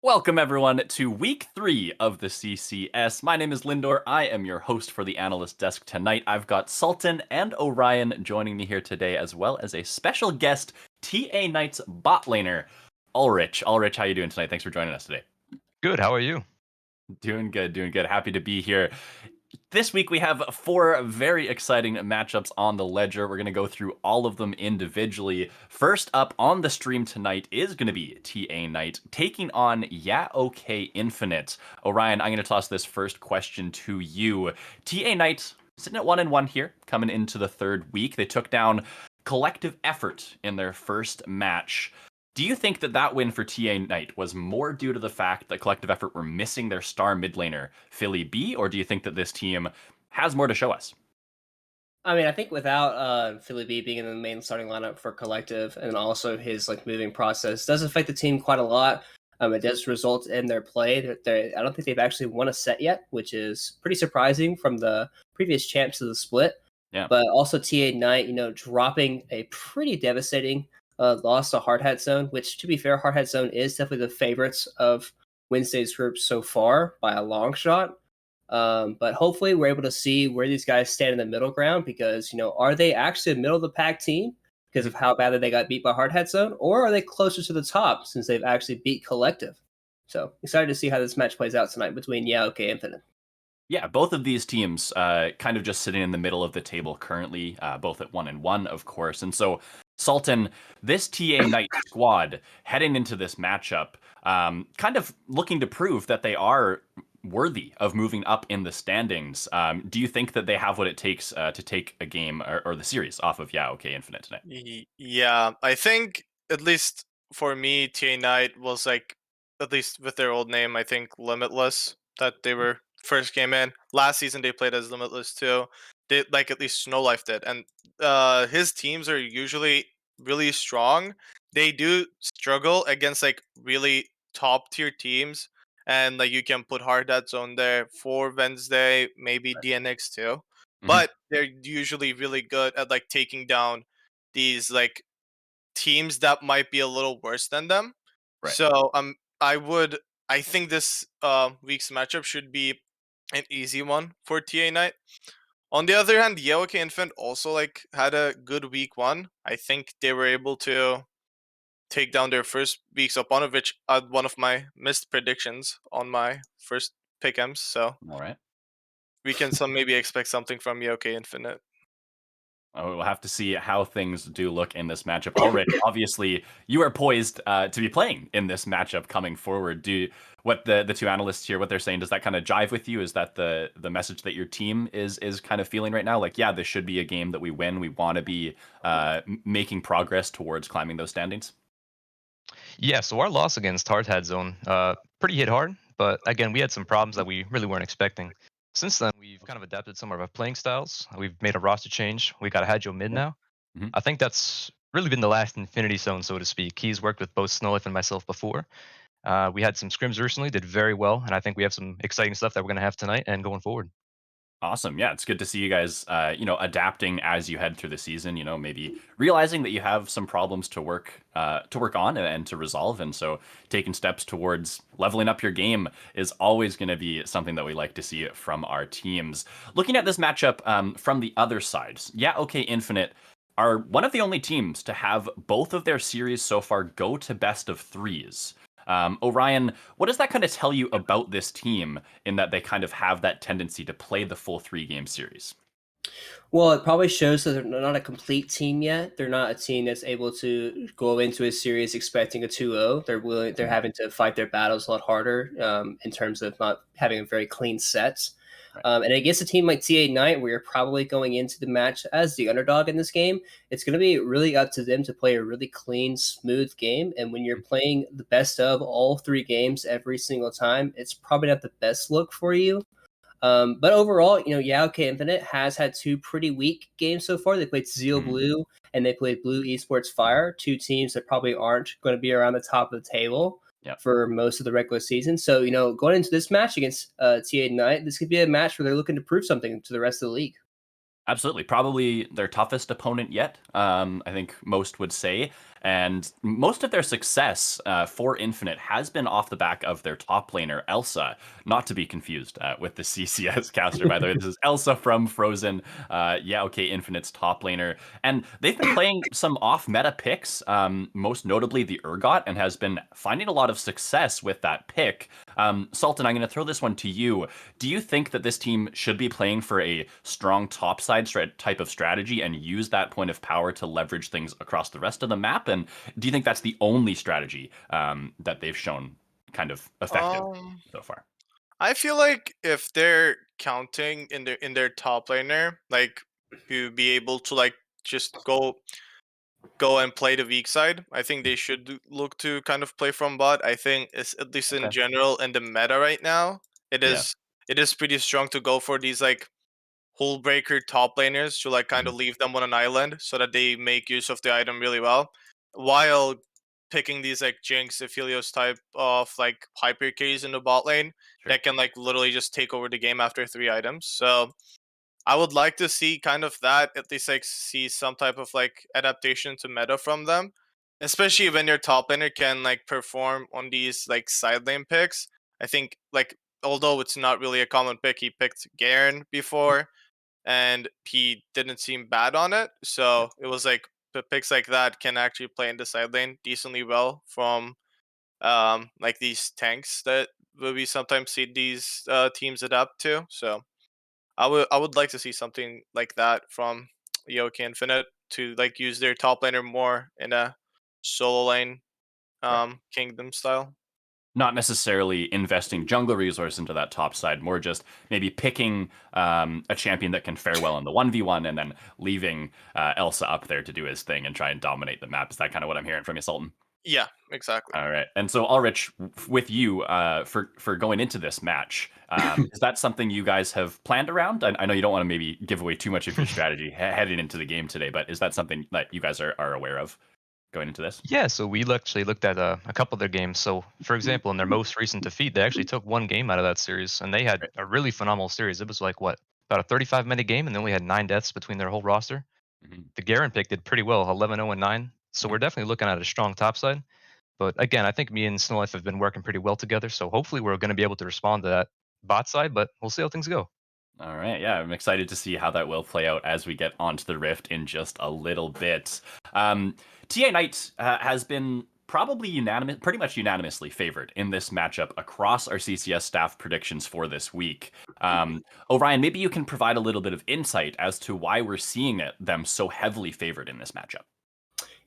Welcome, everyone, to week 3 of the CCS. My name is Lindor. I am your host for the Analyst Desk tonight. I've got Sultan and Orion joining me here today, as well as a special guest, TA Knight's bot laner, Ulrich. Ulrich, how you doing tonight? Thanks for joining us today. Good. How are you? Doing good, doing good. Happy to be here. This week we have 4 very exciting matchups on the ledger. We're going to go through all of them individually. First up on the stream tonight is going to be TA Knight taking on Yeah OK Infinite. Orion, I'm going to toss this first question to you. TA Knight sitting at 1-1 here, coming into the third week. They took down Collective Effort in their first match. Do you think that win for TA Knight was more due to the fact that Collective Effort were missing their star mid laner, Philly B, or do you think that this team has more to show us? I think without Philly B being in the main starting lineup for Collective, and also his moving process does affect the team quite a lot. It does result in their play. I don't think they've actually won a set yet, which is pretty surprising from the previous champs of the split. Yeah. But also TA Knight, dropping a pretty devastating loss to Hardhat Zone, which, to be fair, Hardhat Zone is definitely the favorites of Wednesday's group so far by a long shot. But hopefully we're able to see where these guys stand in the middle ground because, are they actually a middle of the pack team because of how badly they got beat by Hardhat Zone, or are they closer to the top since they've actually beat Collective? So excited to see how this match plays out tonight between OK Infinite. Yeah, both of these teams kind of just sitting in the middle of the table currently, both at 1-1, of course. And so, Sultan, this TA Knight squad heading into this matchup, kind of looking to prove that they are worthy of moving up in the standings. Do you think that they have what it takes to take a game or the series off of OK Infinite tonight? Yeah, I think at least for me, TA Knight was at least with their old name, I think Limitless that they were first came in. Last season they played as Limitless too. They at least Snow Life did, and his teams are usually really strong. They do struggle against really top tier teams, and you can put Hard Hat Zone there for Wednesday, maybe DNX too. Mhm. But they're usually really good at taking down these teams that might be a little worse than them. Right. So I think this week's matchup should be an easy one for TA Knight. On the other hand, Yeoke Infant also had a good week one. I think they were able to take down their first week's opponent, which one of my missed predictions on my first pick'ems. So All right. we can maybe expect something from Yeoke Infinite. We'll have to see how things do look in this matchup. Already, obviously, you are poised to be playing in this matchup coming forward. What the two analysts here, what they're saying, does that kind of jive with you? Is that the message that your team is kind of feeling right now? Like, yeah, this should be a game that we win. We want to be making progress towards climbing those standings. Yeah, so our loss against Hardhat Zone, pretty hit hard, but again, we had some problems that we really weren't expecting. Since then, we've kind of adapted some of our playing styles. We've made a roster change. We got a Hadjo mid now. Mhm. I think that's really been the last Infinity Zone, so to speak. He's worked with both Snowlife and myself before. We had some scrims recently, did very well, and I think we have some exciting stuff that we're going to have tonight and going forward. Awesome. Yeah, it's good to see you guys, adapting as you head through the season. Maybe realizing that you have some problems to work on and to resolve, and so taking steps towards leveling up your game is always going to be something that we like to see from our teams. Looking at this matchup from the other side, yeah, OK Infinite are one of the only teams to have both of their series so far go to best of threes. Orion, what does that kind of tell you about this team in that they kind of have that tendency to play the full 3-game series? Well, it probably shows that they're not a complete team yet. They're not a team that's able to go into a series expecting a 2-0. They're having to fight their battles a lot harder in terms of not having a very clean set. Right. And against a team like TA Knight, where you're probably going into the match as the underdog in this game, it's going to be really up to them to play a really clean, smooth game. And when you're playing the best of all 3 games every single time, it's probably not the best look for you. But overall, OK Infinite has had 2 pretty weak games so far. They played Zeal Mhm. Blue and they played Blue Esports Fire, 2 teams that probably aren't going to be around the top of the table Yep. for most of the regular season. So, going into this match against TA Knight, this could be a match where they're looking to prove something to the rest of the league. Absolutely. Probably their toughest opponent yet, I think most would say. And most of their success for Infinite has been off the back of their top laner, Elsa, not to be confused with the CCS caster, by the way. This is Elsa from Frozen, okay, Infinite's top laner. And they've been playing some off-meta picks, most notably the Urgot, and has been finding a lot of success with that pick. Sultan, I'm going to throw this one to you. Do you think that this team should be playing for a strong topside type of strategy and use that point of power to leverage things across the rest of the map? And do you think that's the only strategy that they've shown kind of effective so far? I feel like if they're counting in their top laner, like to be able to like just go and play the weak side, I think they should look to kind of play from bot. I think it's at least in Okay. general in the meta right now, it Yeah. is pretty strong to go for these like hull breaker top laners to like kind of leave them on an island so that they make use of the item really well, while picking these like Jinx, Aphelios type of like hyper carries in the bot lane Sure. that can like literally just take over the game after 3 items. So I would like to see kind of that, at least like see some type of like adaptation to meta from them, especially when your top laner can like perform on these like side lane picks. I think like although it's not really a common pick, he picked Garen before and he didn't seem bad on it. So it was like the picks like that can actually play in the side lane decently well from like these tanks that we sometimes see these teams adapt to. So I would like to see something like that from Yoki Infinite to like use their top laner more in a solo lane Right. kingdom style. Not necessarily investing jungle resource into that top side, more just maybe picking a champion that can fare well in the 1v1 and then leaving Elsa up there to do his thing and try and dominate the map. Is that kind of what I'm hearing from you, Sultan? Yeah, exactly. All right. And so, Ulrich, with you for going into this match, is that something you guys have planned around? I know you don't want to maybe give away too much of your strategy heading into the game today, but is that something that you guys are aware of going into this? Yeah, so we actually looked at a couple of their games. So, for example, in their most recent defeat, they actually took one game out of that series, and they had Right. a really phenomenal series. It was like what, about a 35-minute game, and they only had 9 deaths between their whole roster. Mhm. The Garen pick did pretty well, 11-0 and 9. So we're definitely looking at a strong top side. But again, I think me and Snowlife have been working pretty well together. So hopefully we're going to be able to respond to that bot side, but we'll see how things go. All right, yeah, I'm excited to see how that will play out as we get onto the Rift in just a little bit. TA Knight has been probably pretty much unanimously favored in this matchup across our CCS staff predictions for this week. Orion, maybe you can provide a little bit of insight as to why we're seeing them so heavily favored in this matchup.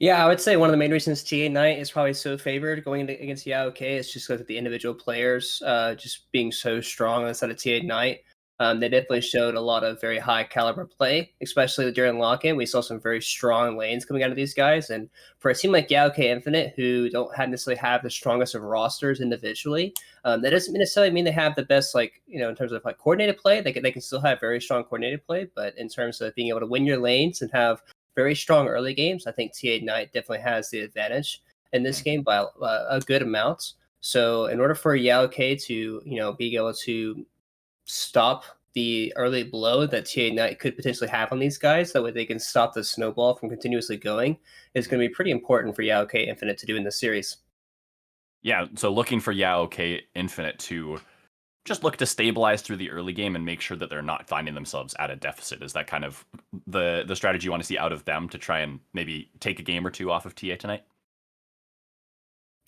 Yeah, I would say one of the main reasons TA Knight is probably so favored going into, against Yaoke is just because of the individual players just being so strong on the side of TA Knight. They definitely showed a lot of very high caliber play, especially during lock-in. We saw some very strong lanes coming out of these guys, and for a team like Yaoke Infinite, who don't necessarily have the strongest of rosters individually, that doesn't necessarily mean they have the best, like in terms of like coordinated play. They can still have very strong coordinated play, but in terms of being able to win your lanes and have very strong early games, I think TA Knight definitely has the advantage in this game by a good amount. So in order for Yao K to, be able to stop the early blow that TA Knight could potentially have on these guys, that way they can stop the snowball from continuously going, is going to be pretty important for Yao K Infinite to do in this series. Yeah, so looking for okay Infinite to just look to stabilize through the early game and make sure that they're not finding themselves at a deficit. Is that kind of the strategy you want to see out of them to try and maybe take a game or two off of TA tonight?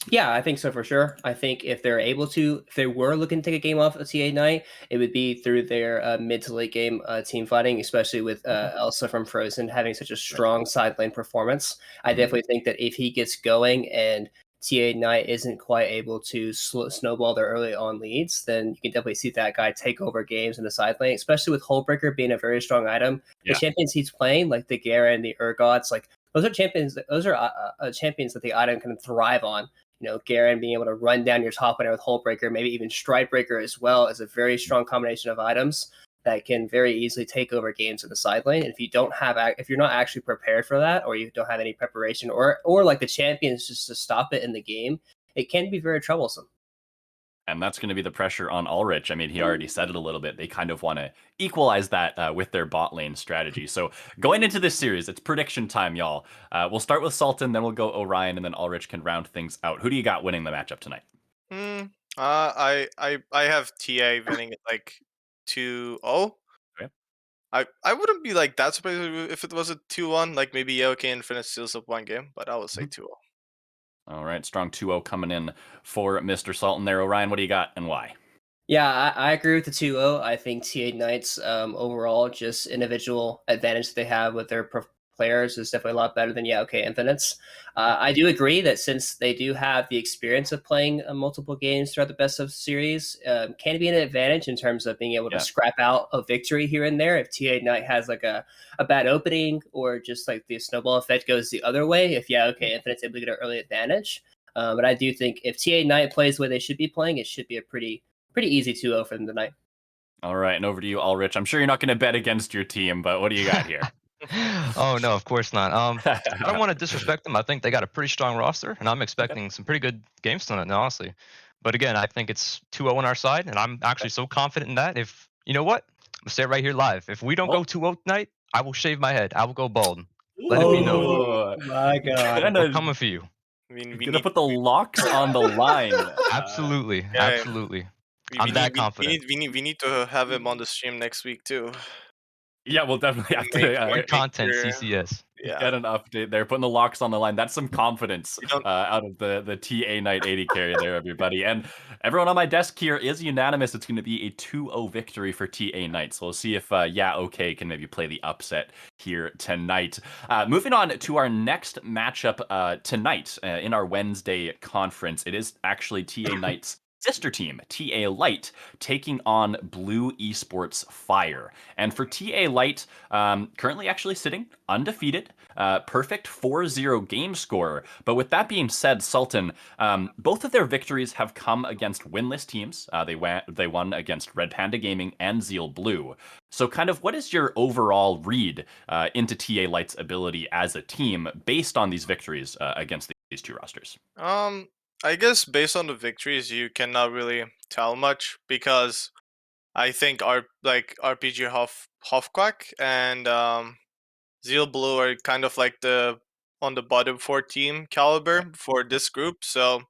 Yeah, I think so for sure. I think if they're able to, if they were looking to take a game off of TA Knight, it would be through their mid to late game team fighting, especially with Elsa from Frozen having such a strong side lane performance. I definitely think that if he gets going and TA Knight isn't quite able to snowball their early on leads, then you can definitely see that guy take over games in the side lane, especially with Hullbreaker being a very strong item. The Yeah. champions he's playing, like the Garen, the Urgots, like those are champions. Those are champions that the item can thrive on. Garen being able to run down your top laner with Hullbreaker, maybe even Stridebreaker as well, is a very strong combination of items that can very easily take over games in the side lane. And if you're not actually prepared for that, or you don't have any preparation, or like the champions just to stop it in the game, it can be very troublesome. And that's going to be the pressure on Ulrich. I mean, he already said it a little bit. They kind of want to equalize that with their bot lane strategy. So going into this series, it's prediction time, y'all. We'll start with Sultan, then we'll go Orion, and then Ulrich can round things out. Who do you got winning the matchup tonight? I have TA winning it like 2-0. Okay. I wouldn't be like that surprised if it was a 2-1. Like maybe Yoke Infinite steals up one game, but I would say 2-0. All right, strong 2-0 coming in for Mr. Sultan there. Orion, what do you got and why? Yeah, I agree with the 2-0. I think T8 Knights overall, just individual advantage that they have with their players is definitely a lot better than okay Infinites. I do agree that since they do have the experience of playing multiple games throughout the best of series, can be an advantage in terms of being able to scrap out a victory here and there. If T8 Knight has like a bad opening or just like the snowball effect goes the other way, if okay Infinites able to get an early advantage. But I do think if T8 Knight plays the way they should be playing, it should be a pretty easy 2-0 for them tonight. All right, and over to you, Ulrich. I'm sure you're not going to bet against your team, but what do you got here? Oh no, of course not. I don't want to disrespect them. I think they got a pretty strong roster, and I'm expecting some pretty good games tonight, honestly. But again, I think it's 2-0 on our side, and I'm actually so confident in that. If you know what, I'm gonna say it right here live. If we don't go 2-0 tonight, I will shave my head. I will go bald. Let it be known. Oh my god! We're coming for you. I mean, Gonna put the locks on the line. Absolutely, yeah, absolutely. I'm that confident. we need to have him on the stream next week too. Yeah, we'll definitely have Make to Good content, sure- CCS. Yeah. get an update there. Putting the locks on the line. That's some confidence You don't- out of the TA Knight 80 carry there, everybody. And everyone on my desk here is unanimous. It's going to be a 2-0 victory for TA Knight. So we'll see if okay can maybe play the upset here tonight. Moving on to our next matchup tonight in our Wednesday conference. It is actually TA Knight's sister team, TA Light, taking on Blue Esports Fire. And for TA Light, currently actually sitting undefeated, perfect 4-0 game score. But with that being said, Sultan, both of their victories have come against winless teams. They won against Red Panda Gaming and Zeal Blue. So kind of what is your overall read into TA Light's ability as a team based on these victories against these two rosters? I guess based on the victories, you cannot really tell much because I think RPG Hofquack and Zeal Blue are kind of like the on the bottom four team caliber for this group. So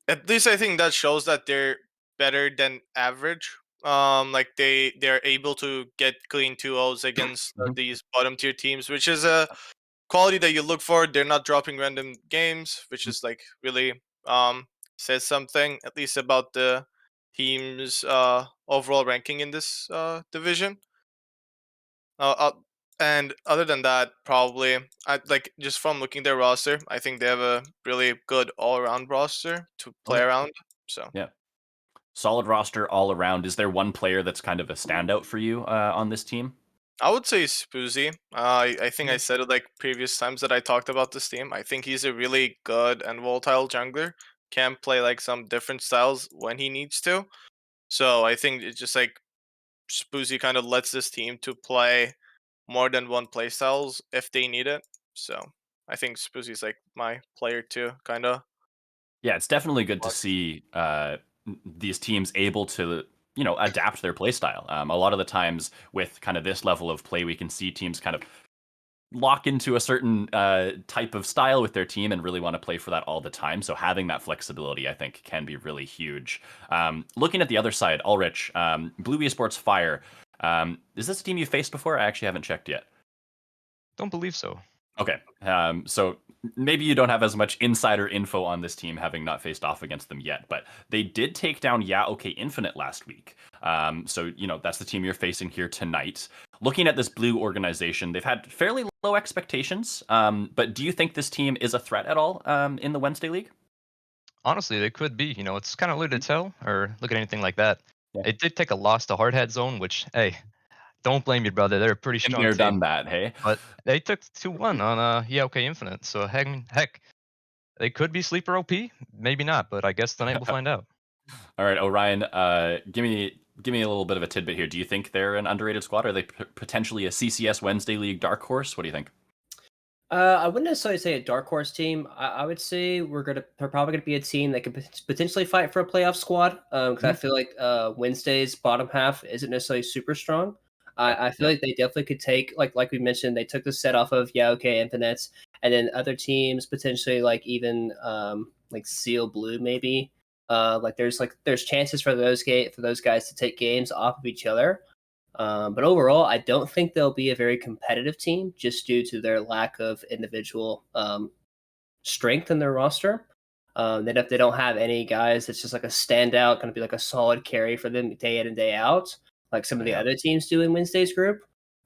at least I think that shows that they're better than average. Like they're able to get clean 2-0s against these bottom tier teams, which is a quality that you look for. They're not dropping random games, which is like really says something at least about the team's overall ranking in this division. Uh, uh, and other than that, probably I like just from looking their roster, I think they have a really good all around roster to play Okay. around. So Yeah. Solid roster all around. Is there one player that's kind of a standout for you on this team? I would say Spoozy. I think I said it like previous times that I talked about this team. I think he's a really good and volatile jungler. Can play like some different styles when he needs to. So I think it's just like Spoozy kind of lets this team to play more than one play styles if they need it. So I think Spoozy's like my player too, kind of. Yeah, it's definitely good to see these teams able to, adapt their play style. A lot of the times with kind of this level of play, we can see teams kind of lock into a certain type of style with their team and really want to play for that all the time. So having that flexibility, I think, can be really huge. Looking at the other side, Ulrich, Blue Esports Fire. Is this a team you faced before? I actually haven't checked yet. Don't believe so. Okay. So maybe you don't have as much insider info on this team, having not faced off against them yet, but they did take down Okay Infinite last week. So, that's the team you're facing here tonight. Looking at this blue organization, they've had fairly low expectations, but do you think this team is a threat at all in the Wednesday League? Honestly, they could be. It's kind of early to tell or look at anything like that. Yeah. It did take a loss to Hardhead Zone, which, hey, don't blame you, brother. They're a pretty Been strong there, team. done that, hey? But they took 2-1 on Okay Infinite. So heck, they could be sleeper OP, maybe not. But I guess tonight we'll find out. All right, Orion, give me a little bit of a tidbit here. Do you think they're an underrated squad? Are they potentially a CCS Wednesday League dark horse? What do you think? I wouldn't necessarily say a dark horse team. I would say they're probably gonna be a team that could potentially fight for a playoff squad. Because I Mhm. feel like Wednesday's bottom half isn't necessarily super strong. Yeah, I feel yeah. like they definitely could take like we mentioned, they took the set off of Infinites, and then other teams potentially like even like Seal Blue maybe. There's chances for those guys to take games off of each other. But overall, I don't think they'll be a very competitive team just due to their lack of individual strength in their roster. If they don't have any guys that's just like a standout, going to be like a solid carry for them day in and day out, like some of the Yeah. other teams do in Wednesday's group.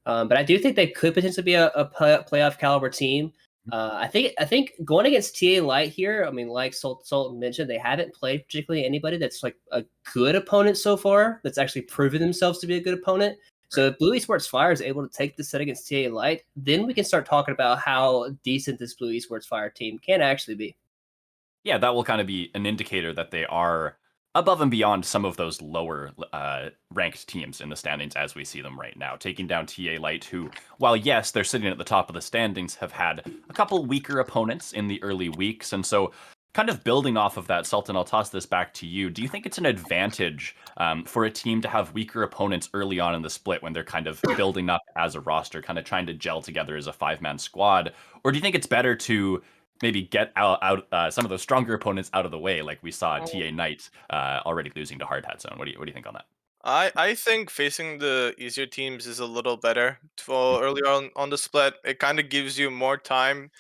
But I do think they could potentially be a playoff caliber team. I think going against TA Light here, I mean, like Sultan mentioned, they haven't played particularly anybody that's like a good opponent so far. That's actually proven themselves to be a good opponent. So if Blue Esports Fire is able to take the set against TA Light, then we can start talking about how decent this Blue Esports Fire team can actually be. Yeah, that will kind of be an indicator that they are above and beyond some of those lower ranked teams in the standings as we see them right now. Taking down TA Light, who, while yes, they're sitting at the top of the standings, have had a couple weaker opponents in the early weeks. And so, kind of building off of that, Sultan, I'll toss this back to you. Do you think it's an advantage for a team to have weaker opponents early on in the split when they're kind of building up as a roster, kind of trying to gel together as a five-man squad? Or do you think it's better to maybe get out some of those stronger opponents out of the way, like we saw TA Knight already losing to Hard Hat Zone? What do you think on that? I think facing the easier teams is a little better for earlier on the split. It kind of gives you more time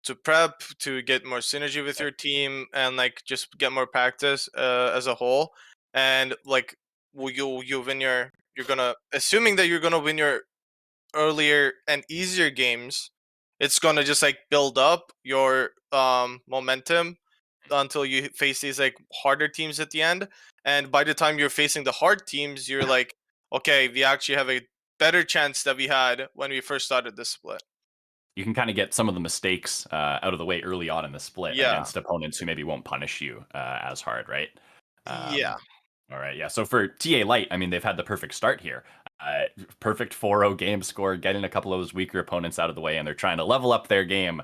to prep, to get more synergy with your team, and like just get more practice as a whole. And like you win you're gonna, assuming that you're gonna win your earlier and easier games, it's gonna just like build up your momentum until you face these like harder teams at the end. And by the time you're facing the hard teams, you're like, okay, we actually have a better chance that we had when we first started this split. You can kind of get some of the mistakes out of the way early on in the split Yeah. against opponents who maybe won't punish you as hard, right? Yeah. Um, all right, yeah. So for TA Light, I mean, they've had the perfect start here. Perfect 4-0 game score, getting a couple of those weaker opponents out of the way, and they're trying to level up their game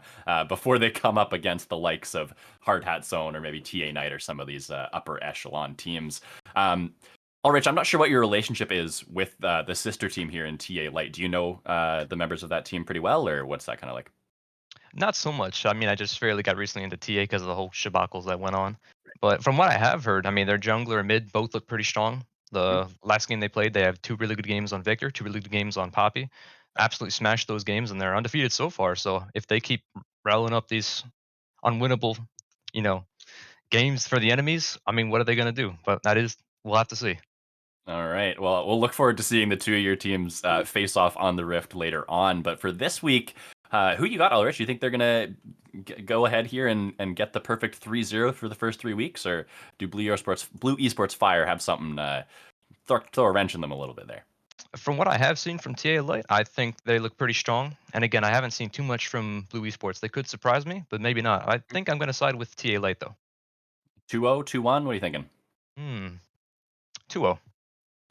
before they come up against the likes of Hard Hat Zone or maybe TA Knight or some of these upper echelon teams. Ulrich, I'm not sure what your relationship is with the sister team here in TA Light. Do you know the members of that team pretty well, or what's that kind of like? Not so much. I mean, I just fairly got recently into TA because of the whole shabacles that went on. But from what I have heard, I mean, their jungler and mid both look pretty strong. Mhm. The last game they played, they have two really good games on Victor, two really good games on Poppy. Absolutely smashed those games, and they're undefeated so far. So if they keep rattling up these unwinnable, you know, games for the enemies, I mean, what are they going to do? But that is, we'll have to see. All right. Well, we'll look forward to seeing the two of your teams face off on the Rift later on. But for this week, who you got, Ulrich? You think they're going to go ahead here and get the perfect 3-0 for the first 3 weeks? Or do Blue Esports Fire have something, throw a wrench in them a little bit there? From what I have seen from TA Light, I think they look pretty strong. And again, I haven't seen too much from Blue Esports. They could surprise me, but maybe not. I think I'm going to side with TA Light though. 2-0, 2-1? What are you thinking? Hmm. 2-0.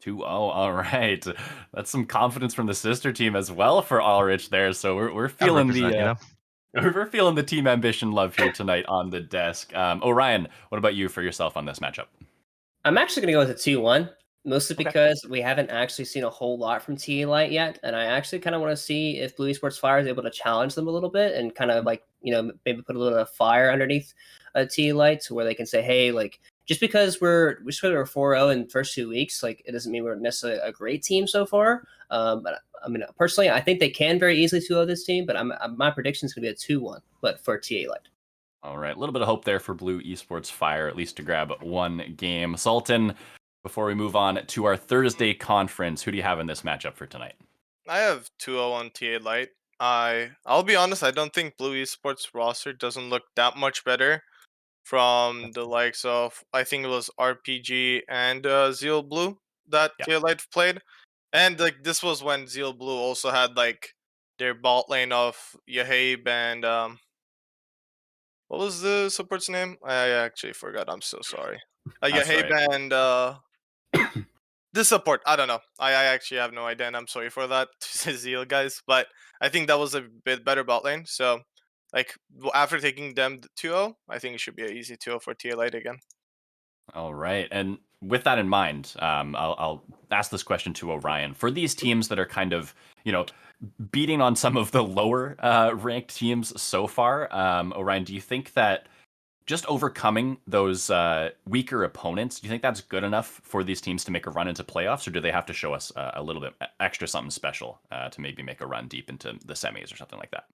2-0. All right. That's some confidence from the sister team as well for Ulrich there. So we're Gotta feeling represent, the we're feeling the team ambition love here tonight on the desk. Orion, what about you for yourself on this matchup? I'm actually going to go with a 2-1, mostly Okay. because we haven't actually seen a whole lot from TA Light yet. And I actually kind of want to see if Blue Esports Fire is able to challenge them a little bit and kind of like, maybe put a little bit of fire underneath TA Light to where they can say, hey, like, just because we're 4-0 in the first 2 weeks, like, it doesn't mean we're necessarily a great team so far. But I mean, personally, I think they can very easily 2-0 this team, but my prediction is going to be a 2-1, but for TA Light. All right, a little bit of hope there for Blue Esports Fire, at least to grab one game. Sultan, before we move on to our Thursday conference, who do you have in this matchup for tonight? I have 2-0 on TA Light. I'll be honest, I don't think Blue Esports roster doesn't look that much better from the likes of, I think it was RPG and Zeal Blue that Yeah, TA Light played. And like this was when Zeal Blue also had like their bot lane of Yahib and what was the support's name? I actually forgot. I'm so sorry. that's Yahib right. and the support. I don't know. I actually have no idea, and I'm sorry for that to Zeal guys. But I think that was a bit better bot lane. So like after taking them 2-0, I think it should be an easy 2-0 for TA Light again. All right. And with that in mind, I'll ask this question to Orion. For these teams that are kind of, beating on some of the lower ranked teams so far, Orion, do you think that just overcoming those weaker opponents, do you think that's good enough for these teams to make a run into playoffs, or do they have to show us a little bit extra something special to maybe make a run deep into the semis or something like that?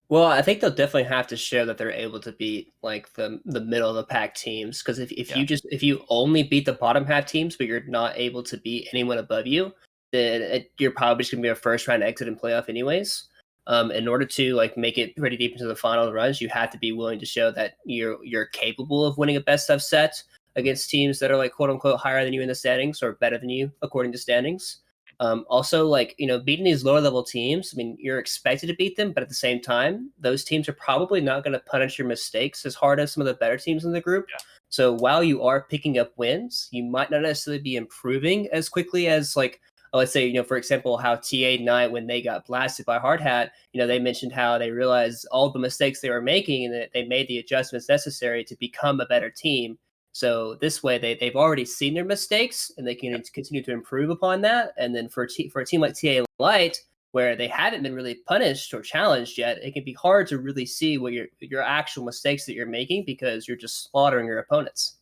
Well, I think they'll definitely have to show that they're able to beat like the middle of the pack teams. Because Yeah. if you only beat the bottom half teams, but you're not able to beat anyone above you, then you're probably just gonna be a first round exit in playoff anyways. In order to like make it pretty deep into the final runs, you have to be willing to show that you're capable of winning a best of set against teams that are like quote unquote higher than you in the standings or better than you according to standings. Also, like, beating these lower level teams, I mean, you're expected to beat them, but at the same time, those teams are probably not going to punish your mistakes as hard as some of the better teams in the group. Yeah. So while you are picking up wins, you might not necessarily be improving as quickly as, like, let's say, for example, how TA Knight, when they got blasted by Hard Hat, they mentioned how they realized all the mistakes they were making and that they made the adjustments necessary to become a better team. So this way, they've already seen their mistakes and they can continue to improve upon that. And then for a team like TA Light, where they haven't been really punished or challenged yet, it can be hard to really see what your actual mistakes that you're making because you're just slaughtering your opponents.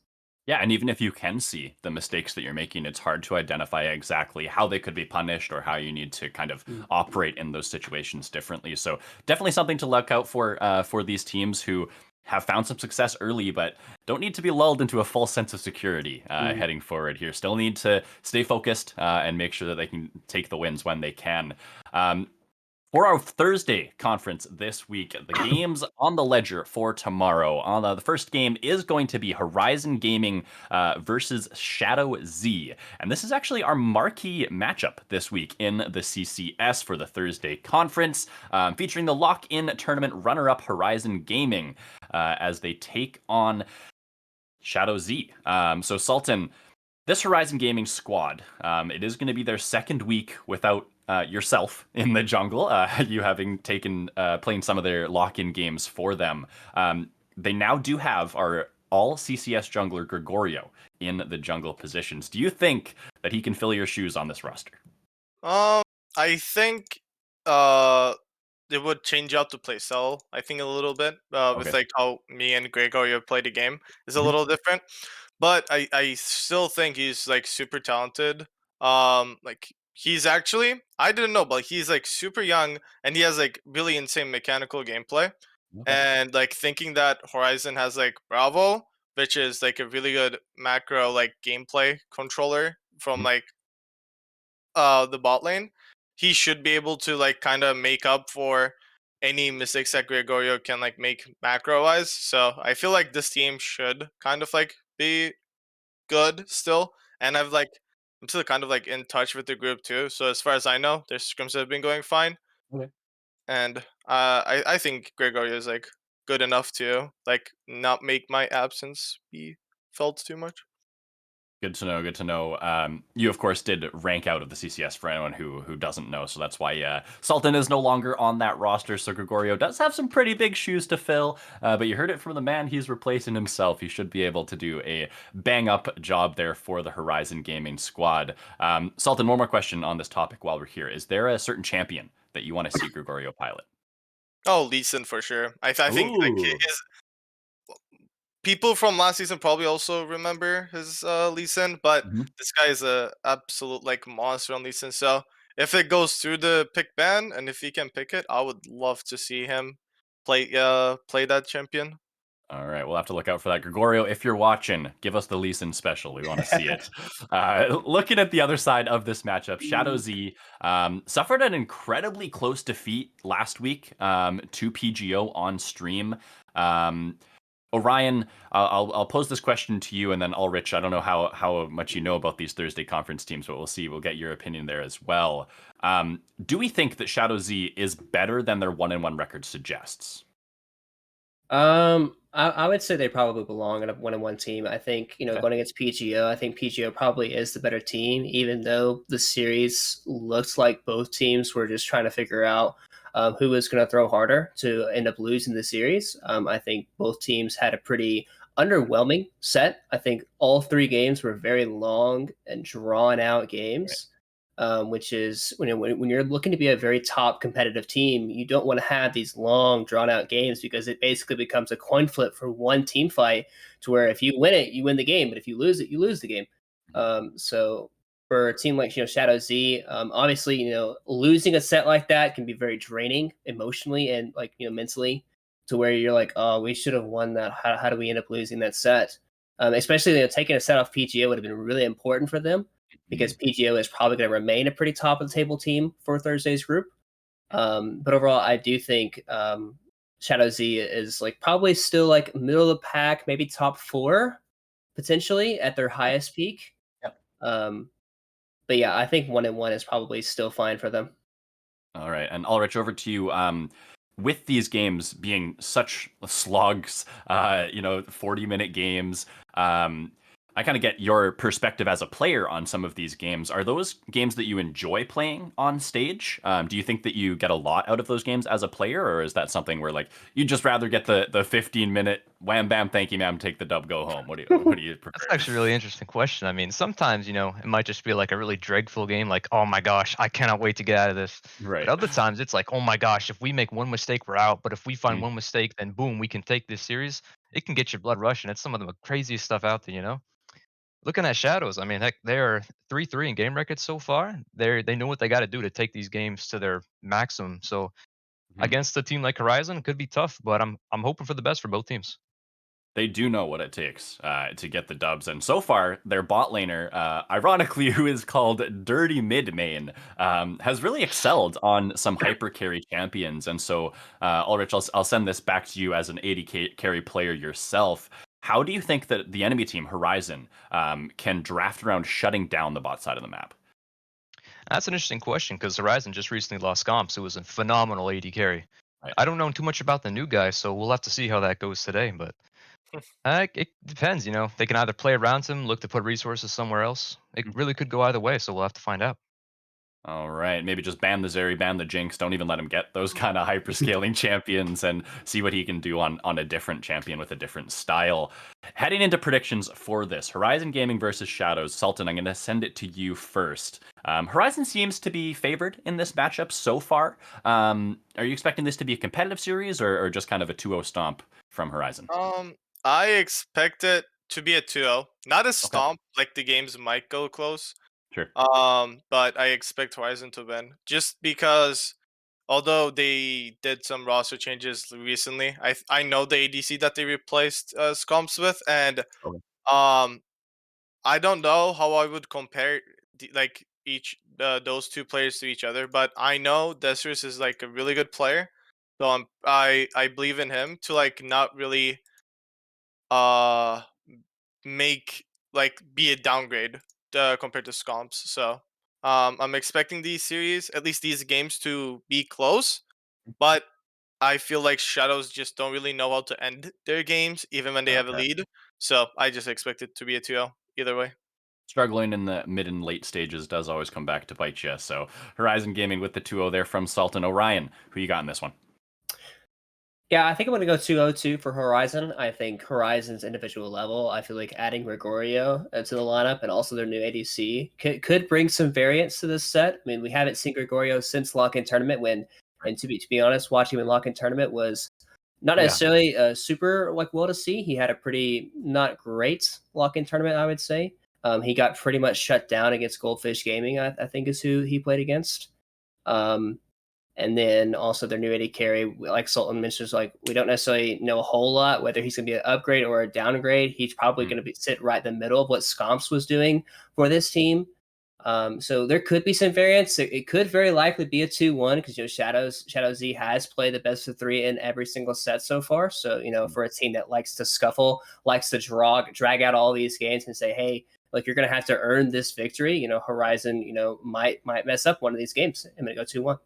Yeah, and even if you can see the mistakes that you're making, it's hard to identify exactly how they could be punished or how you need to kind of operate in those situations differently. So definitely something to look out for these teams who have found some success early, but don't need to be lulled into a false sense of security heading forward here. Still need to stay focused and make sure that they can take the wins when they can. For our Thursday conference this week, the games on the ledger for tomorrow. The first game is going to be Horizon Gaming versus Shadow Z. And this is actually our marquee matchup this week in the CCS for the Thursday conference, featuring the lock-in tournament runner-up Horizon Gaming as they take on Shadow Z. So Sultan, this Horizon Gaming squad, it is going to be their second week without yourself in the jungle, you having taken playing some of their lock-in games for them. They now do have our all CCS jungler Gregorio in the jungle positions. Do you think that he can fill your shoes on this roster? I think they would change out the playstyle. I think a little bit with Okay. like how me and Gregorio play the game is a Mhm. little different, but I still think he's like super talented. Like he's actually, I didn't know, but he's like super young and he has like really insane mechanical gameplay. Okay. And like thinking that Horizon has like Bravo, which is like a really good macro like gameplay controller from Mhm. like the bot lane, he should be able to like kind of make up for any mistakes that Gregorio can like make macro wise. So I feel like this team should kind of like be good still. And I'm still kind of like in touch with the group too. So as far as I know, their scrims have been going fine. Okay. And I think Gregorio is like good enough to like not make my absence be felt too much. Good to know. Good to know. You, of course, did rank out of the CCS for anyone who doesn't know. So that's why Sultan is no longer on that roster. So Gregorio does have some pretty big shoes to fill. But you heard it from the man he's replacing himself. He should be able to do a bang up job there for the Horizon Gaming squad. Sultan, one more question on this topic while we're here. Is there a certain champion that you want to see Gregorio pilot? Oh, Lee Sin for sure. I think like Ooh. his people from last season probably also remember his Lee Sin, but Mhm. this guy is a absolute like monster on Lee Sin. So if it goes through the pick ban and if he can pick it, I would love to see him play that champion. All right, we'll have to look out for that. Gregorio, if you're watching, give us the Lee Sin special. We want to see it. Looking at the other side of this matchup, Shadow Z suffered an incredibly close defeat last week to PGO on stream. Orion, I'll pose this question to you, and then Ulrich. I don't know how much you know about these Thursday conference teams, but we'll see. We'll get your opinion there as well. Do we think that Shadow Z is better than their 1-1 record suggests? I would say they probably belong in a one-on-one team. I think, Okay. going against PGO, I think PGO probably is the better team, even though the series looks like both teams were just trying to figure out who was going to throw harder to end up losing the series. I think both teams had a pretty underwhelming set. I think all 3 games were very long and drawn out games. Which is when you're looking to be a very top competitive team, you don't want to have these long drawn out games because it basically becomes a coin flip for one team fight to where if you win it, you win the game, but if you lose it, you lose the game. So for a team like Shadow Z, obviously losing a set like that can be very draining emotionally and mentally, to where you're like, oh, we should have won that. How do we end up losing that set? Especially taking a set off PGO would have been really important for them because PGO is probably going to remain a pretty top of the table team for Thursday's group. But overall, I do think Shadow Z is probably still middle of the pack, maybe top 4 potentially at their highest peak. Yep. But yeah, I think 1-1 is probably still fine for them. All right, and Ulrich, over to you. With these games being such slogs, 40-minute games, I kind of get your perspective as a player on some of these games. Are those games that you enjoy playing on stage? Do you think that you get a lot out of those games as a player, or is that something where you'd just rather get the 15-minute wham bam, thank you ma'am, take the dub, go home? What do you prefer? That's actually a really interesting question. I mean, sometimes, it might just be a really dreadful game, like, oh my gosh, I cannot wait to get out of this. Right. But other times it's like, oh my gosh, if we make one mistake, we're out. But if we find Mm. one mistake, then boom, we can take this series. It can get your blood rushing. It's some of the craziest stuff out there. Looking at Shadows, I mean, heck, they're 3-3 in game records so far. They know what they got to do to take these games to their maximum. So Mhm. against a team like Horizon, it could be tough, but I'm hoping for the best for both teams. They do know what it takes to get the dubs, and so far their bot laner, ironically, who is called Dirty Mid Main, has really excelled on some hyper carry champions. And so, Ulrich, I'll send this back to you as an AD carry player yourself. How do you think that the enemy team, Horizon, can draft around shutting down the bot side of the map? That's an interesting question because Horizon just recently lost Gomps, who was a phenomenal AD carry. Right. I don't know too much about the new guy, so we'll have to see how that goes today. But it depends. They can either play around him, look to put resources somewhere else. It really could go either way, so we'll have to find out. All right, maybe just ban the Zeri, ban the Jinx. Don't even let him get those kind of hyperscaling champions, and see what he can do on a different champion with a different style. Heading into predictions for this, Horizon Gaming versus Shadows. Sultan, I'm going to send it to you first. Horizon seems to be favored in this matchup so far. Are you expecting this to be a competitive series, or just kind of a 2-0 stomp from Horizon? I expect it to be a 2-0. Not a Okay, stomp, like the games might go close. sure. But I expect Horizon to win. Just because although they did some roster changes recently, I know the ADC that they replaced Scumps with, and Okay. um I don't know how I would compare each those two players to each other, but I know Destrus is a really good player, so I believe in him to not really uh make be a downgrade compared to Scomps. So I'm expecting these series, at least these games, to be close, but I feel like Shadows just don't really know how to end their games, even when they have a Okay. lead. So I just expect it to be a 2-0 either way. Struggling in the mid and late stages does always come back to bite you. So Horizon Gaming with the 2-0 there from Sultan. Orion, who you got in this one? Yeah, I think I'm going to go 2-0-2 for Horizon. I think Horizon's individual level, I feel like adding Gregorio to the lineup and also their new ADC could bring some variance to this set. I mean, we haven't seen Gregorio since Lock-In Tournament and to be honest, watching him in Lock-In Tournament was not Yeah. necessarily super well to see. He had a pretty not great Lock-In Tournament, I would say. He got pretty much shut down against Goldfish Gaming, I think is who he played against. And then also their new AD carry, like Sultan mentions, we don't necessarily know a whole lot whether he's going to be an upgrade or a downgrade. He's probably going to sit right in the middle of what Scomps was doing for this team. So there could be some variance. It could very likely be a 2-1 because Shadow Z has played the best of 3 in every single set so far. So for a team that likes to scuffle, likes to drag out all these games and say, hey, you're going to have to earn this victory. Horizon, might mess up one of these games. I'm going to go 2-1.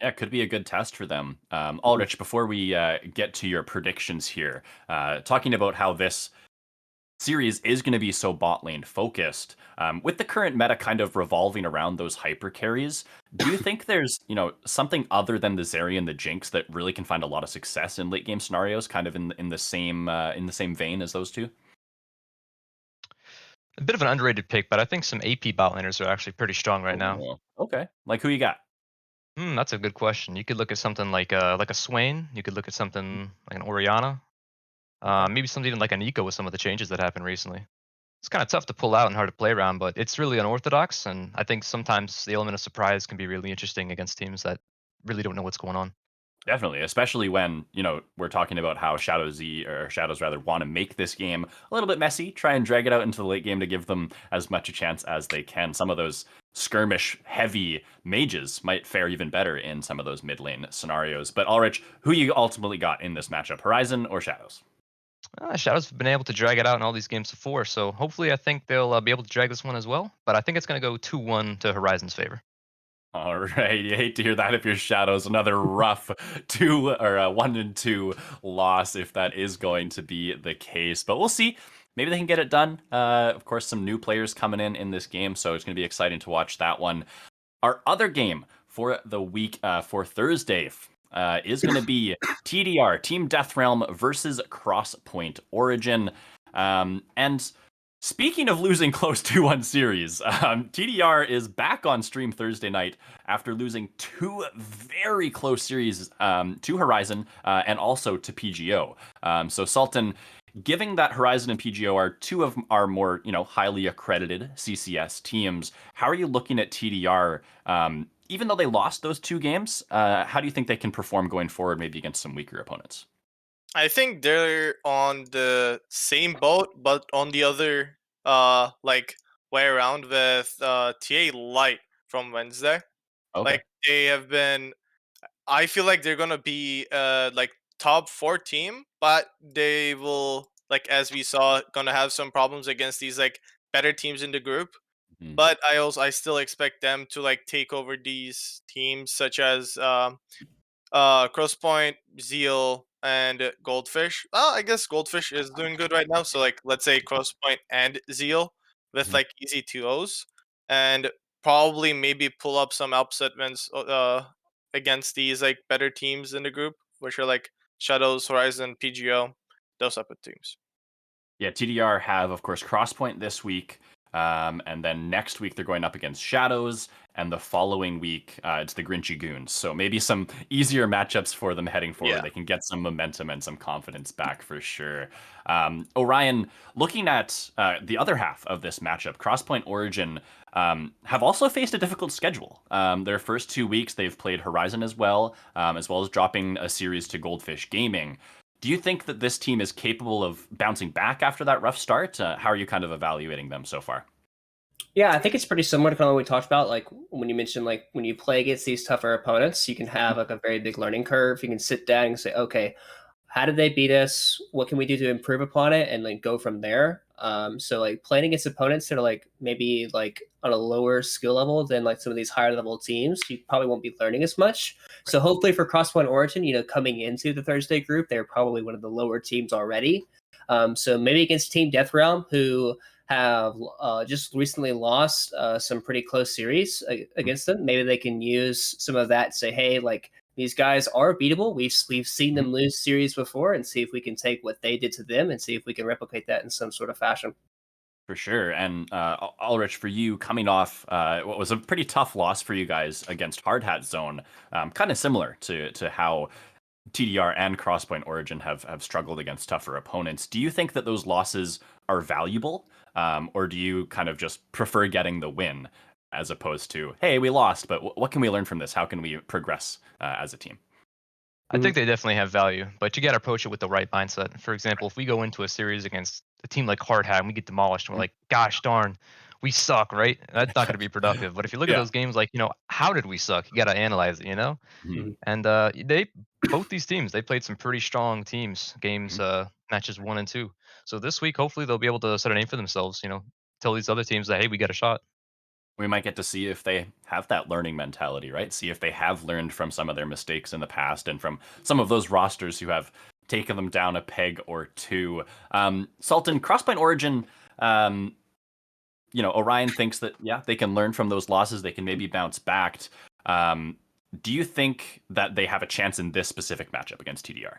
Yeah, it could be a good test for them. Ulrich, before we get to your predictions here, talking about how this series is going to be so bot lane focused, with the current meta kind of revolving around those hyper carries, do you think there's, something other than the Zeri and the Jinx that really can find a lot of success in late game scenarios, kind of in the same vein as those two? A bit of an underrated pick, but I think some AP bot laners are actually pretty strong right now. Oh, okay. Like who you got? That's a good question. You could look at something like a Swain. You could look at something like an Orianna. Okay. Maybe something even like an Eco with some of the changes that happened recently. It's kind of tough to pull out and hard to play around, but it's really unorthodox, and I think sometimes the element of surprise can be really interesting against teams that really don't know what's going on. Definitely, especially when, we're talking about how Shadows rather want to make this game a little bit messy, try and drag it out into the late game to give them as much a chance as they can. Some of those skirmish heavy mages might fare even better in some of those mid lane scenarios. But Ulrich, who you ultimately got in this matchup, Horizon or Shadows? Shadows have been able to drag it out in all these games before, so hopefully I think they'll be able to drag this one as well. But I think it's going to go 2-1 to Horizon's favor. All right, you hate to hear that if you're Shadows. Another rough 1-2 loss if that is going to be the case. But we'll see. Maybe they can get it done. Of course, some new players coming in this game, so it's going to be exciting to watch that one. Our other game for the week for Thursday is going to be TDR, Team Death Realm versus Crosspoint Origin. And speaking of losing close to one series, TDR is back on stream Thursday night after losing two very close series to Horizon and also to PGO. So Sultan, given that Horizon and PGO are two of our more, highly accredited CCS teams, how are you looking at TDR? Even though they lost those two games, how do you think they can perform going forward, maybe against some weaker opponents? I think they're on the same boat, but on the other like way around with TA Light from Wednesday. Okay. Like they have been, I feel like they're gonna be like top 4 team, but they will, like as we saw, gonna have some problems against these like better teams in the group. Mhm. But I still expect them to like take over these teams such as Crosspoint, Zeal, and Goldfish. I guess Goldfish is doing good right now. So like let's say Crosspoint and Zeal with Mhm. like easy 2-0s, and probably maybe pull up some upset wins against these like better teams in the group, which are like Shadows, Horizon, PGO, those type of teams. Yeah, TDR have, of course, Crosspoint this week. And then next week they're going up against Shadows, and the following week it's the Grinchy Goons. So maybe some easier matchups for them heading forward. Yeah. They can get some momentum and some confidence back for sure. Orion, looking at the other half of this matchup, Crosspoint Origin have also faced a difficult schedule. Their first 2 weeks they've played Horizon as well as dropping a series to Goldfish Gaming. Do you think that this team is capable of bouncing back after that rough start? How are you kind of evaluating them so far? Yeah, I think it's pretty similar to kind of what we talked about. Like when you mentioned, like when you play against these tougher opponents, you can have like a very big learning curve. You can sit down and say, okay, how did they beat us? What can we do to improve upon it? And like go from there. So like playing against opponents that are like maybe like on a lower skill level than like some of these higher level teams, you probably won't be learning as much. So hopefully for Crosspoint Origin, coming into the Thursday group, they're probably one of the lower teams already. So maybe against Team Death Realm, who have just recently lost some pretty close series against them. Maybe they can use some of that to say, hey, like these guys are beatable. We've seen them lose series before, and see if we can take what they did to them and see if we can replicate that in some sort of fashion. For sure. And Ulrich, for you, coming off what was a pretty tough loss for you guys against Hard Hat Zone, kind of similar to how TDR and Crosspoint Origin have struggled against tougher opponents. Do you think that those losses are valuable, or do you kind of just prefer getting the win as opposed to, hey, we lost, but what can we learn from this? How can we progress as a team? I think they definitely have value, but you got to approach it with the right mindset. For example, if we go into a series against a team like Hard Hat and we get demolished, and we're like, gosh darn, we suck, right? That's not going to be productive. But if you look at Yeah. those games, like, how did we suck? You got to analyze it, Mhm. And both these teams, they played some pretty strong games, matches 1 and 2. So this week, hopefully, they'll be able to set a name for themselves. Tell these other teams that, hey, we got a shot. We might get to see if they have that learning mentality, right? See if they have learned from some of their mistakes in the past and from some of those rosters who have taking them down a peg or two. Sultan, Crosspoint Origin, Orion thinks that, yeah, they can learn from those losses. They can maybe bounce back. Do you think that they have a chance in this specific matchup against TDR?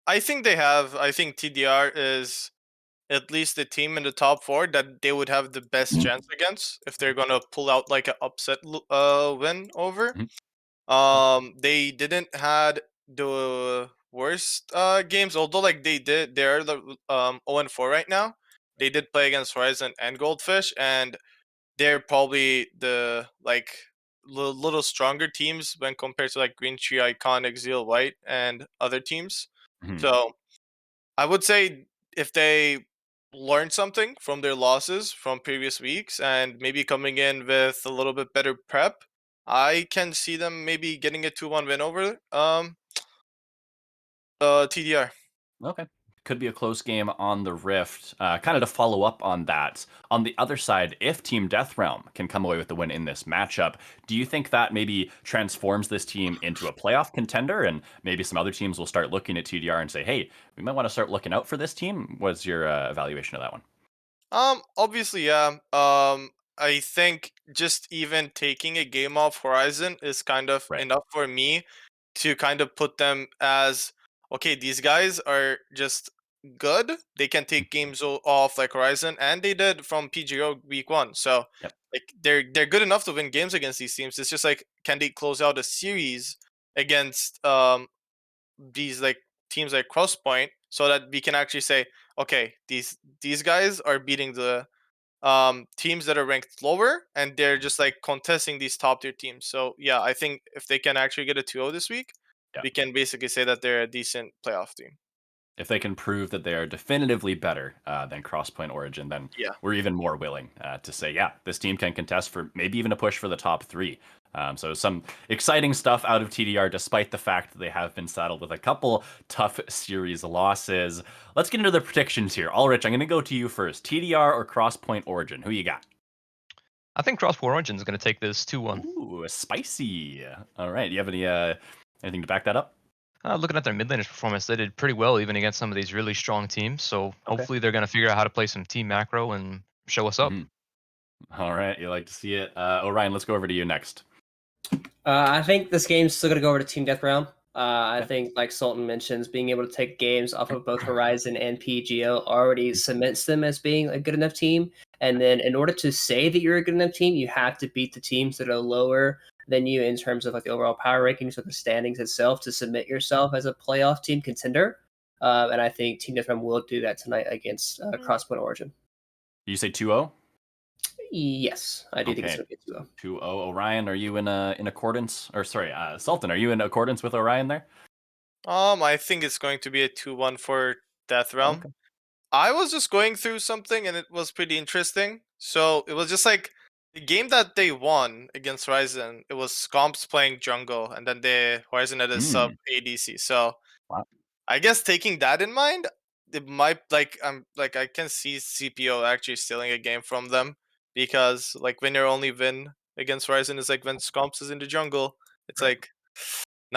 I think they have. I think TDR is at least the team in the top four that they would have the best chance against if they're gonna pull out like an upset win over. Mhm. They didn't had the worst games, although like they're the 0-4 right now. They did play against Horizon and Goldfish, and they're probably the like little stronger teams when compared to like Green Tree, Icon, Exile White, and other teams. Mhm. So I would say if they learn something from their losses from previous weeks and maybe coming in with a little bit better prep, I can see them maybe getting a 2-1 win over TDR. Okay. Could be a close game on the Rift. Kind of to follow up on that, on the other side, if Team Death Realm can come away with the win in this matchup, do you think that maybe transforms this team into a playoff contender, and maybe some other teams will start looking at TDR and say, hey, we might want to start looking out for this team? What's your evaluation of that one? Obviously, yeah. I think just even taking a game off Horizon is kind of Right. enough for me to kind of put them as okay. These guys are just good. They can take games off like Horizon, and they did from PGO week one. So Yep. like they're good enough to win games against these teams. It's just like can they close out a series against these like teams like Crosspoint so that we can actually say okay these guys are beating the teams that are ranked lower and they're just like contesting these top tier teams. So yeah, I think if they can actually get a 2-0 this week, Yeah. we can basically say that they're a decent playoff team. If they can prove that they are definitively better than Crosspoint Origin, then Yeah. we're even more willing to say, yeah, this team can contest for maybe even a push for the top three. So some exciting stuff out of TDR, despite the fact that they have been saddled with a couple tough series losses. Let's get into the predictions here. Ulrich, I'm going to go to you first. TDR or Crosspoint Origin? Who you got? I think Crosspoint Origin is going to take this 2-1. Ooh, spicy. All right. Do you have anything to back that up? Looking at their mid laners performance, they did pretty well even against some of these really strong teams. So Okay. hopefully they're going to figure out how to play some team macro and show us up. Mhm. All right. You like to see it. Orion, let's go over to you next. I think this game's still going to go over to Team Death Realm. I Okay. think, like Sultan mentions, being able to take games off of both Horizon and PGO already cements them as being a good enough team. And then, in order to say that you're a good enough team, you have to beat the teams that are lower than you in terms of like the overall power rankings or the standings itself to submit yourself as a playoff team contender. And I think Team Death Realm will do that tonight against Crosspoint Origin. You say 2-0? Yes, I do think it's Okay. going to be 2-0. 2-0. Orion, are you in accordance? Or sorry, Sultan, are you in accordance with Orion there? I think it's going to be a 2-1 for Death Realm. Okay. I was just going through something and it was pretty interesting. So it was just like the game that they won against Horizon, it was Scomps playing jungle and then the Horizon had a sub Mm, ADC. So wow. I guess taking that in mind, it might like I'm like I can see CPO actually stealing a game from them because like when your only win against Horizon is like when Scomps is in the jungle, it's Right. like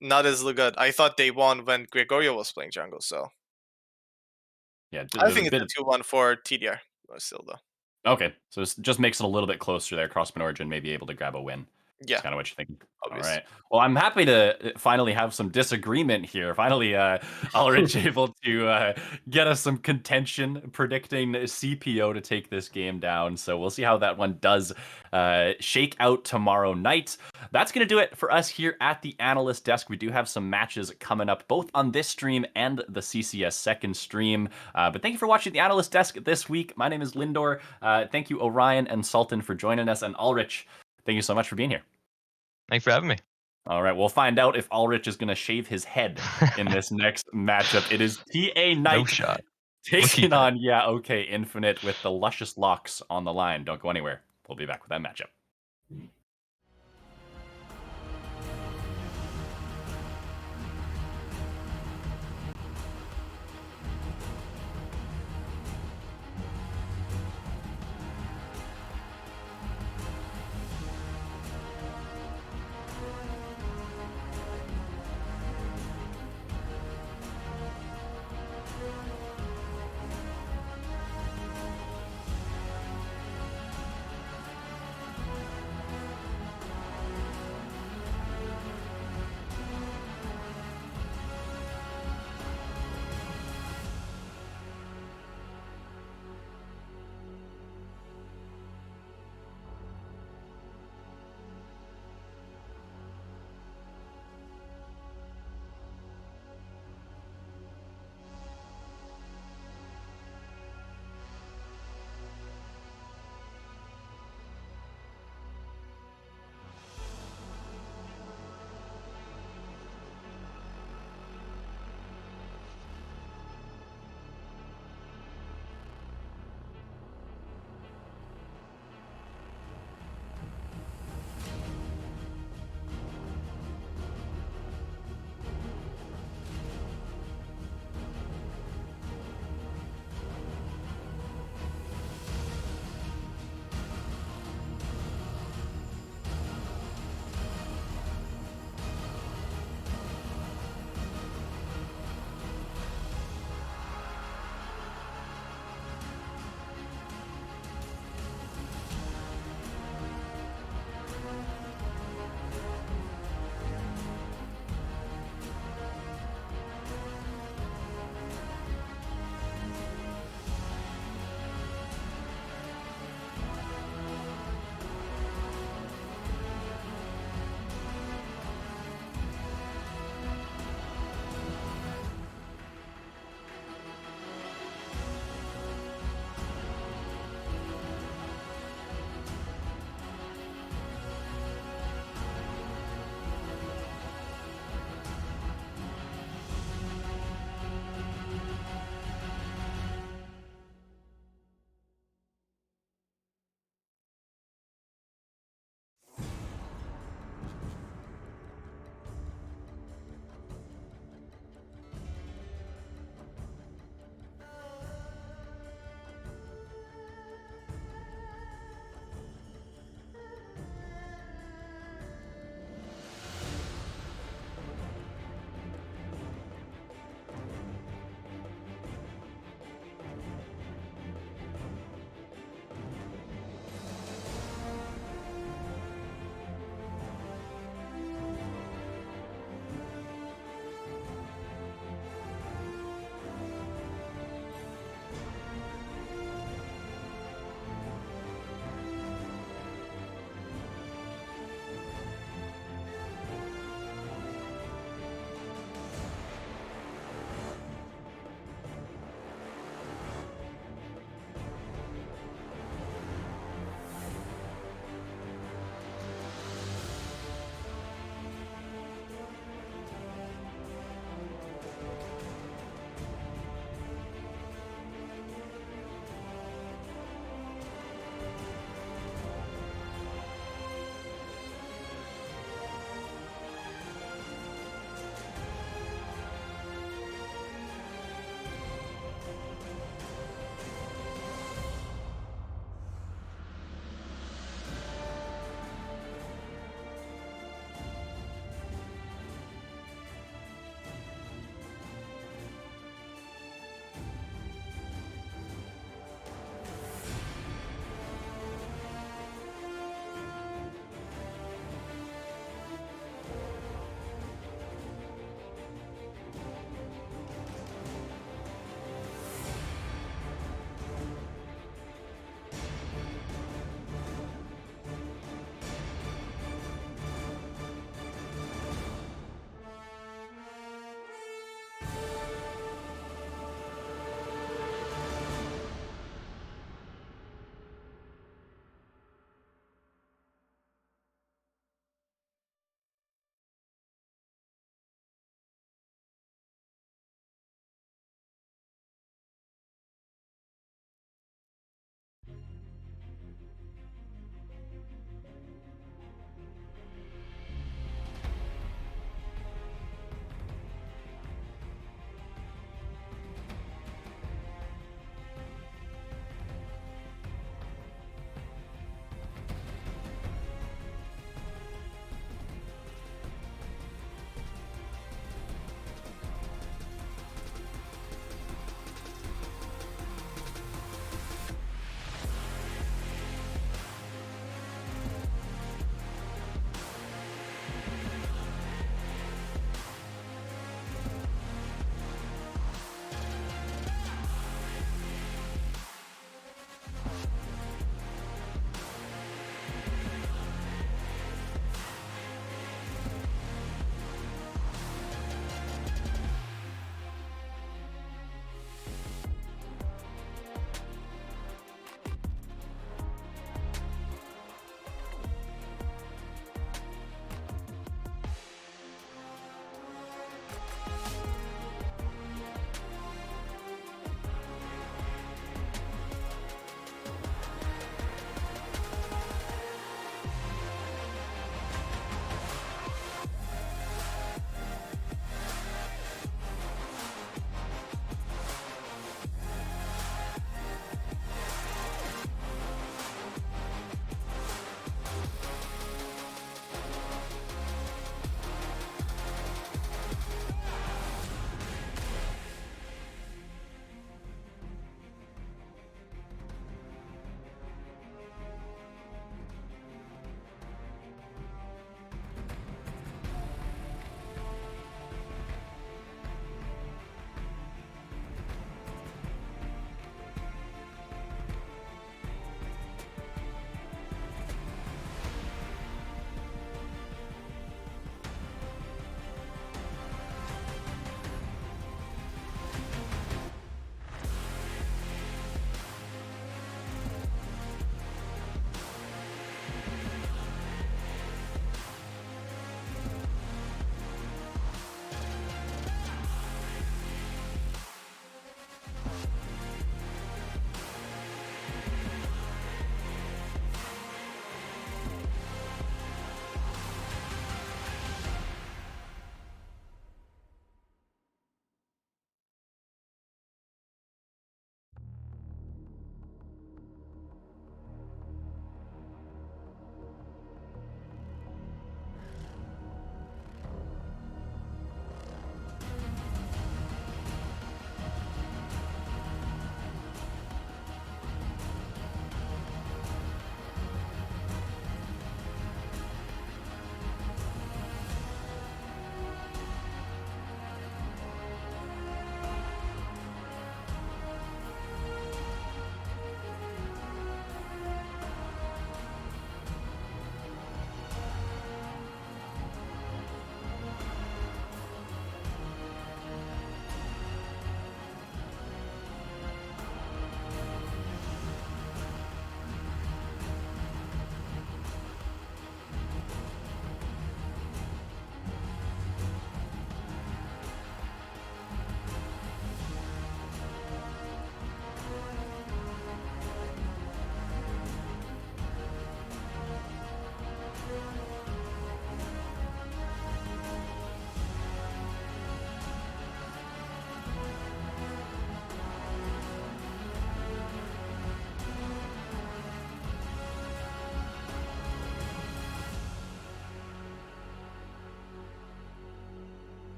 not as good. I thought they won when Gregorio was playing jungle, so Yeah, I there's a think it's bit a of 2-1 for TDR still though. okay. So it just makes it a little bit closer there. Crossman Origin may be able to grab a win. That's Yeah, kind of what you're thinking. All obviously. right. Well, I'm happy to finally have some disagreement here. Finally, Ulrich able to get us some contention predicting CPO to take this game down. So we'll see how that one does shake out tomorrow night. That's going to do it for us here at the Analyst Desk. We do have some matches coming up both on this stream and the CCS second stream. But thank you for watching the Analyst Desk this week. My name is Lindor. Thank you, Orion and Sultan, for joining us. And Ulrich, thank you so much for being here. Thanks for having me. All right, we'll find out if Ulrich is going to shave his head in this next matchup. It is TA No Knight shot. taking on Infinite with the luscious locks on the line. Don't go anywhere. We'll be back with that matchup.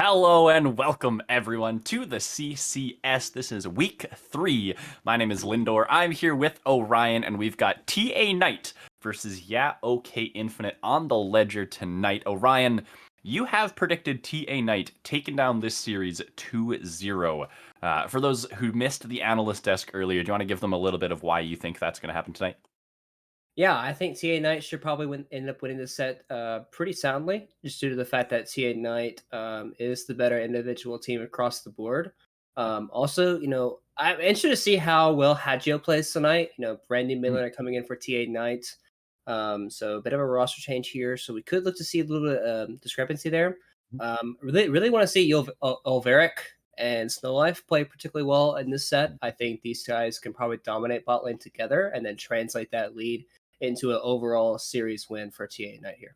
Hello and welcome everyone to the CCS. This is week 3. My name is Lindor. I'm here with Orion, and we've got TA Knight versus Yeah OK Infinite on the ledger tonight. Orion, you have predicted TA Knight taking down this series 2-0. For those who missed the analyst desk earlier, do you want to give them a little bit of why you think that's going to happen tonight? Yeah, I think TA Knight should probably end up winning this set pretty soundly, just due to the fact that TA Knight is the better individual team across the board. Also, I'm interested to see how well Hagio plays tonight. Brandy Miller coming in for TA Knight. So a bit of a roster change here. So we could look to see a little bit of discrepancy there. Really want to see Olveric and Snow Life play particularly well in this set. I think these guys can probably dominate bot lane together and then translate that lead into an overall series win for TA Knight here.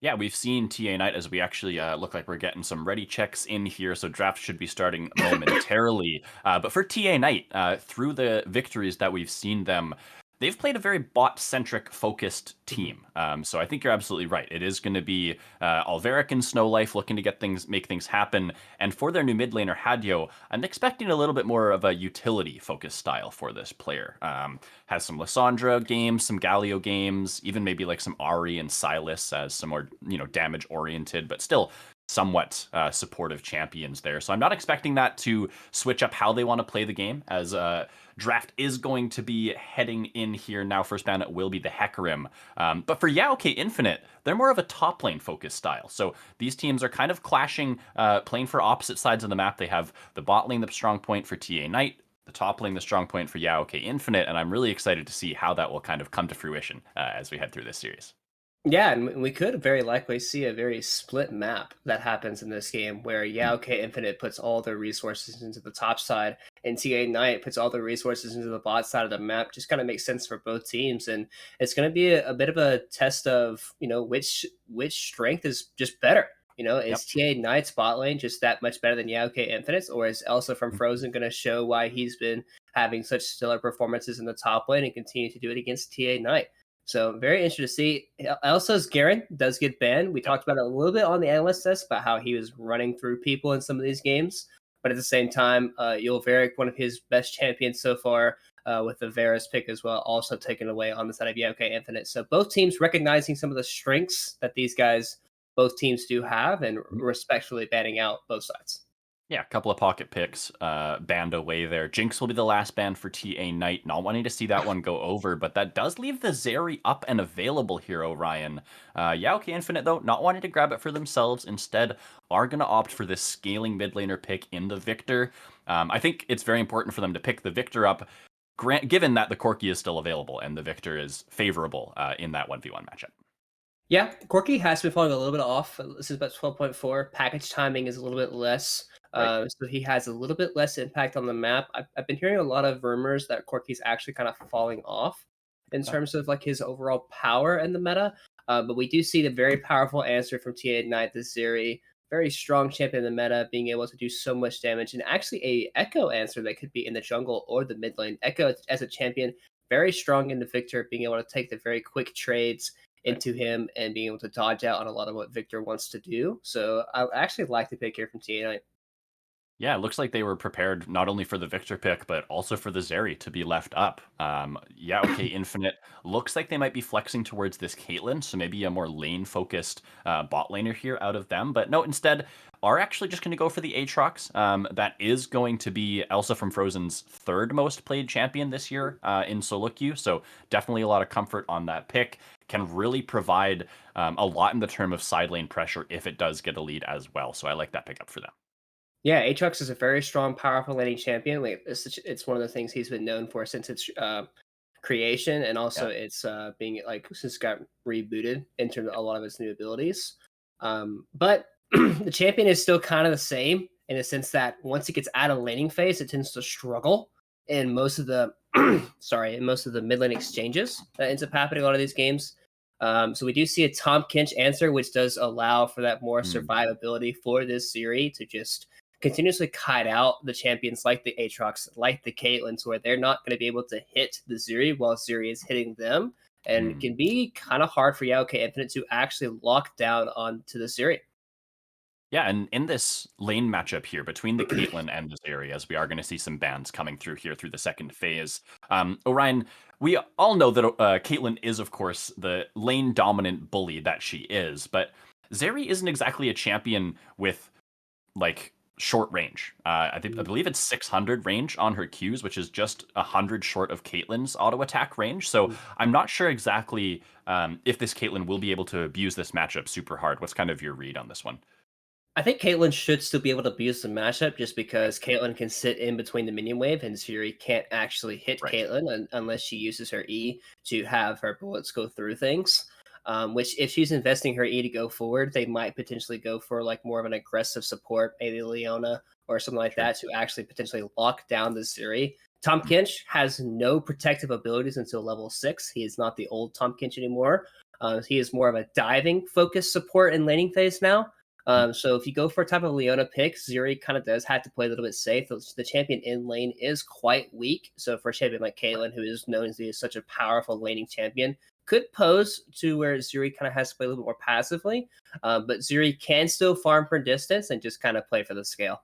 Yeah, we've seen TA Knight as we actually look like we're getting some ready checks in here, so draft should be starting momentarily. But for TA Knight, through the victories that we've seen them, they've played a very bot-centric focused team. So I think you're absolutely right. It is going to be Alveric and Snow Life looking to make things happen. And for their new mid laner, Hadio, I'm expecting a little bit more of a utility-focused style for this player. Has some Lissandra games, some Galio games, even maybe like some Ari and Silas as some more, damage-oriented, but still somewhat supportive champions there. So I'm not expecting that to switch up how they want to play the game, as draft is going to be heading in here now. First ban will be the Hecarim. But for Yaoke Infinite, they're more of a top lane focused style. So these teams are kind of clashing, playing for opposite sides of the map. They have the bot lane, the strong point for TA Knight, the top lane, the strong point for Yaoke Infinite, and I'm really excited to see how that will kind of come to fruition as we head through this series. Yeah, and we could very likely see a very split map that happens in this game where Yaoke Infinite puts all their resources into the top side and TA Knight puts all the resources into the bot side of the map. Just kind of makes sense for both teams. And it's going to be a bit of a test of, which strength is just better. Yep. Is TA Knight's bot lane just that much better than Yaoke Infinite's, or is Elsa from Frozen going to show why he's been having such stellar performances in the top lane and continue to do it against TA Knight? So very interested to see. Elsa's Garen does get banned. We talked about it a little bit on the analyst desk about how he was running through people in some of these games. But at the same time, Yulveric, one of his best champions so far, with the Varus pick as well, also taken away on the side of Yaoke Infinite. So both teams recognizing some of the strengths that both teams do have, and respectfully banning out both sides. Yeah, a couple of pocket picks banned away there. Jinx will be the last ban for TA Knight. Not wanting to see that one go over, but that does leave the Zeri up and available here, Orion. Yaoke Infinite, though, not wanting to grab it for themselves. Instead, are going to opt for this scaling mid laner pick in the Victor. I think it's very important for them to pick the Victor up, given that the Corki is still available and the Victor is favorable in that 1v1 matchup. Yeah, Corki has been falling a little bit off. This is about 12.4. Package timing is a little bit less. Right. So he has a little bit less impact on the map. I've been hearing a lot of rumors that Corki's actually kind of falling off in terms of like his overall power in the meta. But we do see the very powerful answer from TA Knight this series. Very strong champion in the meta, being able to do so much damage, and actually a Echo answer that could be in the jungle or the mid lane. Echo as a champion, very strong in the Victor, being able to take the very quick trades into him and being able to dodge out on a lot of what Victor wants to do. So I actually like the pick here from TA Knight. Yeah, it looks like they were prepared not only for the Victor pick, but also for the Zeri to be left up. Yeah, okay, Infinite looks like they might be flexing towards this Caitlyn, so maybe a more lane-focused bot laner here out of them. But no, instead, are actually just going to go for the Aatrox. That is going to be Elsa from Frozen's third most played champion this year in solo queue, so definitely a lot of comfort on that pick. Can really provide a lot in the term of side lane pressure if it does get a lead as well. So I like that pickup for them. Yeah, Aatrox is a very strong, powerful laning champion. Like it's one of the things he's been known for since its creation, and also it's being like since it got rebooted into a lot of its new abilities. But the champion is still kind of the same in the sense that once it gets out of laning phase, it tends to struggle in most of the in most of the mid lane exchanges that ends up happening in a lot of these games. So we do see a Tom Kinch answer, which does allow for that more survivability for this series to just continuously kite out the champions like the Aatrox, like the Caitlyn's, where they're not going to be able to hit the Zeri while Zeri is hitting them. And it can be kind of hard for Yaoke Infinite to actually lock down onto the Zeri. Yeah, and in this lane matchup here between the Caitlyn and the Zeri, as we are going to see some bans coming through here through the second phase. Orion, we all know that Caitlyn is, of course, the lane dominant bully that she is, but Zeri isn't exactly a champion with like short range. I believe it's 600 range on her Qs, which is just 100 short of Caitlyn's auto attack range. So I'm not sure exactly if this Caitlyn will be able to abuse this matchup super hard. What's kind of your read on this one? I think Caitlyn should still be able to abuse the matchup just because Caitlyn can sit in between the minion wave and Zeri can't actually hit Right. Caitlyn unless she uses her E to have her bullets go through things. Which, if she's investing her E to go forward, they might potentially go for like more of an aggressive support, maybe Leona or something like Sure. that, to actually potentially lock down the Zeri. Tom Kinch has no protective abilities until level 6. He is not the old Tom Kinch anymore. He is more of a diving focused support in laning phase now. So if you go for a type of Leona pick, Zeri kind of does have to play a little bit safe. The champion in lane is quite weak. So for a champion like Caitlyn, who is known to be such a powerful laning champion, could pose to where Zeri kind of has to play a little bit more passively. But Zeri can still farm for distance and just kind of play for the scale.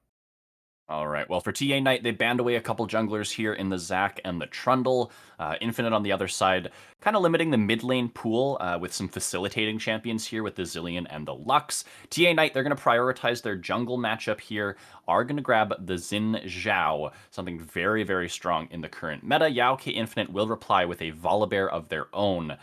All right. Well, for TA Knight, they banned away a couple junglers here in the Zac and the Trundle. Infinite on the other side, kind of limiting the mid lane pool with some facilitating champions here with the Zillion and the Lux. TA Knight, they're going to prioritize their jungle matchup here, are going to grab the Xin Zhao, something very, very strong in the current meta. Yao K Infinite will reply with a Volibear of their own.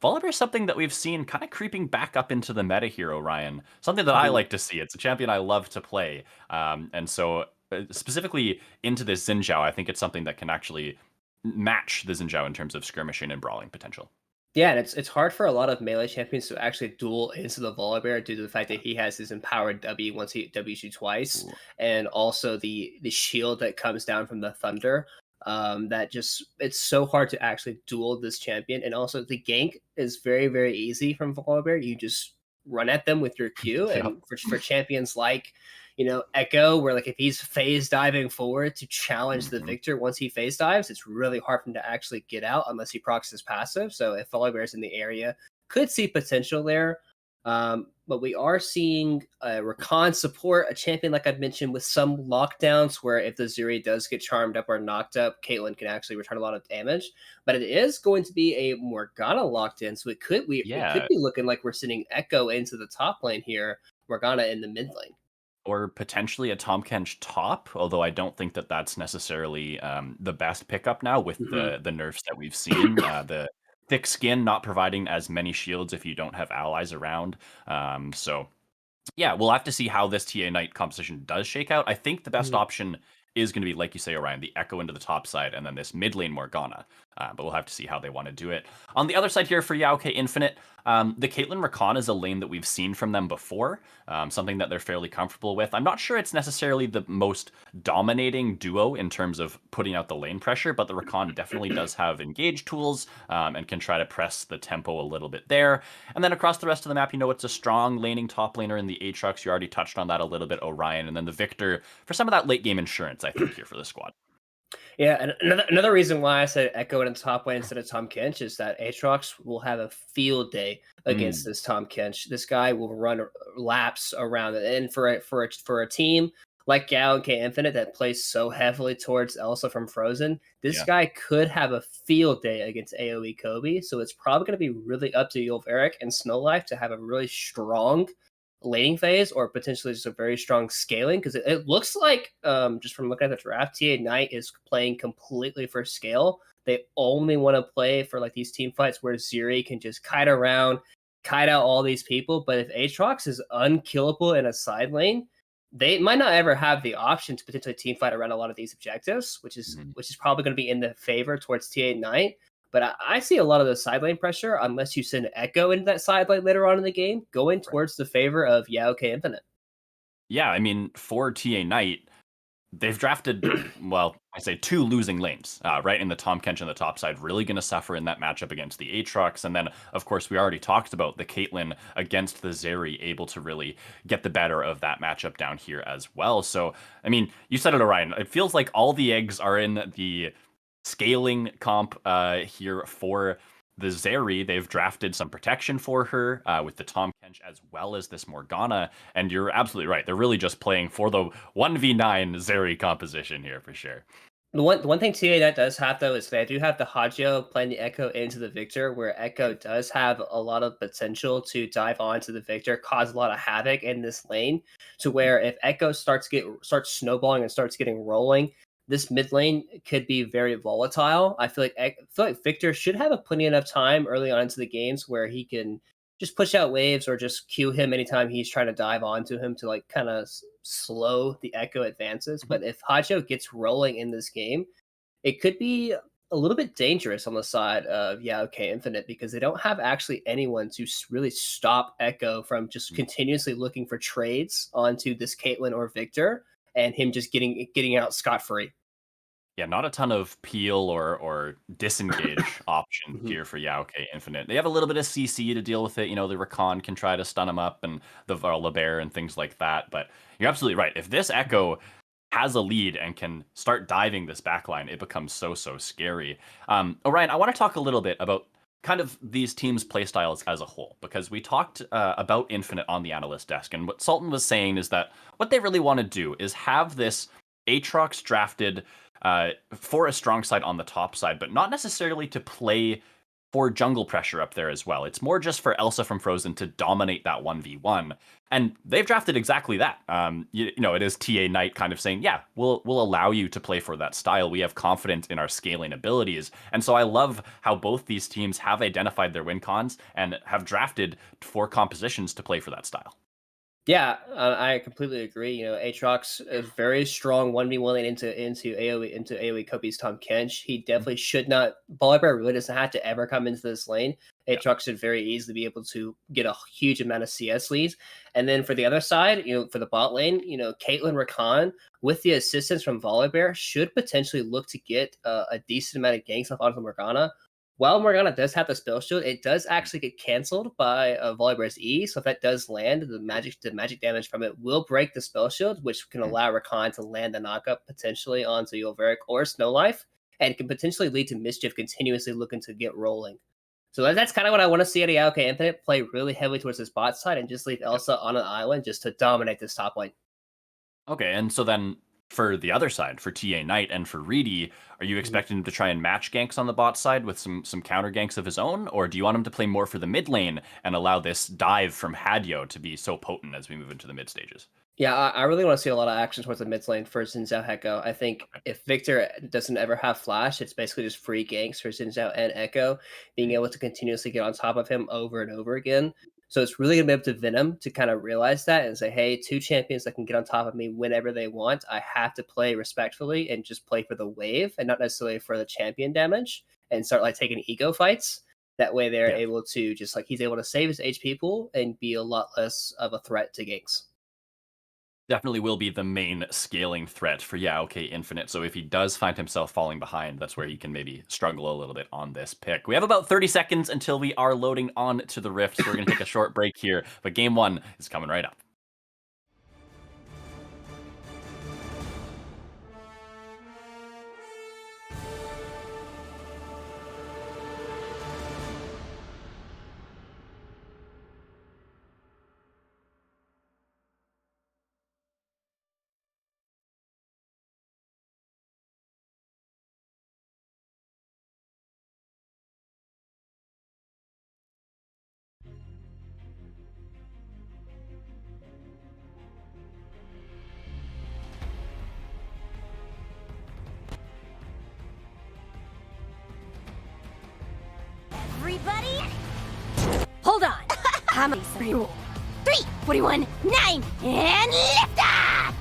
Volibear is something that we've seen kind of creeping back up into the meta here, Orion. Something that I Mhm. like to see. It's a champion I love to play. And so specifically into this Xin Zhao, I think it's something that can actually match the Xin Zhao in terms of skirmishing and brawling potential. Yeah, and it's hard for a lot of melee champions to actually duel into the Volibear due to the fact that he has his empowered W once he W's you twice, Ooh. and also the shield that comes down from the thunder. That just it's so hard to actually duel this champion, and also the gank is very very easy from Volibear. You just run at them with your Q, Yep. and for champions like Echo, where like if he's phase diving forward to challenge the Mhm. victor once he phase dives, it's really hard for him to actually get out unless he procs his passive. So if Volibear's in the area, could see potential there. But we are seeing Rakan support a champion, like I've mentioned, with some lockdowns where if the Zuri does get charmed up or knocked up, Caitlyn can actually return a lot of damage. But it is going to be a Morgana locked in, so it could Yeah. be looking like we're sending Echo into the top lane here, Morgana in the mid lane. Or potentially a Tom Kench top, although I don't think that that's necessarily the best pickup now with Mhm. the nerfs that we've seen. The thick skin not providing as many shields if you don't have allies around. So yeah, we'll have to see how this TA Knight composition does shake out. I think the best Mhm. option is going to be, like you say, Orion, the Echo into the top side, and then this mid lane Morgana. But we'll have to see how they want to do it. On the other side here for Yao K Infinite, the Caitlyn Rakan is a lane that we've seen from them before, something that they're fairly comfortable with. I'm not sure it's necessarily the most dominating duo in terms of putting out the lane pressure, but the Rakan definitely does have engage tools and can try to press the tempo a little bit there. And then across the rest of the map, it's a strong laning top laner in the Aatrox. You already touched on that a little bit, Orion. And then the Victor for some of that late game insurance, I think, here for the squad. Yeah, and another reason why I said Echo in the top lane instead of Tom Kench is that Aatrox will have a field day against Mm, this Tom Kench. This guy will run laps around it, and for a team like Gao and K Infinite that plays so heavily towards Elsa from Frozen, this yeah. guy could have a field day against AOE Kobe. So it's probably going to be really up to Yulveric and Snow Life to have a really strong laning phase or potentially just a very strong scaling because it looks like just from looking at the draft, TA Knight is playing completely for scale. They only want to play for like these team fights where Ziri can just kite around, kite out all these people. But if Aatrox is unkillable in a side lane, they might not ever have the option to potentially team fight around a lot of these objectives, Mhm. which is probably going to be in the favor towards TA Knight. But I see a lot of the side lane pressure, unless you send Echo into that side lane later on in the game, going Right. towards the favor of Yao K Infinite. Yeah, I mean, for TA Knight, they've drafted, well, I say two losing lanes, right? In the Tom Kench and the top side, really going to suffer in that matchup against the Aatrox. And then, of course, we already talked about the Caitlyn against the Zeri, able to really get the better of that matchup down here as well. So, I mean, you said it, Orion. It feels like all the eggs are in the scaling comp here for the Zeri, they've drafted some protection for her with the Tahm Kench as well as this Morgana. And you're absolutely right. They're really just playing for the 1v9 Zeri composition here for sure. The one thing TA does have though is they do have the Hagio playing the Echo into the Victor, where Echo does have a lot of potential to dive onto the Victor, cause a lot of havoc in this lane. To where if Echo starts snowballing and starts getting rolling, this mid lane could be very volatile. I feel like Victor should have a plenty enough time early on into the games where he can just push out waves or just cue him anytime he's trying to dive onto him to like kind of slow the Echo advances. But if Hagio gets rolling in this game, it could be a little bit dangerous on the side of OK Infinite because they don't have actually anyone to really stop Echo from just continuously looking for trades onto this Caitlyn or Victor and him just getting out scot-free. Yeah, not a ton of peel or disengage options here for OK Infinite. They have a little bit of CC to deal with it. The Rakan can try to stun him up and the Volibear and things like that. But you're absolutely right. If this Echo has a lead and can start diving this backline, it becomes so scary. Orion, I want to talk a little bit about kind of these teams' playstyles as a whole, because we talked about Infinite on the Analyst Desk, and what Sultan was saying is that what they really want to do is have this Aatrox drafted for a strong side on the top side, but not necessarily to play for jungle pressure up there as well. It's more just for Elsa from Frozen to dominate that 1v1. And they've drafted exactly that. It is TA Knight kind of saying, yeah, we'll allow you to play for that style. We have confidence in our scaling abilities. And so I love how both these teams have identified their win cons and have drafted 4 compositions to play for that style. Yeah, I completely agree. Aatrox is very strong 1v1 lane into AoE Kobe's Tahm Kench. He definitely should not. Volibear really doesn't have to ever come into this lane. Aatrox should very easily be able to get a huge amount of CS leads. And then for the other side, for the bot lane, Caitlyn Rakan with the assistance from Volibear should potentially look to get a decent amount of ganks off onto Morgana. While Morgana does have the spell shield, it does actually get canceled by Volibear's E. So if that does land, the magic damage from it will break the spell shield, which can allow Rakan to land the knockup potentially onto Yolveric or Snowlife, and can potentially lead to Mischief continuously looking to get rolling. So that's kind of what I want to see at OK Infinite, play really heavily towards this bot side and just leave Elsa on an island just to dominate this top lane. Okay, and so then for the other side, for TA Knight and for Reedy, are you expecting him to try and match ganks on the bot side with some counter ganks of his own? Or do you want him to play more for the mid lane and allow this dive from Hagio to be so potent as we move into the mid stages? Yeah, I really want to see a lot of action towards the mid lane for Xin Zhao Echo. I think if Victor doesn't ever have flash, it's basically just free ganks for Xin Zhao and Echo, being able to continuously get on top of him over and over again. So it's really going to be up to Venom to kind of realize that and say, hey, 2 champions that can get on top of me whenever they want. I have to play respectfully and just play for the wave and not necessarily for the champion damage and start like taking ego fights. That way they're able to just like he's able to save his HP pool and be a lot less of a threat to ganks. Definitely will be the main scaling threat for OK Infinite. So if he does find himself falling behind, that's where he can maybe struggle a little bit on this pick. We have about 30 seconds until we are loading on to the Rift. So we're going to take a short break here, but game 1 is coming right up. Everybody, hold on. How many 3, 41, 9, and lift off!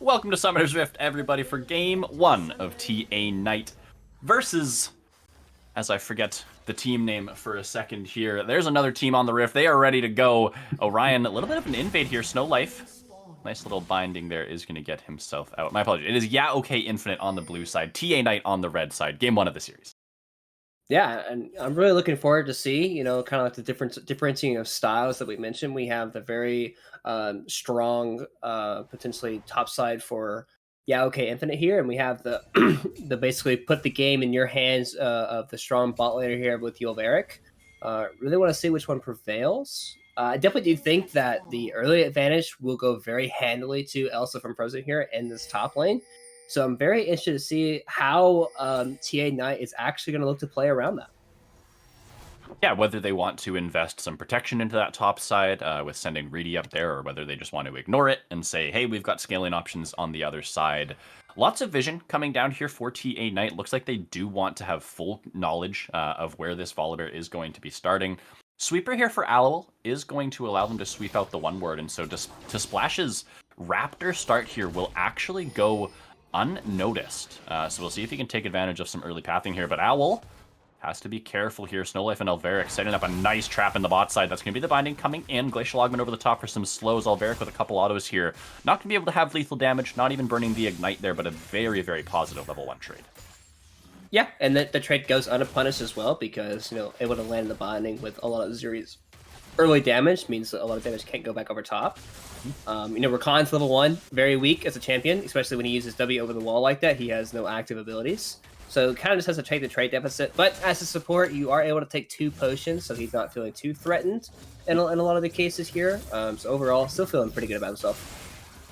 Welcome to Summoner's Rift, everybody, for Game 1 of TA Knight versus, as I forget the team name for a second here, there's another team on the Rift. They are ready to go. Orion, a little bit of an invade here. Snow Life, nice little binding there, is going to get himself out. My apologies. It is Yeah Okay Infinite on the blue side, TA Knight on the red side. Game 1 of the series. Yeah, and I'm really looking forward to see, kind of like the differentiating of styles that we mentioned. We have the very strong, potentially top side for okay Infinite here, and we have the the basically put the game in your hands of the strong bot laner here with Yulveric. Really want to see which one prevails. I definitely do think that the early advantage will go very handily to Elsa from Frozen here in this top lane. So I'm very interested to see how TA Knight is actually going to look to play around that. Yeah, whether they want to invest some protection into that top side with sending Reedy up there, or whether they just want to ignore it and say, hey, we've got scaling options on the other side. Lots of vision coming down here for TA Knight. Looks like they do want to have full knowledge of where this Volibear is going to be starting. Sweeper here for Allowl is going to allow them to sweep out the one word, and so to Splash's Raptor start here will actually go unnoticed. So we'll see if he can take advantage of some early pathing here, but Owl has to be careful here. Snowlife and Alveric setting up a nice trap in the bot side. That's going to be the binding coming in. Glacial Augment over the top for some slows. Alveric with a couple autos here. Not going to be able to have lethal damage, not even burning the Ignite there, but a very, very positive level 1 trade. Yeah, and the trade goes unpunished as well because, able to land the binding with a lot of Zuri's early damage means that a lot of damage can't go back over top. Rakan's level 1, very weak as a champion, especially when he uses W over the wall like that. He has no active abilities. So kind of just has to take the trade deficit. But as a support, you are able to take 2 potions, so he's not feeling too threatened in a lot of the cases here. So overall, still feeling pretty good about himself.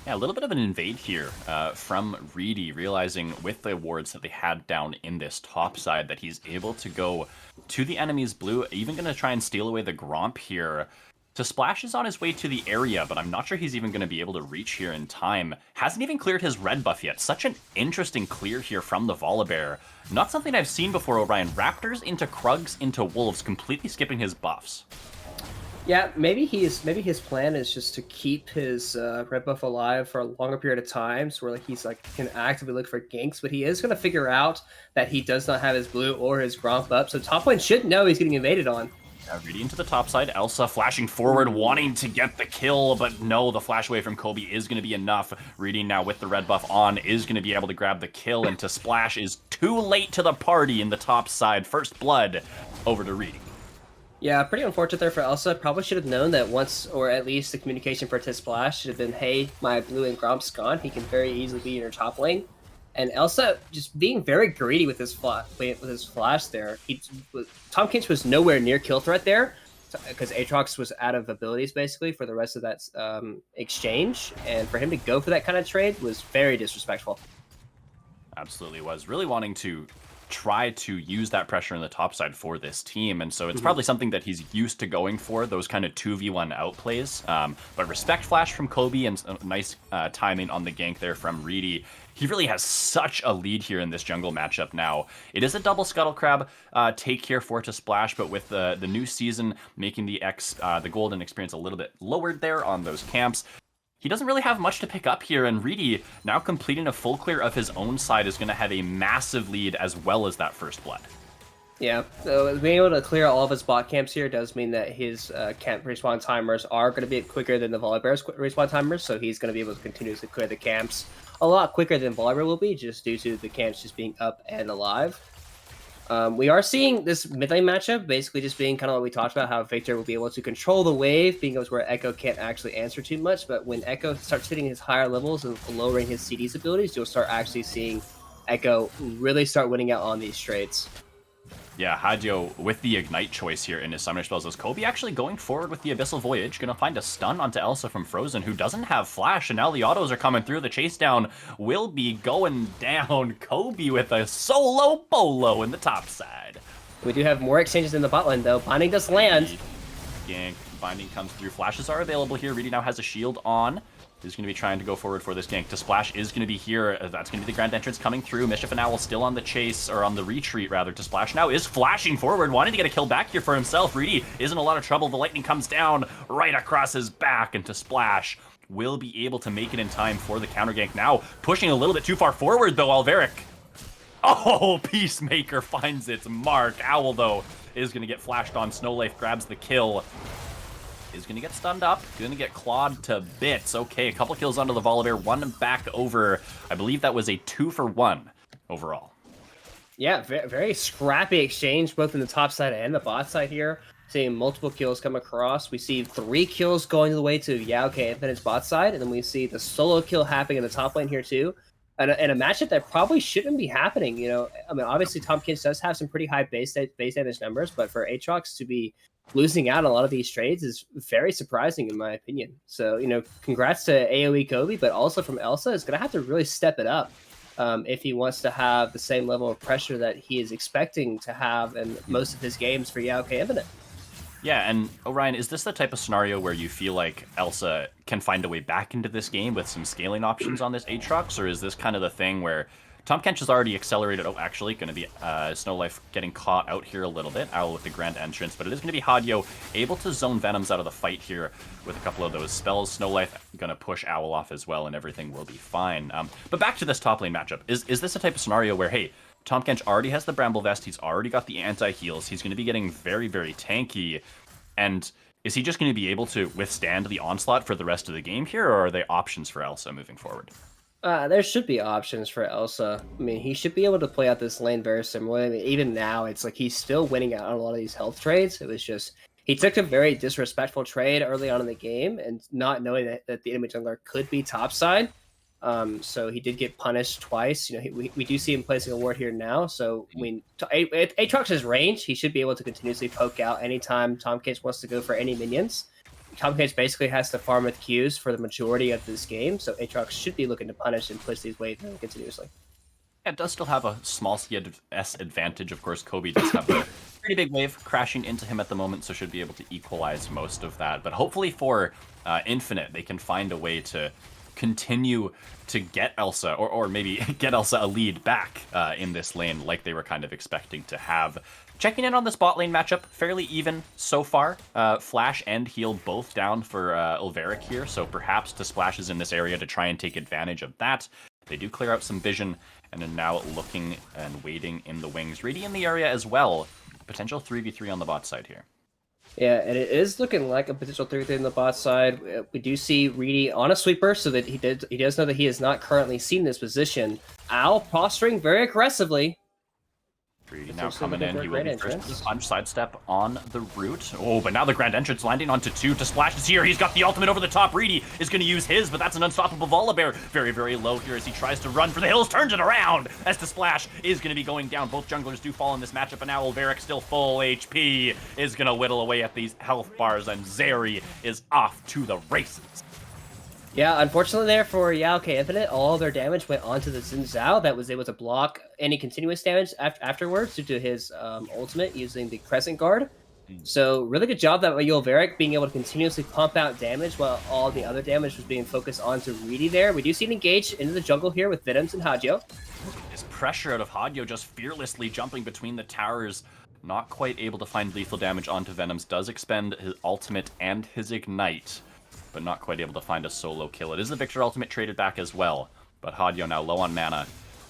Yeah, a little bit of an invade here from Reedy, realizing with the wards that they had down in this top side that he's able to go to the enemy's blue, even going to try and steal away the Gromp here. To Splash is on his way to the area, but I'm not sure he's even going to be able to reach here in time. Hasn't even cleared his red buff yet. Such an interesting clear here from the Volibear. Not something I've seen before, Orion. Raptors into Krugs into Wolves, completely skipping his buffs. Yeah, maybe his plan is just to keep his red buff alive for a longer period of time, so where he's can actively look for ganks, but he is going to figure out that he does not have his blue or his Gromp up, so top lane should know he's getting invaded on. Reedy into the top side. Elsa flashing forward, wanting to get the kill, but no, the flash away from Kobe is going to be enough. Reedy now with the red buff on is going to be able to grab the kill, and to Splash is too late to the party in the top side. First blood over to Reedy. Yeah, pretty unfortunate there for Elsa. Probably should have known that once, or at least the communication for Splash should have been, hey, my blue and Gromp's gone. He can very easily be in your top lane. And Elsa just being very greedy with his flash there. Tom Kinch was nowhere near kill threat there because Aatrox was out of abilities basically for the rest of that exchange. And for him to go for that kind of trade was very disrespectful. Absolutely was. Really wanting to try to use that pressure in the top side for this team, and so it's probably something that he's used to going for, those kind of 2v1 outplays. But respect flash from Kobe and nice timing on the gank there from Reedy. He really has such a lead here in this jungle matchup now. It is a double Scuttle Crab take here for to Splash, but with the new season making the golden experience a little bit lowered there on those camps, he doesn't really have much to pick up here, and Reedy, now completing a full clear of his own side, is going to have a massive lead as well as that first blood. Yeah, so being able to clear all of his bot camps here does mean that his camp respawn timers are going to be quicker than the Volibear's respawn timers, so he's going to be able to continuously clear the camps a lot quicker than Volibear will be, just due to the camps just being up and alive. We are seeing this mid lane matchup basically just being kind of what we talked about, how Victor will be able to control the wave, being able to where Echo can't actually answer too much, but when Echo starts hitting his higher levels and lowering his CD's abilities, you'll start actually seeing Echo really start winning out on these trades. Yeah, Hadjo with the Ignite choice here in his Summoner spells. Is Kobe actually going forward with the Abyssal Voyage? Gonna find a stun onto Elsa from Frozen, who doesn't have Flash, and now the autos are coming through. The chase down will be going down. Kobe with a solo bolo in the top side. We do have more exchanges in the bot lane, though. Binding does land. Gank, binding comes through. Flashes are available here. Reedy now has a shield on. Is going to be trying to go forward for this gank. To Splash is going to be here. That's going to be the grand entrance coming through. Mischief and Owl still on the chase, or on the retreat rather. To Splash now is flashing forward, wanting to get a kill back here for himself. Reedy is in a lot of trouble. The lightning comes down right across his back, and to Splash will be able to make it in time for the counter gank. Now pushing a little bit too far forward though, Alveric. Oh, Peacemaker finds its mark. Owl though is going to get flashed on. Snowlife grabs the kill. Is going to get stunned up, going to get clawed to bits. Okay, a couple kills onto the Volibear, one back over. I believe that was a 2-for-1 overall. Yeah, very scrappy exchange, both in the top side and the bot side here. Seeing multiple kills come across. We see 3 kills going the way to Infinite's bot side, and then we see the solo kill happening in the top lane here too. And a matchup that probably shouldn't be happening. You know, I mean, obviously Tahm Kench does have some pretty high base damage numbers, but for Aatrox to be losing out on a lot of these trades is very surprising in my opinion. So, you know, congrats to AoE Kobe, but also from Elsa is going to have to really step it up if he wants to have the same level of pressure that he is expecting to have in most of his games for Infinite. Yeah, and Orion, is this the type of scenario where you feel like Elsa can find a way back into this game with some scaling options on this Aatrox, or is this kind of the thing where Tahm Kench has already accelerated? Oh, actually, going to be Snowlife getting caught out here a little bit. Owl with the grand entrance, but it is going to be Hadyo able to zone Venoms out of the fight here with a couple of those spells. Snowlife going to push Owl off as well, and everything will be fine. But back to this top lane matchup. Is this a type of scenario where, hey, Tahm Kench already has the Bramble Vest, he's already got the anti-heals, he's going to be getting very, very tanky, and is he just going to be able to withstand the onslaught for the rest of the game here, or are there options for Elsa moving forward? There should be options for Elsa. I mean, he should be able to play out this lane very similarly. I mean, even now, it's like he's still winning out on a lot of these health trades. It was just, he took a very disrespectful trade early on in the game, and not knowing that the enemy jungler could be topside. So he did get punished twice. You know, we do see him placing a ward here now. So I mean, Aatrox's range, he should be able to continuously poke out anytime Tahm Kench wants to go for any minions. Tahm Kench basically has to farm with Qs for the majority of this game, so Aatrox should be looking to punish and push these waves continuously. It does still have a small CS advantage. Of course, Kobe does have a pretty big wave crashing into him at the moment, so should be able to equalize most of that. But hopefully for Infinite, they can find a way to continue to get Elsa, or maybe get Elsa a lead back in this lane like they were kind of expecting to have. Checking in on this bot lane matchup, fairly even so far. Flash and heal both down for Ulveric here, so perhaps to splashes in this area to try and take advantage of that. They do clear out some vision, and are now looking and waiting in the wings. Reedy in the area as well. Potential 3v3 on the bot side here. Yeah, and it is looking like a potential 3v3 on the bot side. We do see Reedy on a sweeper, so that he does know that he is not currently seen this position. Owl posturing very aggressively. Reedy now coming in, he will be first to punch, sidestep on the root. Oh, but now the grand entrance landing onto 2 to splash is here. He's got the ultimate over the top. Reedy is going to use his, but that's an unstoppable Volibear. Very, very low here as he tries to run for the hills, turns it around as the splash is going to be going down. Both junglers do fall in this matchup, and now Ulveric, still full HP, is going to whittle away at these health bars, and Zeri is off to the races. Yeah, unfortunately there for Infinite, all their damage went onto the Xin Zhao that was able to block any continuous damage afterwards due to his ultimate using the Crescent Guard. So really good job that Ulveric being able to continuously pump out damage while all the other damage was being focused onto Reedy there. We do see an engage into the jungle here with Venoms and Hadyo. This pressure out of Hadyo just fearlessly jumping between the towers. Not quite able to find lethal damage onto Venoms. Does expend his ultimate and his ignite, but not quite able to find a solo kill. It is the Victor ultimate traded back as well, but Hadyo now low on mana.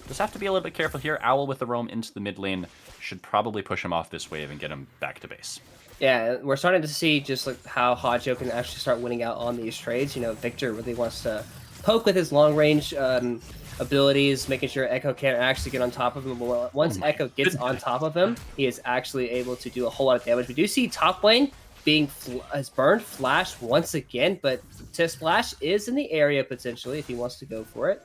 Just have to be a little bit careful here. Owl with the roam into the mid lane should probably push him off this wave and get him back to base. Yeah, we're starting to see just like how Hadyo can actually start winning out on these trades. You know, Victor really wants to poke with his long range abilities, making sure Echo can't actually get on top of him. But once Echo gets on top of him, he is actually able to do a whole lot of damage. We do see top lane has burned Flash once again, but Splash is in the area potentially if he wants to go for it.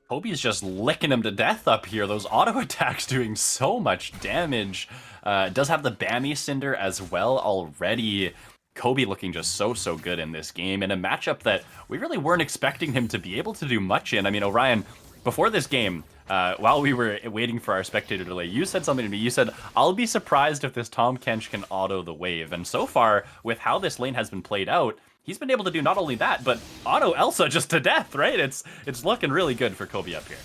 Kobe's just licking him to death up here. Those auto attacks doing so much damage. Does have the Bammy Cinder as well already. Kobe looking just so good in this game, in a matchup that we really weren't expecting him to be able to do much in. I mean, Orion, before this game, while we were waiting for our spectator delay, you said something to me. You said, I'll be surprised if this Tahm Kench can auto the wave. And so far, with how this lane has been played out, he's been able to do not only that, but auto Elsa just to death, right? It's looking really good for Kobe up here.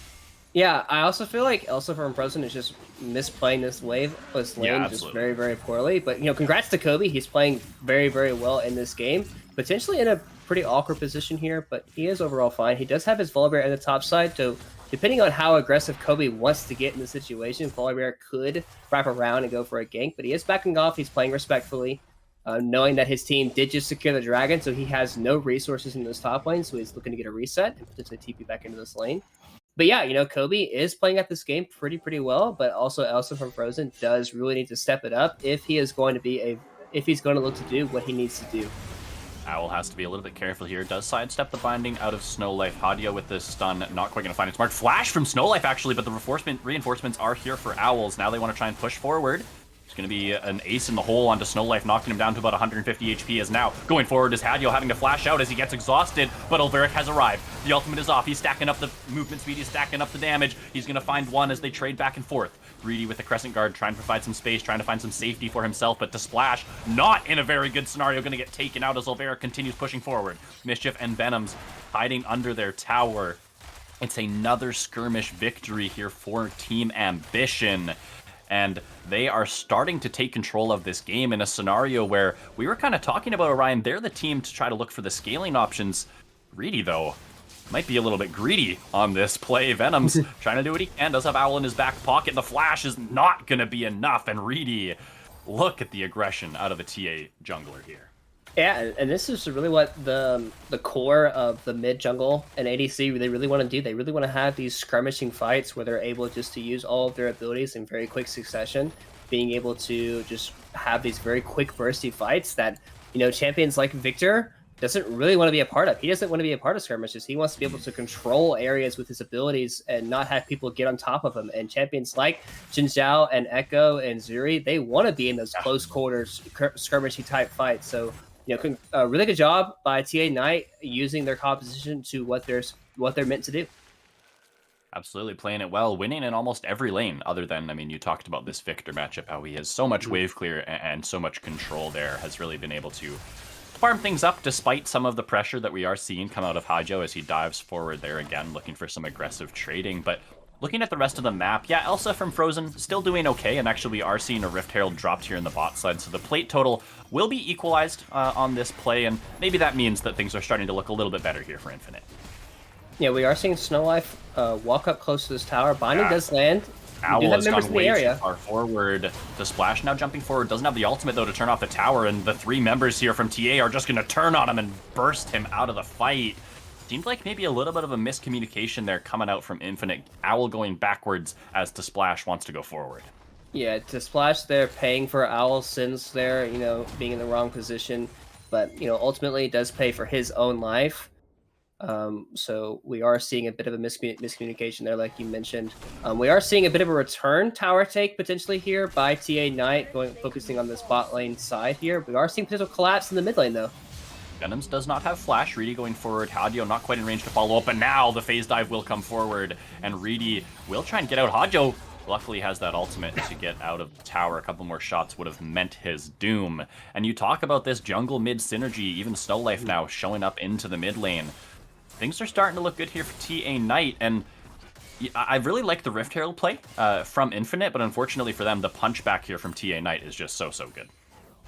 Yeah, I also feel like Elsa from Frozen is just misplaying this lane just very, very poorly. But, you know, congrats to Kobe. He's playing very, very well in this game. Potentially in a pretty awkward position here, but he is overall fine. He does have his Volibear in the top side, so depending on how aggressive Kobe wants to get in the situation, Volibear could wrap around and go for a gank, but he is backing off. He's playing respectfully, knowing that his team did just secure the dragon, so he has no resources in this top lane, so he's looking to get a reset and potentially TP back into this lane. But yeah, Kobe is playing at this game pretty well, but also Elsa from Frozen does really need to step it up if he is going to if he's going to look to do what he needs to do. Owl has to be a little bit careful here. Does sidestep the binding out of Snow Life. Hadia with this stun, not quite going to find its mark. Flash from Snow Life, actually, but the reinforcements are here for Owls. Now they want to try and push forward. It's going to be an ace in the hole onto Snow Life, knocking him down to about 150 HP. As now going forward is Hadio having to flash out as he gets exhausted, but Ulveric has arrived. The ultimate is off. He's stacking up the movement speed. He's stacking up the damage. He's going to find one as they trade back and forth. Greedy with the Crescent Guard, trying to provide some space, trying to find some safety for himself, but to Splash, not in a very good scenario, going to get taken out as Ulveric continues pushing forward. Mischief and Venoms hiding under their tower. It's another skirmish victory here for Team Ambition. And they are starting to take control of this game in a scenario where we were kind of talking about Orion. They're the team to try to look for the scaling options. Greedy, though, might be a little bit greedy on this play. Venom's trying to do what he can. Does have Owl in his back pocket. The flash is not going to be enough. And Reedy, look at the aggression out of the TA jungler here. Yeah, and this is really what the core of the mid jungle and ADC they really want to do. They really want to have these skirmishing fights where they're able just to use all of their abilities in very quick succession, being able to just have these very quick bursty fights that, champions like Victor doesn't really want to be a part of. He doesn't want to be a part of skirmishes. He wants to be able to control areas with his abilities and not have people get on top of him. And champions like Jin Zhao and Echo and Zuri, they want to be in those close quarters skirmishy type fights. So really good job by TA Knight using their composition to what they're meant to do. Absolutely, playing it well, winning in almost every lane, other than, you talked about this Victor matchup, how he has so much wave clear and so much control there, has really been able to farm things up despite some of the pressure that we are seeing come out of Hajo as he dives forward there again, looking for some aggressive trading. But looking at the rest of the map, yeah, Elsa from Frozen still doing okay, and actually we are seeing a Rift Herald dropped here in the bot side, so the plate total will be equalized on this play, and maybe that means that things are starting to look a little bit better here for Infinite. Yeah, we are seeing Snow Life walk up close to this tower. Binding does land. Owl has gone way too far forward. The Splash now jumping forward. Doesn't have the ultimate, though, to turn off the tower, and the three members here from TA are just going to turn on him and burst him out of the fight. Seemed like maybe a little bit of a miscommunication there coming out from Infinite. Owl going backwards as to Splash wants to go forward. Yeah, to Splash there, paying for Owl's sins there, being in the wrong position. But, ultimately it does pay for his own life. So we are seeing a bit of a miscommunication there, like you mentioned. We are seeing a bit of a return tower take potentially here by TA Knight, focusing on this bot lane side here. We are seeing potential collapse in the mid lane, though. Venoms does not have flash. Reedy going forward. Hadio not quite in range to follow up, but now the phase dive will come forward, and Reedy will try and get out. Hadio luckily has that ultimate to get out of the tower. A couple more shots would have meant his doom. And you talk about this jungle mid synergy, even Snow Life now showing up into the mid lane. Things are starting to look good here for TA Knight, and I really like the Rift Herald play from Infinite, but unfortunately for them, the punch back here from TA Knight is just so good.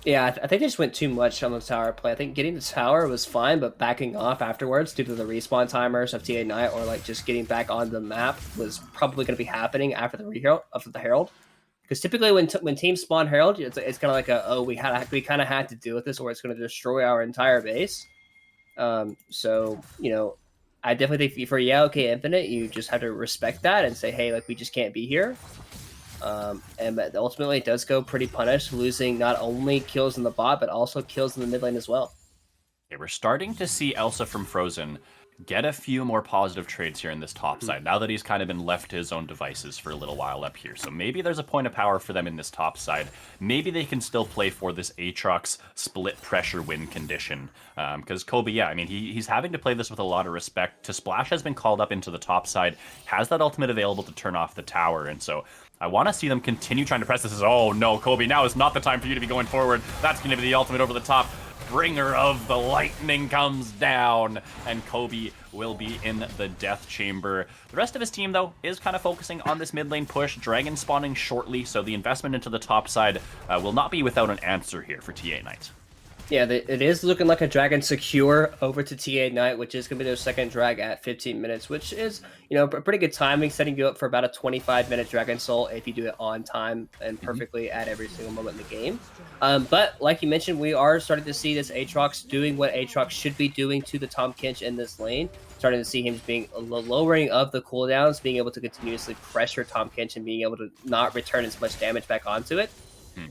Yeah, I think they just went too much on the tower play. I think getting the tower was fine, but backing off afterwards due to the respawn timers of TA Knight or just getting back on the map was probably going to be happening after the Herald. Because typically when teams spawn Herald, it's kind of like we kind of had to deal with this, or it's going to destroy our entire base. So I definitely think for Infinite, you just have to respect that and say, hey, we just can't be here. And ultimately it does go pretty punished, losing not only kills in the bot, but also kills in the mid lane as well. Okay, we're starting to see Elsa from Frozen get a few more positive trades here in this top side, now that he's kind of been left to his own devices for a little while up here. So maybe there's a point of power for them in this top side. Maybe they can still play for this Aatrox split pressure win condition. Because Kobe, he's having to play this with a lot of respect. To Splash has been called up into the top side, has that ultimate available to turn off the tower, and so I want to see them continue trying to press this as, oh no, Kobe, now is not the time for you to be going forward. That's going to be the ultimate over the top. Bringer of the lightning comes down, and Kobe will be in the death chamber. The rest of his team, though, is kind of focusing on this mid lane push. Dragon spawning shortly, so the investment into the top side will not be without an answer here for TA Knight. Yeah, it is looking like a Dragon secure over to TA Knight, which is going to be their second drag at 15 minutes, which is, a pretty good timing, setting you up for about a 25-minute Dragon Soul if you do it on time and perfectly at every single moment in the game. But like you mentioned, we are starting to see this Aatrox doing what Aatrox should be doing to the Tahm Kench in this lane. Starting to see him being a lowering of the cooldowns, being able to continuously pressure Tahm Kench and being able to not return as much damage back onto it.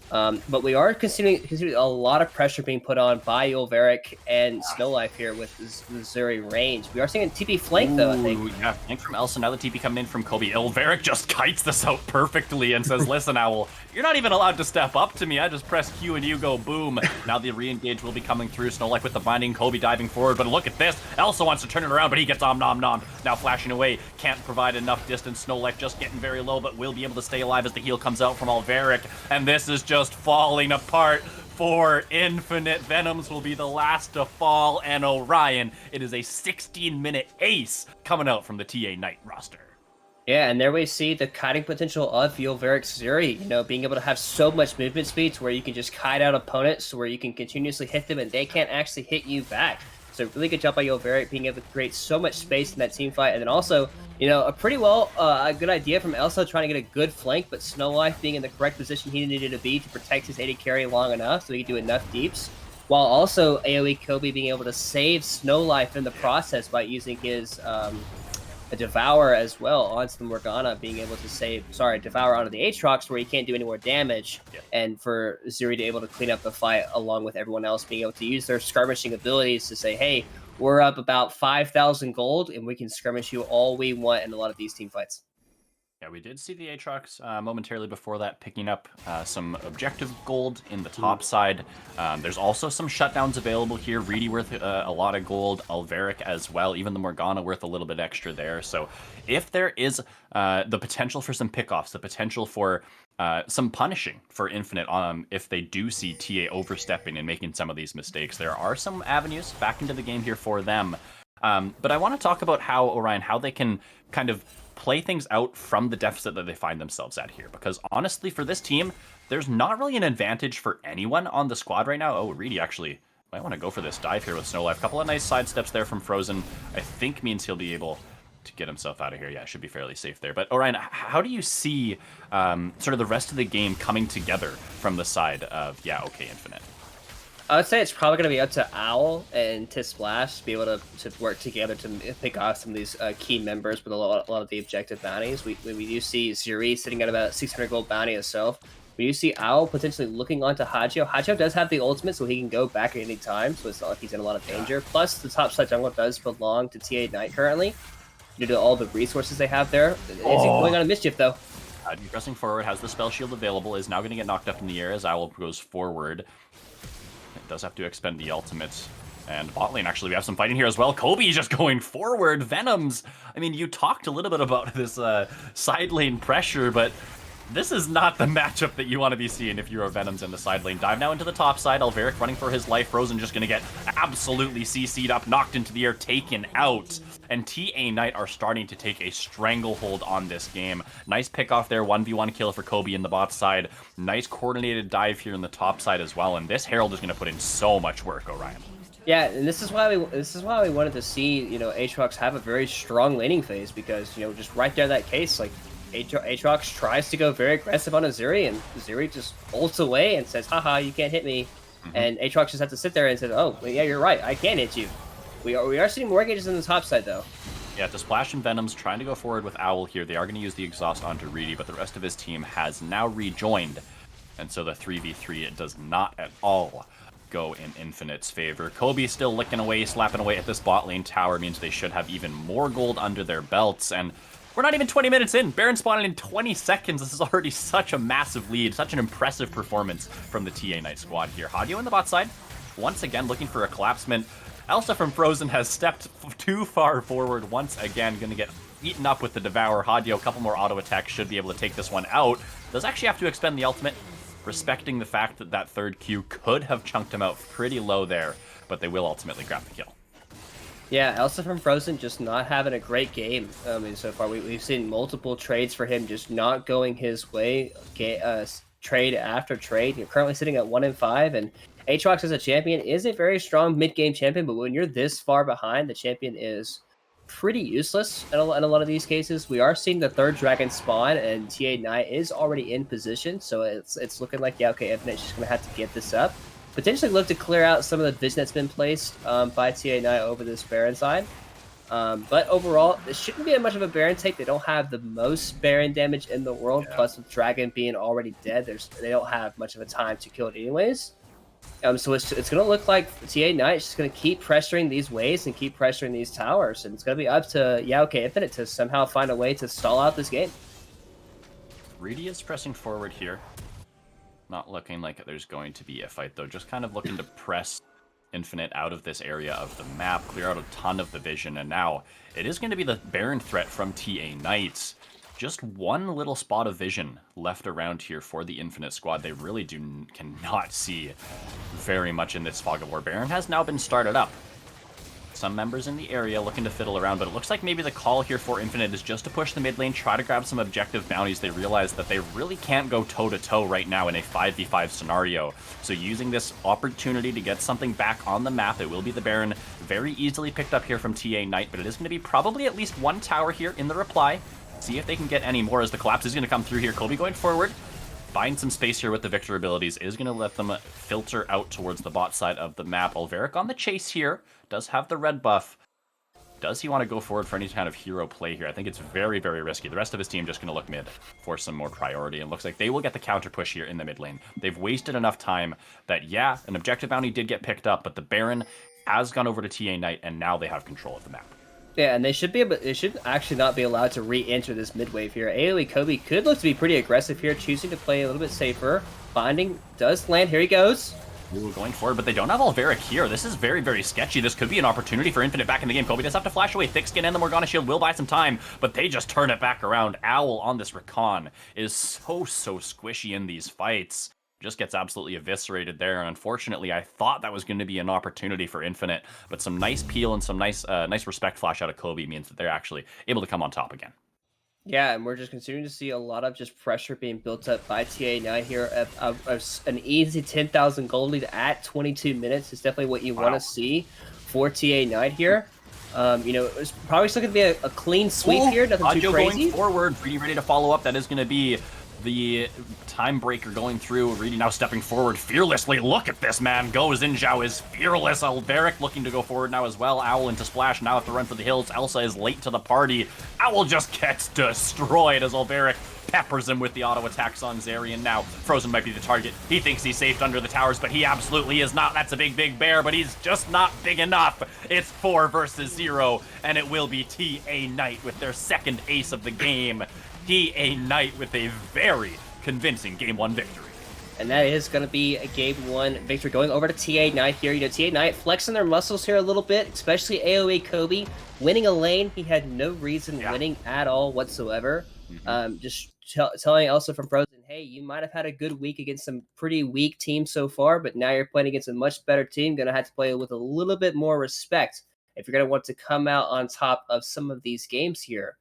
But we are considering a lot of pressure being put on by Ulveric and Snowlife here with Zuri range. We are seeing a TP flank, though, I think. Yeah, flank from Elsa. Now the TP coming in from Kobe. Ulveric just kites this out perfectly and says, listen, Owl, you're not even allowed to step up to me. I just press Q and you go boom. Now the re-engage will be coming through. Snowlife with the binding. Kobe diving forward. But look at this. Elsa wants to turn it around, but he gets nom. Now flashing away. Can't provide enough distance. Snowlife just getting very low, but will be able to stay alive as the heal comes out from Ulveric. And this is just falling apart for Infinite. Venoms will be the last to fall, and Orion, it is a 16-minute ace coming out from the TA Knight roster. Yeah, and there we see the kiting potential of Ulveric's Zuri, being able to have so much movement speed to where you can just kite out opponents, to where you can continuously hit them and they can't actually hit you back. So really good job by Ulveric being able to create so much space in that team fight. And then also, a pretty a good idea from Elsa trying to get a good flank, but Snowlife being in the correct position he needed to be to protect his AD carry long enough so he could do enough deeps. While also AoE Kobe being able to save Snowlife in the process by using his a Devour as well onto the Morgana, being able to Devour onto the Aatrox where he can't do any more damage, and for Zuri to be able to clean up the fight along with everyone else, being able to use their skirmishing abilities to say, hey, we're up about 5,000 gold and we can skirmish you all we want in a lot of these team fights. Yeah, we did see the Aatrox momentarily before that picking up some objective gold in the top side. There's also some shutdowns available here. Reedy worth a lot of gold, Ulveric as well, even the Morgana worth a little bit extra there. So if there is the potential for some pickoffs, the potential for some punishing for Infinite if they do see TA overstepping and making some of these mistakes, there are some avenues back into the game here for them. But I want to talk about how they can kind of play things out from the deficit that they find themselves at here. Because honestly, for this team, there's not really an advantage for anyone on the squad right now. Oh, Reedy actually might want to go for this dive here with Snowlife. Couple of nice side steps there from Frozen. I think means he'll be able to get himself out of here. Yeah, it should be fairly safe there. But Orion, how do you see sort of the rest of the game coming together from the side of, Infinite? I would say it's probably going to be up to Owl and Splash to be able to work together to pick off some of these key members with a lot of the objective bounties. We do see Zuri sitting at about 600 gold bounty itself. We do see Owl potentially looking onto Hagio. Hagio does have the ultimate, so he can go back at any time, so it's not like he's in a lot of danger. Plus, the top side jungle does belong to TA Knight currently, due to all the resources they have there. It's going on a mischief, though. Pressing forward, has the spell shield available, is now going to get knocked up in the air as Owl goes forward. It does have to expend the ultimate. And bot lane, actually, we have some fighting here as well. Kobe just going forward. Venoms. I mean, you talked a little bit about this side lane pressure, but this is not the matchup that you want to be seeing if you're a Venoms in the side lane. Dive now into the top side. Ulveric running for his life. Frozen just going to get absolutely CC'd up, knocked into the air, taken out. And TA Knight are starting to take a stranglehold on this game. Nice pick off there, 1v1 kill for Kobe in the bot side. Nice coordinated dive here in the top side as well. And this Herald is going to put in so much work, Orion. Yeah, and this is why we wanted to see, Aatrox have a very strong laning phase, because, just right there that case, like, Aatrox tries to go very aggressive on Azuri, and Azuri just bolts away and says, haha, you can't hit me. And Aatrox just has to sit there and says, oh, well, yeah, you're right, I can hit you. We are seeing more engages in the top side, though. Yeah, the Splash and Venoms trying to go forward with Owl here. They are going to use the exhaust onto Reedy, but the rest of his team has now rejoined. And so the 3v3, it does not at all go in Infinite's favor. Kobe still licking away, slapping away at this bot lane tower, means they should have even more gold under their belts. And we're not even 20 minutes in. Baron spawning in 20 seconds. This is already such a massive lead, such an impressive performance from the TA Knight squad here. Hagio in the bot side, once again looking for a collapsement. Elsa from Frozen has stepped too far forward once again, going to get eaten up with the Devour. Hagio, a couple more auto attacks, should be able to take this one out. Does actually have to expend the ultimate, respecting the fact that that third Q could have chunked him out pretty low there, but they will ultimately grab the kill. Yeah, Elsa from Frozen just not having a great game. So far we've seen multiple trades for him just not going his way. Trade after trade. You're currently sitting at 1-5, and Aatrox as a champion is a very strong mid-game champion, but when you're this far behind, the champion is pretty useless in a lot of these cases. We are seeing the third dragon spawn, and TA Knight is already in position, so it's looking like, yeah, okay, Infinite's just going to have to get this up. Potentially look to clear out some of the vision that's been placed by TA Knight over this Baron side. But overall, this shouldn't be much of a Baron take. They don't have the most Baron damage in the world. Yeah. Plus, with Dragon being already dead, they don't have much of a time to kill it anyways. So it's going to look like TA Knight's just going to keep pressuring these waves and keep pressuring these towers. And it's going to be up to Infinite to somehow find a way to stall out this game. Reedy is pressing forward here. Not looking like there's going to be a fight, though. Just kind of looking to press Infinite out of this area of the map, clear out a ton of the vision, and now it is going to be the Baron threat from TA Knights. Just one little spot of vision left around here for the Infinite squad. They really cannot see very much in this Fog of War. Baron has now been started up. Some members in the area looking to fiddle around, but it looks like maybe the call here for Infinite is just to push the mid lane, try to grab some objective bounties. They realize that they really can't go toe-to-toe right now in a 5v5 scenario. So using this opportunity to get something back on the map, it will be the Baron, very easily picked up here from TA Knight, but it is going to be probably at least one tower here in the reply. See if they can get any more as the collapse is going to come through here. Kobe going forward. Find some space here with the Victor abilities. Is going to let them filter out towards the bot side of the map. Ulveric on the chase here. Does have the red buff. Does he want to go forward for any kind of hero play here? I think it's very, very risky. The rest of his team just going to look mid for some more priority. And looks like they will get the counter push here in the mid lane. They've wasted enough time that, yeah, an objective bounty did get picked up, but the Baron has gone over to TA Knight, and now they have control of the map. Yeah, and they should actually not be allowed to re-enter this mid wave here. AoE Kobe could look to be pretty aggressive here, choosing to play a little bit safer. Binding does land. Here he goes. Ooh, going forward, but they don't have Ulveric here. This is very, very sketchy. This could be an opportunity for Infinite back in the game. Kobe does have to flash away. Thick Skin and the Morgana Shield will buy some time, but they just turn it back around. Owl on this Recon is so squishy in these fights. Just gets absolutely eviscerated there, and unfortunately I thought that was going to be an opportunity for Infinite, but some nice peel and some nice respect flash out of Kobe means that they're actually able to come on top again. Yeah, and we're just continuing to see a lot of just pressure being built up by TA Knight here. An easy 10,000 gold lead at 22 minutes is definitely what you want to see for TA Knight here. It's probably still going to be a clean sweep here, nothing too crazy. Going forward, Reedy ready to follow up. That is going to be the time breaker going through. Reedy now stepping forward fearlessly. Look at this man go. Xin Zhao is fearless. Ulveric looking to go forward now as well. Owl into splash. Now have to run for the hills. Elsa is late to the party. Owl just gets destroyed as Ulveric peppers him with the auto attacks on Zarian. Now Frozen might be the target. He thinks he's safe under the towers, but he absolutely is not. That's a big bear, but he's just not big enough. It's 4 versus 0, and it will be TA Knight with their second ace of the game. TA Knight with a very convincing Game 1 victory. And that is going to be a Game 1 victory going over to TA Knight here. TA Knight flexing their muscles here a little bit, especially AoE Kobe. Winning a lane, he had no reason winning at all whatsoever. Just telling Elsa from Frozen, hey, you might have had a good week against some pretty weak teams so far, but now you're playing against a much better team. Going to have to play with a little bit more respect if you're going to want to come out on top of some of these games here.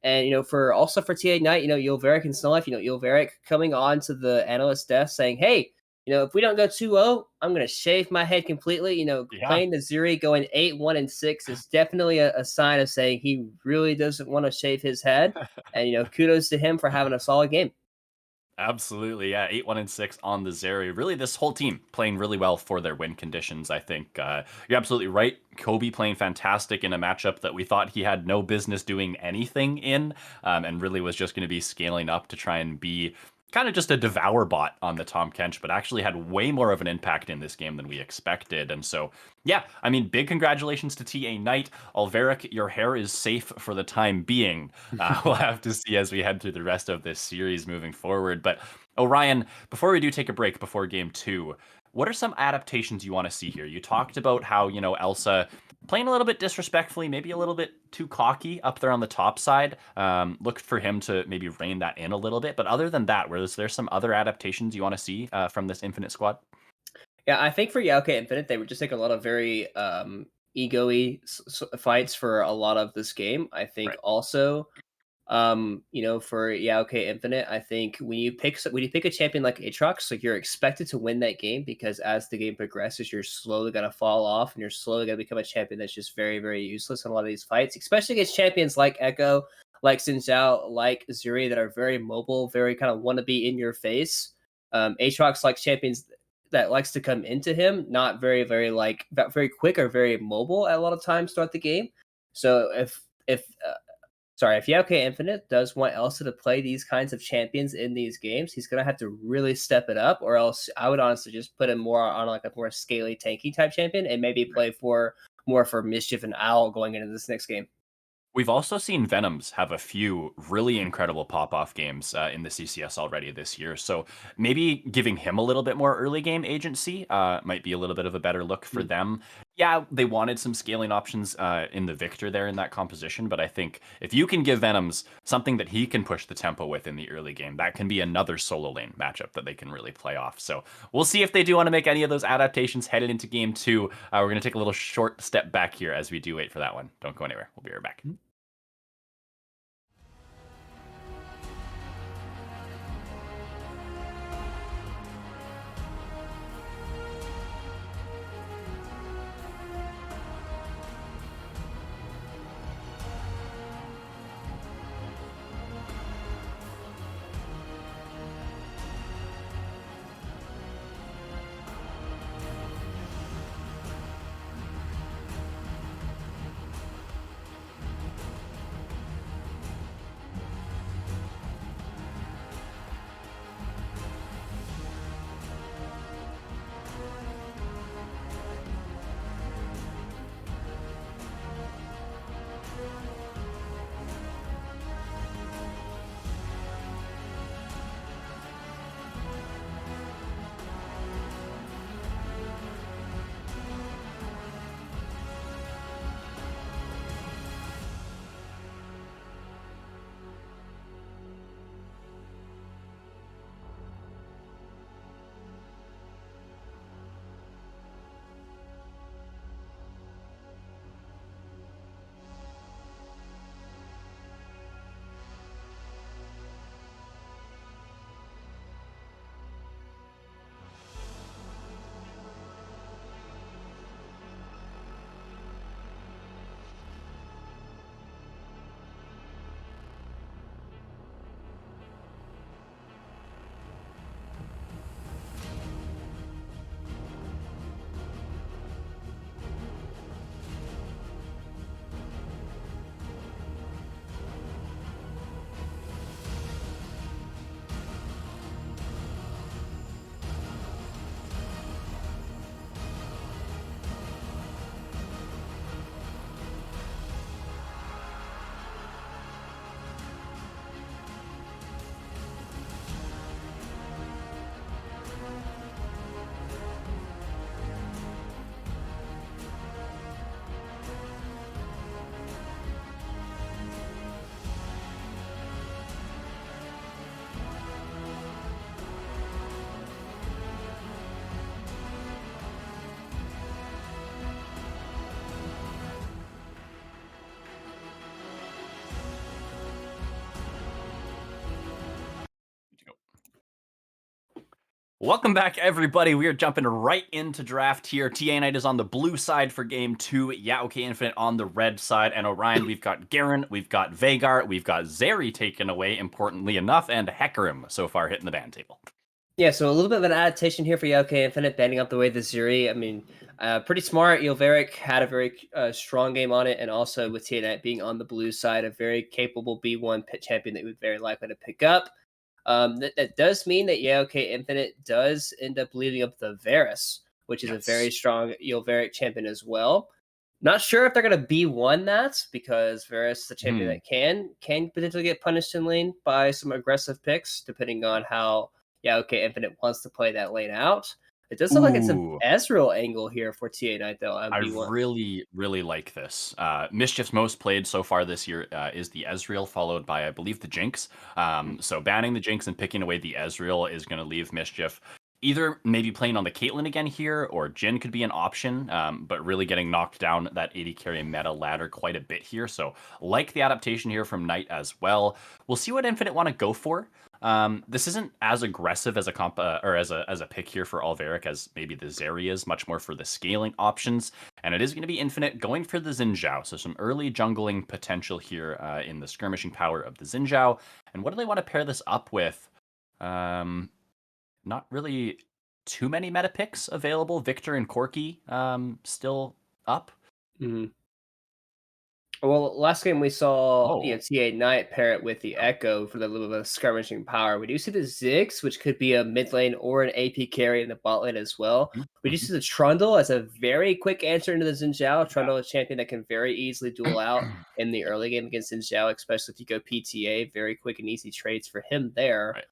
And, for TA Knight, Ulveric and Snowlife, Ulveric coming on to the Analyst Desk saying, hey, if we don't go 2-0, I'm going to shave my head completely. Playing the Zuri going 8-1-6 is definitely a sign of saying he really doesn't want to shave his head. And, kudos to him for having a solid game. Absolutely, yeah. 8-1-6 on the Zeri. Really, this whole team playing really well for their win conditions, I think. You're absolutely right. Kobe playing fantastic in a matchup that we thought he had no business doing anything in, and really was just going to be scaling up to try and be kind of just a devour bot on the Tahm Kench, but actually had way more of an impact in this game than we expected. And so, yeah, I mean, big congratulations to TA Knight. Ulveric, your hair is safe for the time being. We'll have to see as we head through the rest of this series moving forward. But Orion, before we do take a break before Game 2, what are some adaptations you want to see here? You talked about how, Elsa playing a little bit disrespectfully, maybe a little bit too cocky up there on the top side. Looked for him to maybe rein that in a little bit. But other than that, was there some other adaptations you want to see from this Infinite squad? Yeah, I think for Infinite, they would just take a lot of very ego-y fights for a lot of this game. I think also For Yaoke Infinite, I think when you pick a champion like Aatrox, like you're expected to win that game because as the game progresses, you're slowly gonna fall off and you're slowly gonna become a champion that's just very, very useless in a lot of these fights, especially against champions like Echo, like Xin Zhao, like Zuri that are very mobile, very kind of want to be in your face. Aatrox like champions that likes to come into him, not very, very very quick or very mobile at a lot of times throughout the game. So if Yaoke Infinite does want Elsa to play these kinds of champions in these games, he's gonna have to really step it up, or else I would honestly just put him more on like a more scaly tanky type champion and maybe play more for Mischief and Owl going into this next game. We've also seen Venoms have a few really incredible pop-off games in the CCS already this year. So maybe giving him a little bit more early game agency might be a little bit of a better look for them. Yeah, they wanted some scaling options in the Victor there in that composition, but I think if you can give Venoms something that he can push the tempo with in the early game, that can be another solo lane matchup that they can really play off. So we'll see if they do want to make any of those adaptations headed into game 2. We're going to take a little short step back here as we do wait for that one. Don't go anywhere. We'll be right back. Welcome back, everybody. We are jumping right into draft here. TA Knight is on the blue side for game 2, Yaoke Infinite on the red side, and Orion, we've got Garen, we've got Veigar, we've got Zeri taken away, importantly enough, and Hecarim so far hitting the ban table. Yeah, so a little bit of an adaptation here for Yaoke Infinite, banding up the way the Zuri. I mean, pretty smart. Yolveric had a very strong game on it, and also with TA Knight being on the blue side, a very capable B1 pit champion that would very likely to pick up. That does mean that Yaoke Infinite does end up leading up the Varus, which is a very strong Yolveric champion as well. Not sure if they're going to B1 that, because Varus is a champion that can potentially get punished in lane by some aggressive picks, depending on how Yaoke Infinite wants to play that lane out. It does look like it's an Ezreal angle here for TA Knight, though. I really, really like this. Mischief's most played so far this year is the Ezreal, followed by, I believe, the Jinx. So banning the Jinx and picking away the Ezreal is going to leave Mischief either maybe playing on the Caitlyn again here, or Jhin could be an option, but really getting knocked down that AD carry meta ladder quite a bit here. So like the adaptation here from Knight as well. We'll see what Infinite want to go for. This isn't as aggressive as a comp or as a pick here for Alveric as maybe the Zeri is, much more for the scaling options. And it is going to be Infinite going for the Xin Zhao. So some early jungling potential here in the skirmishing power of the Xin Zhao. And what do they want to pair this up with? Not really too many meta picks available. Victor and Corki still up. Mhm. Well, last game we saw Oh. TA Knight pair it with the Echo for the little bit of skirmishing power. We do see the Ziggs, which could be a mid lane or an AP carry in the bot lane as well. We do see the Trundle as a very quick answer into the Xin Zhao. Trundle is a champion that can very easily duel out in the early game against Xin Zhao, especially if you go PTA. Very quick and easy trades for him there. Right.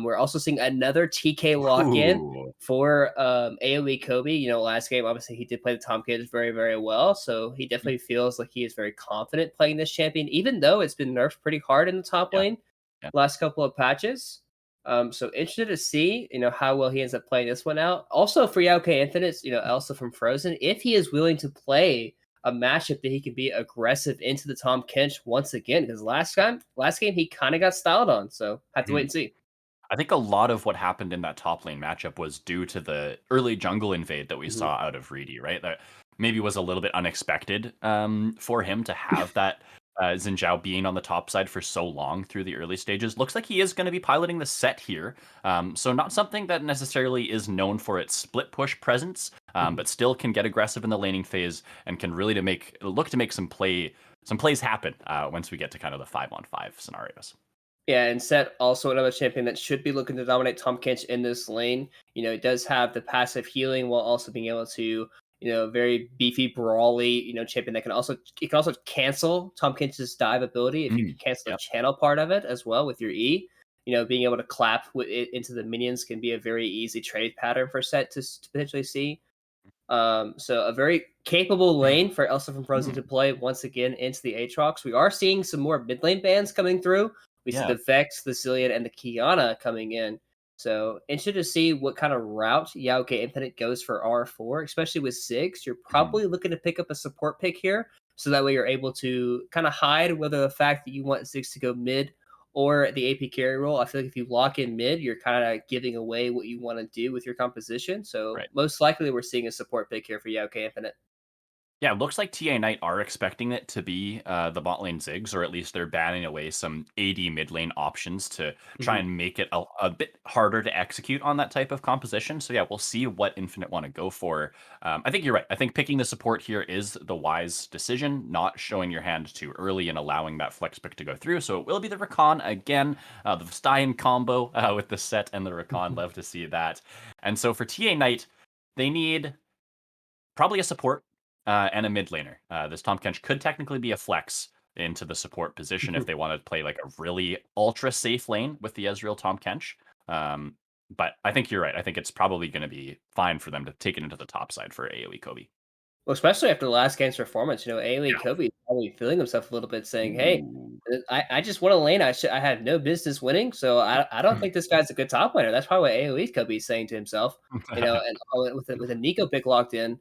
We're also seeing another TK lock-in Ooh. for AoE Kobe. Last game, obviously, he did play the Tom Kids very, very well. So he definitely feels like he is very confident playing this champion, even though it's been nerfed pretty hard in the top lane last couple of patches. So interested to see, how well he ends up playing this one out. Also for Yaoke Infinite, Elsa from Frozen, if he is willing to play a matchup that he can be aggressive into the Tom Kench once again, because last game he kind of got styled on. So have to wait and see. I think a lot of what happened in that top lane matchup was due to the early jungle invade that we saw out of Reedy, right? That maybe was a little bit unexpected for him to have that Xin Zhao being on the top side for so long through the early stages. Looks like he is going to be piloting the set here. So not something that necessarily is known for its split push presence, but still can get aggressive in the laning phase and can really look to make some plays happen once we get to kind of the 5-on-5 scenarios. Yeah, and Set also another champion that should be looking to dominate Tom Kench in this lane. It does have the passive healing while also being able to, very beefy, brawly, champion that can also cancel Tom Kench's dive ability if you can cancel the channel part of it as well with your E. Being able to clap it into the minions can be a very easy trade pattern for Set to potentially see. So a very capable lane for Elsa from Frozen to play once again into the Aatrox. We are seeing some more mid lane bans coming through. We see the Vex, the Cillian, and the Kiana coming in. So interested to see what kind of route Yaoke Infinite goes for R4, especially with Ziggs. You're probably looking to pick up a support pick here, so that way you're able to kind of hide whether the fact that you want Ziggs to go mid or the AP carry role. I feel like if you lock in mid, you're kind of giving away what you want to do with your composition. So most likely we're seeing a support pick here for Yaoke Infinite. Yeah, it looks like TA Knight are expecting it to be the bot lane Ziggs, or at least they're banning away some AD mid lane options to try and make it a bit harder to execute on that type of composition. So yeah, we'll see what Infinite want to go for. I think you're right. I think picking the support here is the wise decision, not showing your hand too early and allowing that flex pick to go through. So it will be the Rakan again, the Vestian combo with the Set and the Rakan. Love to see that. And so for TA Knight, they need probably a support and a mid laner. This Tahm Kench could technically be a flex into the support position if they want to play like a really ultra safe lane with the Ezreal Tahm Kench. But I think you're right. I think it's probably going to be fine for them to take it into the top side for AoE Kobe. Well, especially after the last game's performance, AoE Kobe is probably feeling himself a little bit, saying, "Hey, I just won a lane. I had no business winning, so I don't think this guy's a good top laner." That's probably what AoE Kobe is saying to himself. And with a Nico pick locked in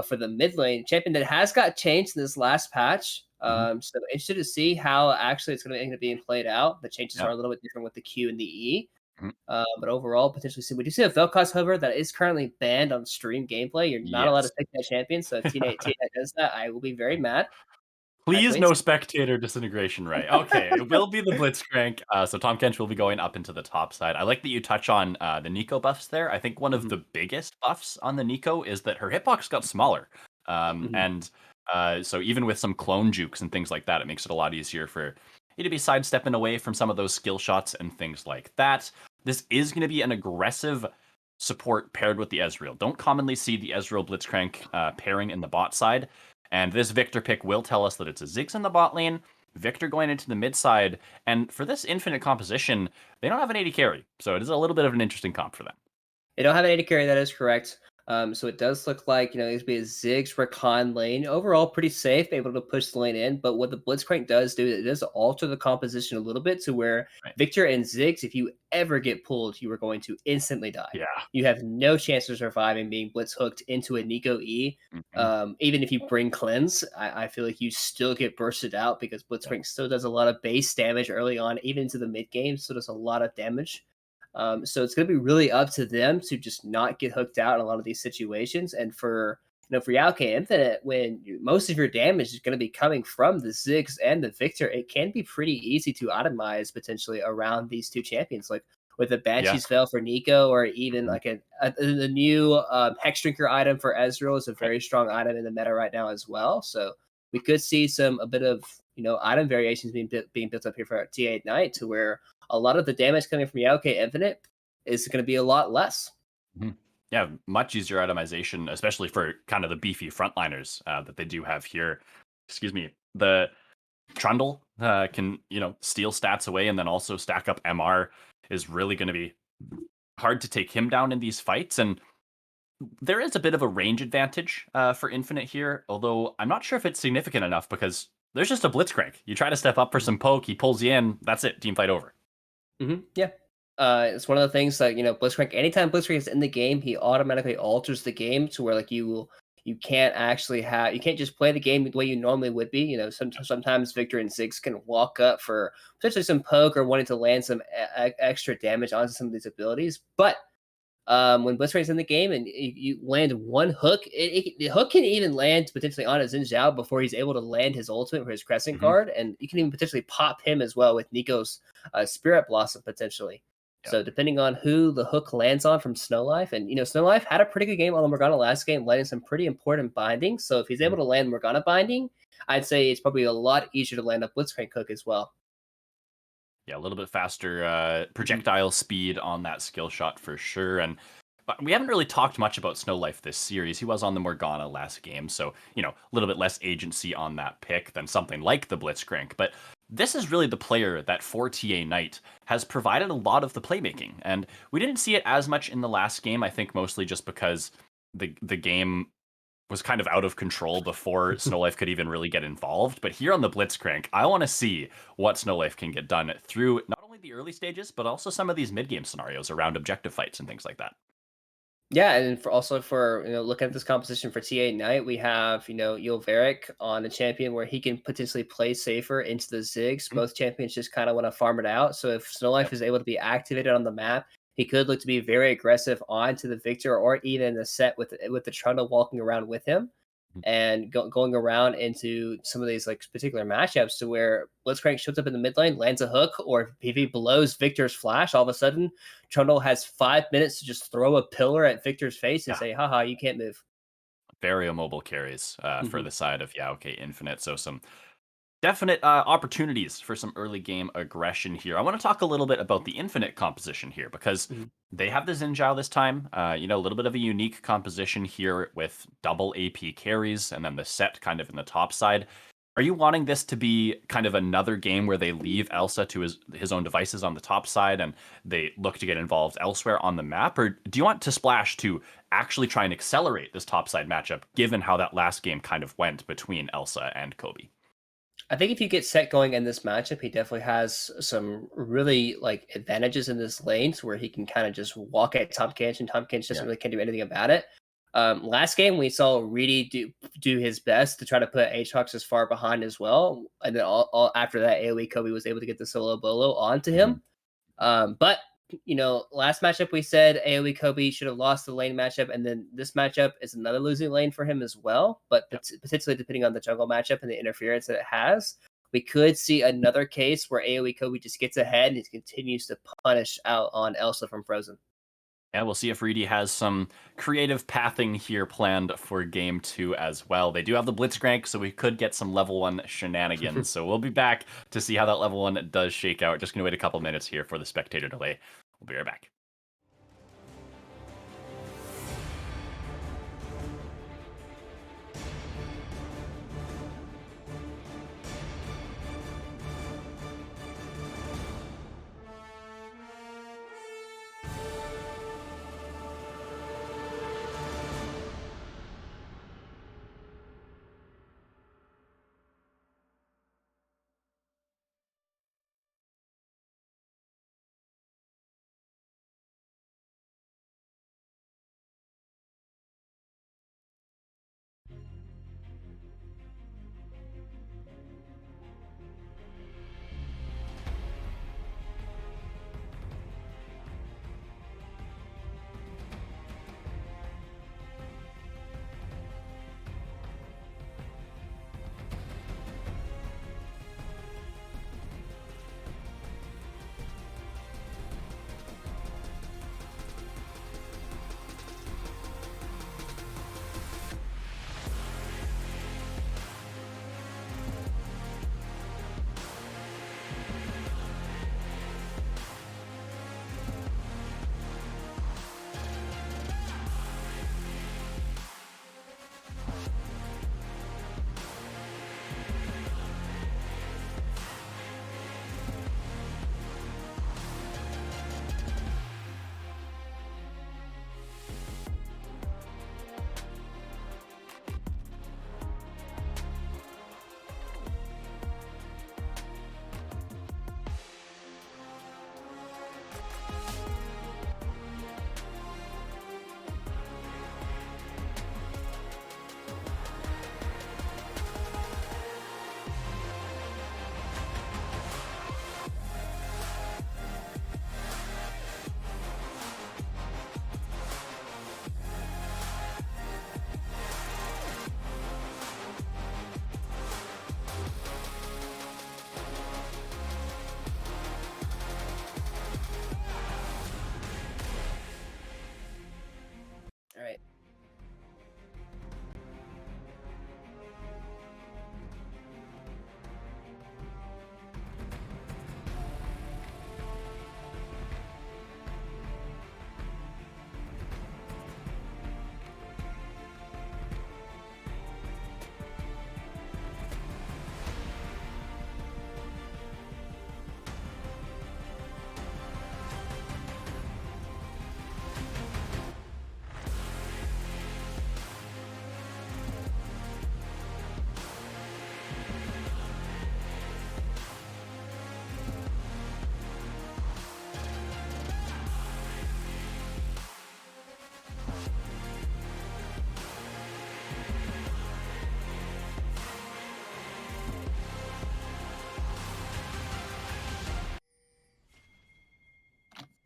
for the mid lane champion that has got changed in this last patch. So interested to see how actually it's going to end up being played out. The changes are a little bit different with the Q and the E. But overall, potentially we do see a Vel'Koz hover that is currently banned on stream gameplay. You're not allowed to pick that champion. So if Tina does that, I will be very mad. Please, no spectator disintegration, right? Okay, it will be the Blitzcrank. So Tahm Kench will be going up into the top side. I like that you touch on the Nico buffs there. I think one of the biggest buffs on the Nico is that her hitbox got smaller. And so even with some clone jukes and things like that, it makes it a lot easier for you to be sidestepping away from some of those skill shots and things like that. This is going to be an aggressive support paired with the Ezreal. Don't commonly see the Ezreal Blitzcrank pairing in the bot side. And this Victor pick will tell us that it's a Ziggs in the bot lane, Victor going into the mid side, and for this Infinite composition, they don't have an AD carry, so it is a little bit of an interesting comp for them. They don't have an AD carry, that is correct. So it does look like, it's be a Ziggs Rakan lane. Overall, pretty safe, able to push the lane in. But what the Blitzcrank does do, it does alter the composition a little bit to where Right. Victor and Ziggs, if you ever get pulled, you are going to instantly die. Yeah. You have no chance of surviving being blitz hooked into a Nico E. Even if you bring cleanse, I feel like you still get bursted out because Blitzcrank still does a lot of base damage early on, even into the mid game. Still does a lot of damage. So it's going to be really up to them to just not get hooked out in a lot of these situations. And for for Yaoke Infinite, when most of your damage is going to be coming from the Ziggs and the Victor, it can be pretty easy to itemize potentially around these two champions, like with the Banshee's Veil for Nico, or even like the new Hex Drinker item for Ezreal is a very strong item in the meta right now as well. So we could see a bit of item variations being built up here for TA Ignite, to where a lot of the damage coming from Yaoke Infinite is going to be a lot less. Yeah, much easier itemization, especially for kind of the beefy frontliners that they do have here. Excuse me. The Trundle can, steal stats away and then also stack up MR is really going to be hard to take him down in these fights. And there is a bit of a range advantage for Infinite here, although I'm not sure if it's significant enough because there's just a Blitzcrank. You try to step up for some poke, he pulls you in, that's it, team fight over. Yeah. It's one of the things that Blitzcrank. Anytime Blitzcrank is in the game, he automatically alters the game to where you can't just play the game the way you normally would be. Sometimes Victor and Ziggs can walk up for potentially some poke or wanting to land some extra damage onto some of these abilities, but when Blitzcrank's in the game and you land one hook, the hook can even land potentially on a Xin Zhao before he's able to land his ultimate for his Crescent Guard, and you can even potentially pop him as well with Nico's Spirit Blossom potentially. Yeah. So depending on who the hook lands on from Snow Life, and Snow Life had a pretty good game on the Morgana last game, landing some pretty important bindings. So if he's able to land Morgana binding, I'd say it's probably a lot easier to land a Blitzcrank hook as well. Yeah, a little bit faster projectile speed on that skill shot for sure. And we haven't really talked much about Snow Life this series. He was on the Morgana last game, so, a little bit less agency on that pick than something like the Blitzcrank. But this is really the player that for TA Knight has provided a lot of the playmaking. And we didn't see it as much in the last game, I think mostly just because the game was kind of out of control before Snow Life could even really get involved. But here on the Blitzcrank, I want to see what Snow Life can get done through not only the early stages, but also some of these mid-game scenarios around objective fights and things like that. Yeah, and for looking at this composition for TA Knight, we have Yulveric on a champion where he can potentially play safer into the Ziggs. Both champions just kind of want to farm it out. So if Snow Life is able to be activated on the map, he could look to be very aggressive onto the Victor, or even the set with the Trundle walking around with him, and going around into some of these particular matchups to where Blitzcrank shows up in the mid lane, lands a hook, or if he blows Victor's flash, all of a sudden Trundle has 5 minutes to just throw a pillar at Victor's face and say, haha, you can't move. Very immobile carries for the side of Yaoke Infinite. So some definite opportunities for some early game aggression here. I want to talk a little bit about the Infinite composition here because they have the Xin Zhao this time. A little bit of a unique composition here with double AP carries and then the set kind of in the top side. Are you wanting this to be kind of another game where they leave Elsa to his own devices on the top side and they look to get involved elsewhere on the map? Or do you want to Splash to actually try and accelerate this top side matchup given how that last game kind of went between Elsa and Kobe? I think if you get set going in this matchup, he definitely has some really advantages in this lane to where he can kind of just walk at Tom Kench, and Tom Kench doesn't really can't do anything about it. Last game we saw Reedy do his best to try to put Aatrox as far behind as well, and then all after that AoE Kobe was able to get the solo bolo onto him. But last matchup we said AoE Kobe should have lost the lane matchup, and then this matchup is another losing lane for him as well. But potentially depending on the jungle matchup and the interference that it has, we could see another case where AoE Kobe just gets ahead and he continues to punish out on Elsa from Frozen. Yeah, we'll see if Reedy has some creative pathing here planned for game 2 as well. They do have the Blitzcrank, so we could get some level 1 shenanigans. So we'll be back to see how that level 1 does shake out. Just going to wait a couple minutes here for the spectator delay. We'll be right back.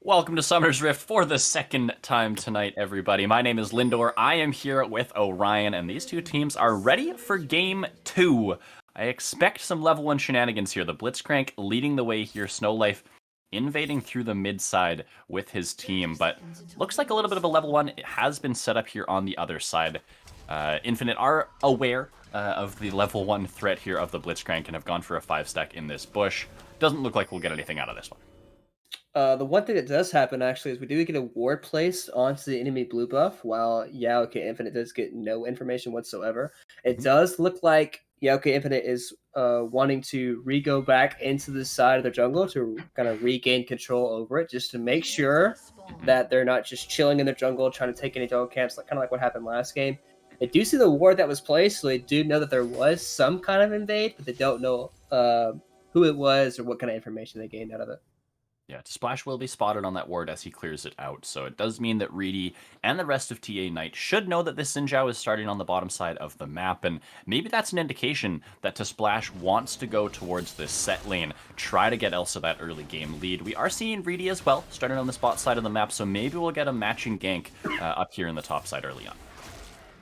Welcome to Summer's Rift for the second time tonight, everybody. My name is Lindor. I am here with Orion, and these two teams are ready for Game 2. I expect some level 1 shenanigans here. The Blitzcrank leading the way here. Snowlife invading through the mid side with his team, but looks like a little bit of a level 1 has been set up here on the other side. Infinite are aware of the level 1 threat here of the Blitzcrank and have gone for a 5-stack in this bush. Doesn't look like we'll get anything out of this one. The one thing that does happen actually is we do get a ward placed onto the enemy blue buff, while Yaoke Infinite does get no information whatsoever. It does look like Yaoke Infinite is wanting to re-go back into the side of the jungle to kind of regain control over it, just to make sure that they're not just chilling in the jungle trying to take any jungle camps, like kind of like what happened last game. They do see the ward that was placed, so they do know that there was some kind of invade, but they don't know who it was or what kind of information they gained out of it. Yeah, Splash will be spotted on that ward as he clears it out, so it does mean that Reedy and the rest of TA Knight should know that this Xin Zhao is starting on the bottom side of the map, and maybe that's an indication that Splash wants to go towards this set lane, try to get Elsa that early game lead. We are seeing Reedy as well, starting on the spot side of the map, so maybe we'll get a matching gank up here in the top side early on.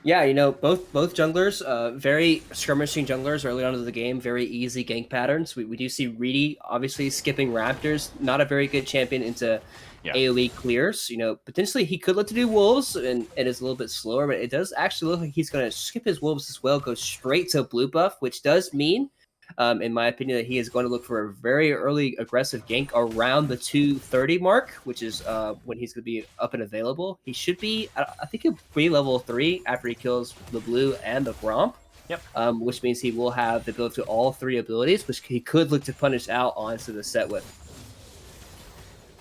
Yeah, both junglers, very skirmishing junglers early on in the game, very easy gank patterns. We do see Reedy obviously skipping Raptors, not a very good champion into AoE clears. Potentially he could look to do Wolves, and it is a little bit slower, but it does actually look like he's going to skip his Wolves as well, go straight to blue buff, which does mean, in my opinion, that he is going to look for a very early aggressive gank around the 230 mark, which is when he's going to be up and available. He should be, I think he'll be level 3 after he kills the blue and the Gromp. Yep. Which means he will have the ability to all 3 abilities, which he could look to punish out onto the set with.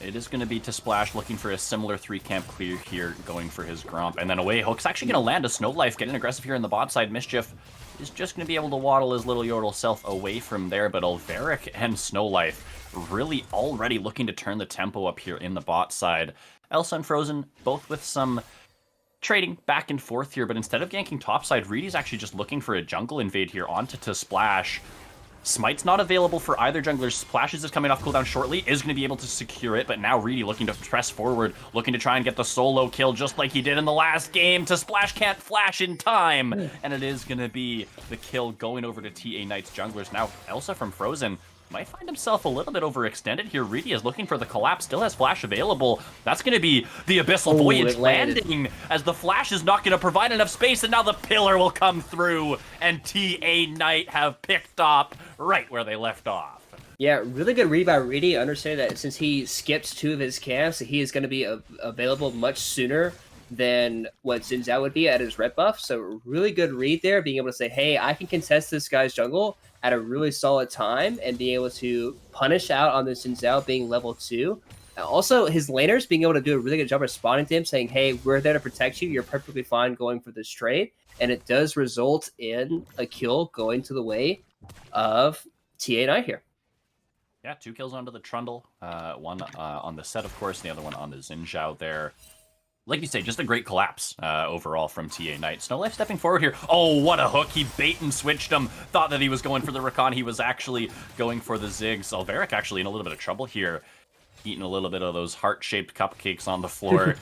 It is going to be to Splash looking for a similar 3-camp clear here, going for his Gromp, and then away. Hook's actually going to land a Snowlife, getting aggressive here in the bot side. Mischief is just going to be able to waddle his little Yordle self away from there, but Olveric and Snowlife really already looking to turn the tempo up here in the bot side. Elsa and Frozen both with some trading back and forth here, but instead of ganking topside, Reedy's actually just looking for a jungle invade here onto Splash. Smite's not available for either jungler. Splashes is coming off cooldown shortly, is going to be able to secure it, but now Reedy looking to press forward, looking to try and get the solo kill just like he did in the last game. Splash can't flash in time, and it is going to be the kill going over to TA Knight's junglers. Now, Elsa from Frozen might find himself a little bit overextended here. Reedy is looking for the collapse, still has flash available. That's going to be the Abyssal Voyage landing, as the flash is not going to provide enough space, and now the pillar will come through, and TA Knight have picked up right where they left off. Yeah, really good read by Reedy. Understand that since he skipped 2 of his camps, he is going to be available much sooner than what Xin Zhao would be at his red buff. So really good read there, being able to say, hey, I can contest this guy's jungle at a really solid time and being able to punish out on the Xin Zhao being level 2. Also, his laners being able to do a really good job responding to him, saying, hey, we're there to protect you. You're perfectly fine going for this trade. And it does result in a kill going to the way of TA Knight here. Yeah, 2 kills onto the Trundle. One on the set, of course, and the other one on the Xin Zhao there. Like you say, just a great collapse overall from TA Knight. Snowlife stepping forward here. Oh, what a hook. He bait and switched him. Thought that he was going for the Rakan. He was actually going for the Ziggs. Olveric actually in a little bit of trouble here. Eating a little bit of those heart-shaped cupcakes on the floor.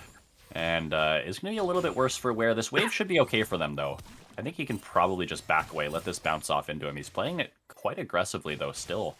And it's going to be a little bit worse for Where. This wave should be okay for them, though. I think he can probably just back away, let this bounce off into him. He's playing it quite aggressively, though, still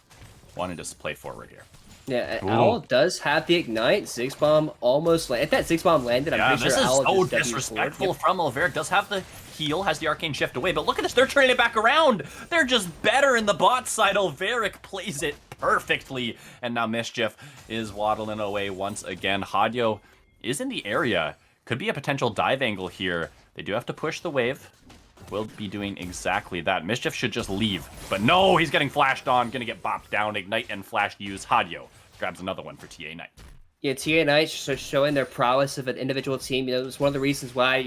wanting to play forward here. Yeah, Owl does have the Ignite. Ziggs Bomb almost landed. If that Ziggs Bomb landed, I'm pretty sure Owl this is so disrespectful from Olveric. Does have the heal, has the Arcane Shift away, but look at this, they're turning it back around. They're just better in the bot side. Olveric plays it perfectly, and now Mischief is waddling away once again. Hadyo is in the area. Could be a potential dive angle here. They do have to push the wave. Will be doing exactly that. Mischief should just leave, but no, he's getting flashed on, gonna get bopped down. Ignite and flash use. Hadyo grabs another one for TA Knight. Yeah, TA Knight showing their prowess of an individual team. It was one of the reasons why,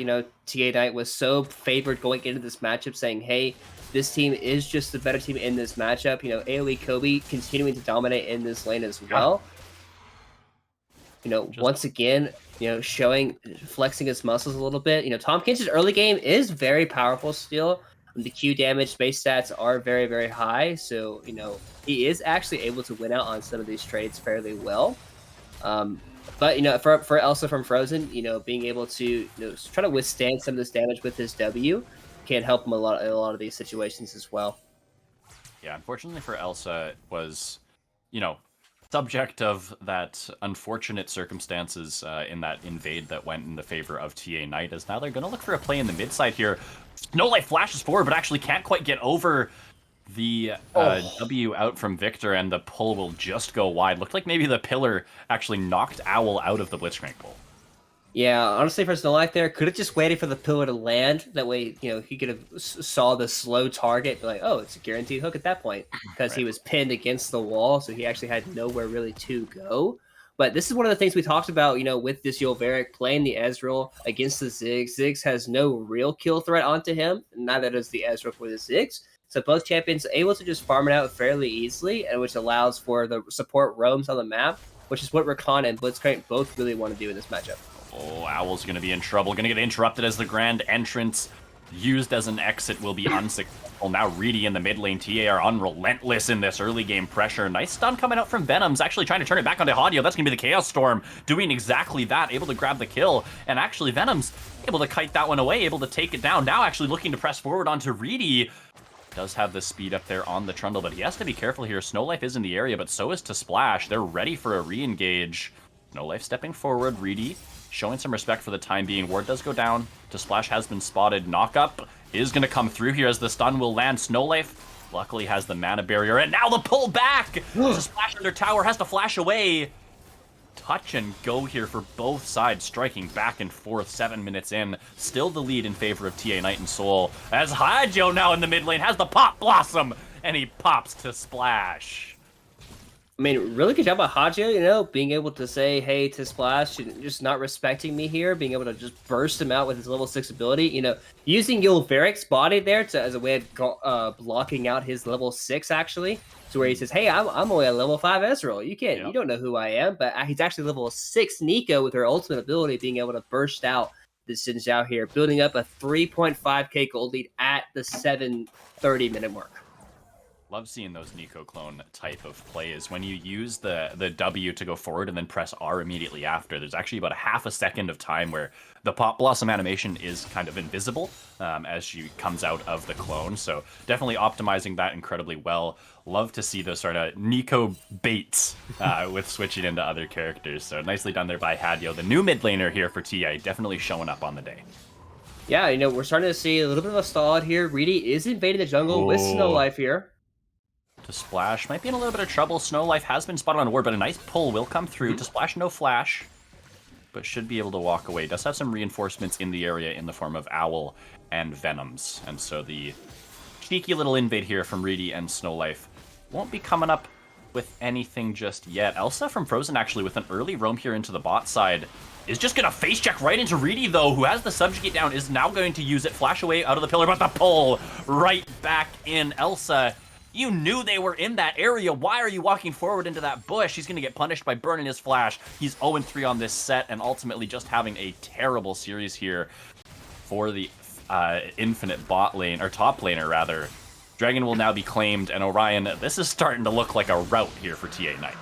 TA Knight was so favored going into this matchup, saying, hey, this team is just the better team in this matchup. AoE Kobe continuing to dominate in this lane as well. Once again, flexing his muscles a little bit. Tahm Kench's early game is very powerful still. The Q damage base stats are very, very high. So, he is actually able to win out on some of these trades fairly well. But for Elsa from Frozen, being able to try to withstand some of this damage with his W can help him a lot in a lot of these situations as well. Yeah, unfortunately for Elsa, it was, subject of that unfortunate circumstances in that invade that went in the favor of TA Knight, as now they're going to look for a play in the mid side here. No Life flashes forward, but actually can't quite get over the W out from Victor, and the pull will just go wide. Looked like maybe the pillar actually knocked Owl out of the Blitzcrank pull. Yeah, honestly, for Snow Life there, could have just waited for the pillar to land. That way, he could have saw the slow target, be like, oh, it's a guaranteed hook at that point, because he was pinned against the wall, so he actually had nowhere really to go. But this is one of the things we talked about, with this Yolveric playing the Ezreal against the Ziggs. Ziggs has no real kill threat onto him, neither does the Ezreal for the Ziggs. So both champions are able to just farm it out fairly easily, and which allows for the support roams on the map, which is what Rakan and Blitzcrank both really want to do in this matchup. Oh, Owl's going to be in trouble. Going to get interrupted as the Grand Entrance used as an exit will be unsuccessful. Now Reedy in the mid lane. TA are unrelentless in this early game pressure. Nice stun coming out from Venom's, actually trying to turn it back onto Hadio. That's going to be the Chaos Storm doing exactly that, able to grab the kill. And actually Venom's able to kite that one away, able to take it down. Now actually looking to press forward onto Reedy. Does have the speed up there on the Trundle, but he has to be careful here. Snow Life is in the area, but so is to Splash. They're ready for a re-engage. Snow Life stepping forward. Reedy showing some respect for the time being. Ward does go down. To Splash has been spotted. Knockup is going to come through here as the stun will land. Snow Life luckily has the mana barrier, and now the pull back. To Splash under tower, has to flash away. Touch and go here for both sides, striking back and forth. 7 minutes in, still the lead in favor of TA Knight and Soul, as Hajo now in the mid lane has the Pop Blossom, and he pops to Splash. I mean, really good job by Hajo, being able to say, hey, to Splash, just not respecting me here, being able to just burst him out with his level 6 ability, using Yolveric's body there as a way of blocking out his level 6, actually, to where he says, hey, I'm only a level 5 Ezreal. You don't know who I am, but he's actually level 6 Nico with her ultimate ability, being able to burst out this Xin Zhao here, building up a 3.5k gold lead at the 7:30 minute mark. Love seeing those Nico clone type of plays. When you use the W to go forward and then press R immediately after, there's actually about a half a second of time where the Pop Blossom animation is kind of invisible as she comes out of the clone. So definitely optimizing that incredibly well. Love to see those sort of Nico baits with switching into other characters. So nicely done there by Hadio. The new mid laner here for TA, definitely showing up on the day. Yeah, we're starting to see a little bit of a stall out here. Reedy is invading the jungle with Snow Life here. To Splash might be in a little bit of trouble. Snow Life has been spotted on Ward, but a nice pull will come through. To Splash, no flash, but should be able to walk away. Does have some reinforcements in the area in the form of Owl and Venoms. And so the cheeky little invade here from Reedy and Snow Life won't be coming up with anything just yet. Elsa from Frozen actually with an early roam here into the bot side is just going to face check right into Reedy, though, who has the subjugate down, is now going to use it. Flash away out of the pillar, but the pull right back in. Elsa, you knew they were in that area. Why are you walking forward into that bush? He's going to get punished by burning his flash. He's 0-3 on this set, and ultimately just having a terrible series here for the infinite bot lane, or top laner, rather. Dragon will now be claimed, and Orion, this is starting to look like a rout here for TA Knight.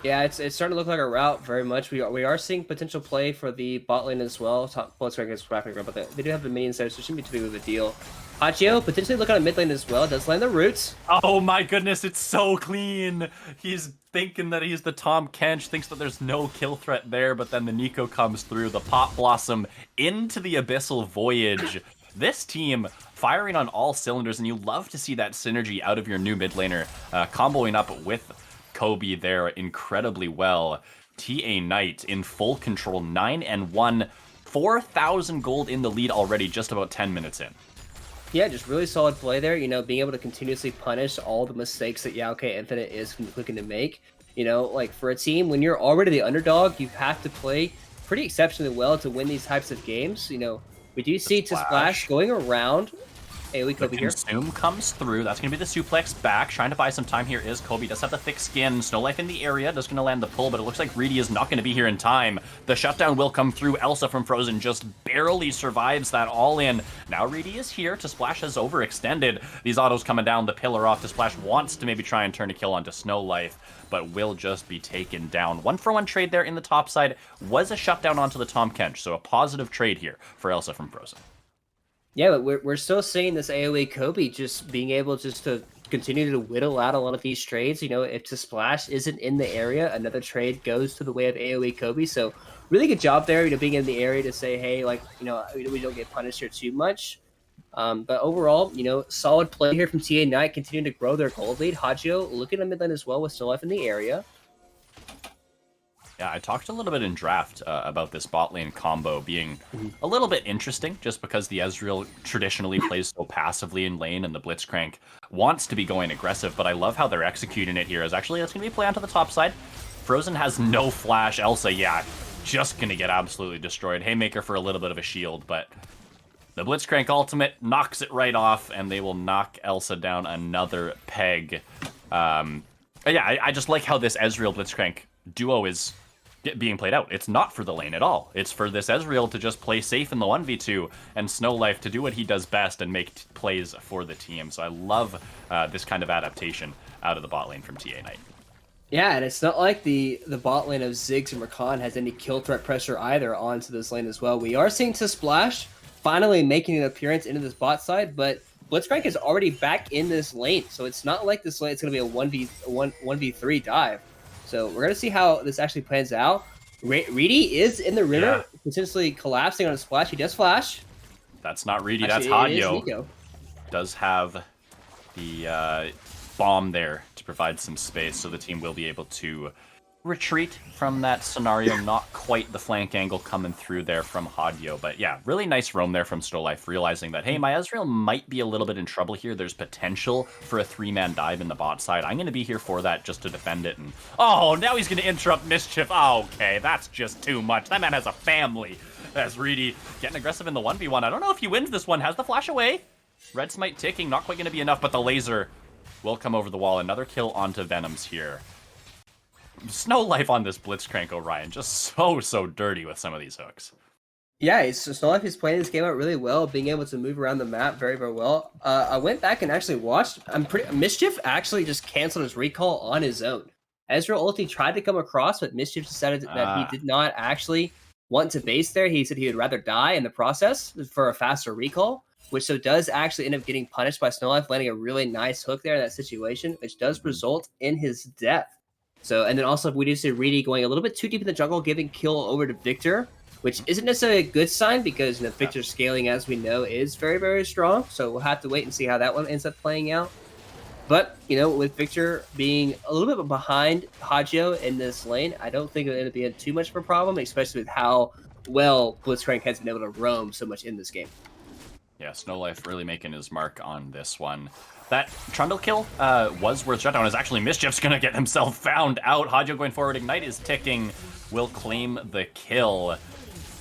Yeah, it's starting to look like a rout very much. We are seeing potential play for the bot lane as well. Let's rank but they do have the minions there, so it shouldn't be too big of a deal. Hachio potentially looking at mid lane as well. Does land the roots. Oh my goodness, it's so clean. He's thinking that he's the Tom Kench, thinks that there's no kill threat there, but then the Nico comes through, the Pop Blossom into the Abyssal Voyage. This team firing on all cylinders, and you love to see that synergy out of your new mid laner, comboing up with Kobe there incredibly well. TA Knight in full control, 9-1, 4,000 gold in the lead already, just about 10 minutes in. Yeah, just really solid play there. Being able to continuously punish all the mistakes that Yaoke Infinite is looking to make. Like for a team, when you're already the underdog, you have to play pretty exceptionally well to win these types of games. We do see to Splash going around AoE The Kobe here. consume comes through. That's going to be the suplex back. Trying to buy some time here is Kobe. Does have the thick skin. Snow Life in the area. Just going to land the pull, but it looks like Reedy is not going to be here in time. The shutdown will come through. Elsa from Frozen just barely survives that all-in. Now Reedy is here. To Splash has overextended. These autos coming down. The pillar off. To Splash wants to maybe try and turn a kill onto Snow Life, but will just be taken down. 1-for-1 trade there in the top side. Was a shutdown onto the Tom Kench, so a positive trade here for Elsa from Frozen. Yeah, but we're still seeing this AoE Kobe just being able just to continue to whittle out a lot of these trades. You know, if to Splash isn't in the area, another trade goes to the way of AoE Kobe. So really good job there, you know, being in the area to say, hey, like, you know, we don't get punished here too much. But overall, you know, solid play here from TA Knight, continuing to grow their gold lead. Hagio looking at mid lane as well with Still Life in the area. Yeah, I talked a little bit in draft about this bot lane combo being a little bit interesting, just because the Ezreal traditionally plays so passively in lane, and the Blitzcrank wants to be going aggressive. But I love how they're executing it here. As actually, that's going to be a play onto the top side. Frozen has no flash. Elsa, yeah, just going to get absolutely destroyed. Haymaker for a little bit of a shield, but the Blitzcrank ultimate knocks it right off, and they will knock Elsa down another peg. Yeah, I just like how this Ezreal Blitzcrank duo is being played out. It's not for the lane at all. It's for this Ezreal to just play safe in the 1v2 and Snow Life to do what he does best and make plays for the team. So I love this kind of adaptation out of the bot lane from TA Knight. Yeah, and it's not like the bot lane of Ziggs and Rakan has any kill threat pressure either onto this lane as well. We are seeing to Splash finally making an appearance into this bot side, but Blitzcrank is already back in this lane, so it's not like this lane it's going to be a 1v3 dive. So we're going to see how this actually plans out. Reedy is in the river, potentially collapsing on a Splash. He does flash. That's not Reedy, Actually, that's it is Hagio. Nico. Does have the bomb there to provide some space, so the team will be able to retreat from that scenario. Not quite the flank angle coming through there from Hagio, but yeah, really nice roam there from Snow Life, realizing that, hey, my Ezreal might be a little bit in trouble here. There's potential for a 3-man dive in the bot side. I'm going to be here for that just to defend it. And oh, now he's going to interrupt Mischief. Oh, okay, that's just too much. That man has a family. That's Reedy getting aggressive in the 1v1. I don't know if he wins this one. Has the flash away. Red Smite ticking, not quite going to be enough, but the laser will come over the wall. Another kill onto Venoms here. Snow Life on this Blitzcrank Orion, just so dirty with some of these hooks. Yeah, Snow Life is playing this game out really well, being able to move around the map very, very well. I went back and actually watched. Mischief actually just canceled his recall on his own. Ezreal ulti tried to come across, but Mischief decided that he did not actually want to base there. He said he would rather die in the process for a faster recall, which so does actually end up getting punished by Snow Life, landing a really nice hook there in that situation, which does result in his death. So, and then also we do see Reedy going a little bit too deep in the jungle, giving kill over to Victor, which isn't necessarily a good sign because, you know, Victor's scaling, as we know, is very, very strong. So we'll have to wait and see how that one ends up playing out. But, you know, with Victor being a little bit behind Hagio in this lane, I don't think it'll end up being too much of a problem, especially with how well Blitzcrank has been able to roam so much in this game. Yeah, Snow Life really making his mark on this one. That Trundle kill was worth shutdown. Is actually Mischief's going to get himself found out. Hagio going forward. Ignite is ticking. Will claim the kill.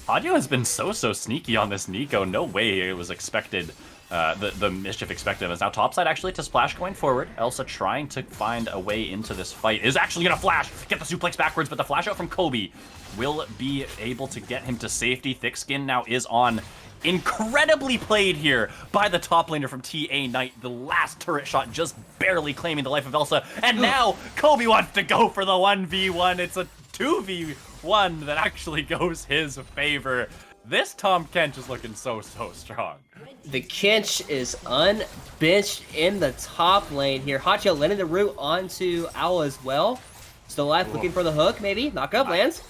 Hagio has been so sneaky on this Nico. No way it was expected. The Mischief expected him. Is now topside actually to Splash going forward. Elsa trying to find a way into this fight. Is actually going to flash. Get the suplex backwards, but the flash out from Kobe will be able to get him to safety. Thick Skin now is on. Incredibly played here by the top laner from TA Knight. The last turret shot just barely claiming the life of Elsa. And now Kobe wants to go for the 1v1. It's a 2v1 that actually goes his favor. This Tom Kench is looking so strong. The Kench is unbenched in the top lane here. Hagio landing the root onto Owl as well. Still alive, looking for the hook, maybe. Knock up, lands.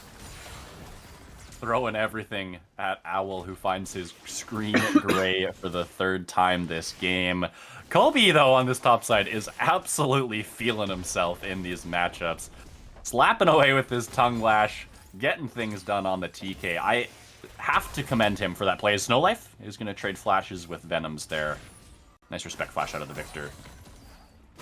Throwing everything at Owl, who finds his screen gray for the third time this game. Kobe, though, on this top side is absolutely feeling himself in these matchups. Slapping away with his tongue lash, getting things done on the TK. I have to commend him for that play. Snow Life is going to trade flashes with Venoms there. Nice respect flash out of the Victor.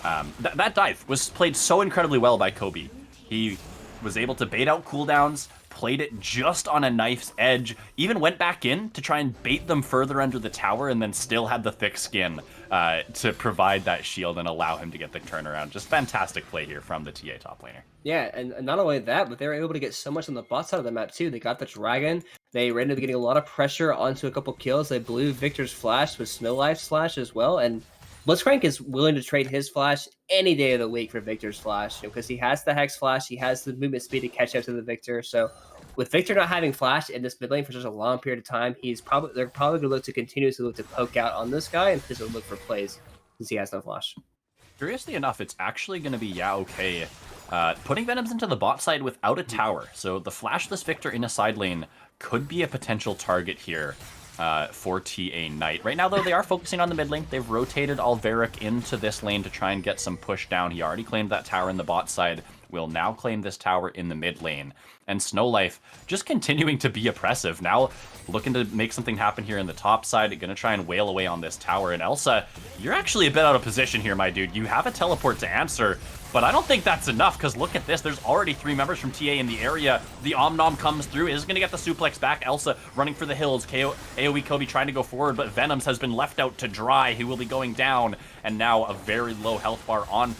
That dive was played so incredibly well by Kobe. He was able to bait out cooldowns, played it just on a knife's edge, even went back in to try and bait them further under the tower, and then still had the thick skin to provide that shield and allow him to get the turnaround. Just fantastic play here from the TA top laner. Yeah, and not only that, but they were able to get so much on the bot side of the map too. They got the dragon. They ended up getting a lot of pressure onto a couple kills. They blew Victor's flash with Snow Life's flash as well, and Blitzcrank is willing to trade his flash any day of the week for Victor's flash, because he has the Hex flash, he has the movement speed to catch up to the Victor. So with Victor not having flash in this mid lane for such a long period of time, they're probably going to look to continuously look to poke out on this guy and just look for plays since he has no flash. Curiously enough, it's actually going to be okay. Putting Venoms into the bot side without a tower. So the flashless Victor in a side lane could be a potential target here for TA Knight. Right now, though, they are focusing on the mid lane. They've rotated Alveric into this lane to try and get some push down. He already claimed that tower in the bot side. Will now claim this tower in the mid lane. And Snow Life just continuing to be oppressive. Now looking to make something happen here in the top side. Gonna try and wail away on this tower. And Elsa, you're actually a bit out of position here, my dude. You have a teleport to answer, but I don't think that's enough, because look at this. There's already 3 members from TA in the area. The Omnom comes through, is going to get the suplex back. Elsa running for the hills. AoE Kobe trying to go forward, but Venoms has been left out to dry. He will be going down, and now a very low health bar on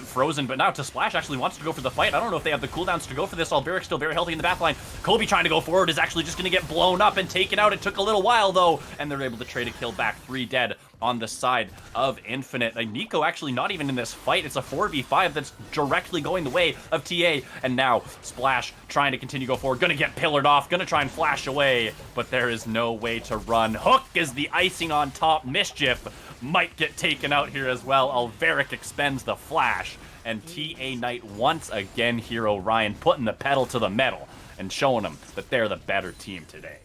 Frozen, but now to Splash actually wants to go for the fight. I don't know if they have the cooldowns to go for this. Alberic's still very healthy in the backline. Kobe trying to go forward is actually just going to get blown up and taken out. It took a little while, though, and they're able to trade a kill back. 3 dead on the side of Infinite. Nico actually not even in this fight. It's a 4v5 that's directly going the way of TA, and now Splash trying to continue to go forward. Gonna get pillared off, gonna try and flash away, but there is no way to run. Hook is the icing on top. Mischief might get taken out here as well. Alveric expends the flash, and TA Knight once again, Hero Ryan putting the pedal to the metal and showing them that they're the better team today.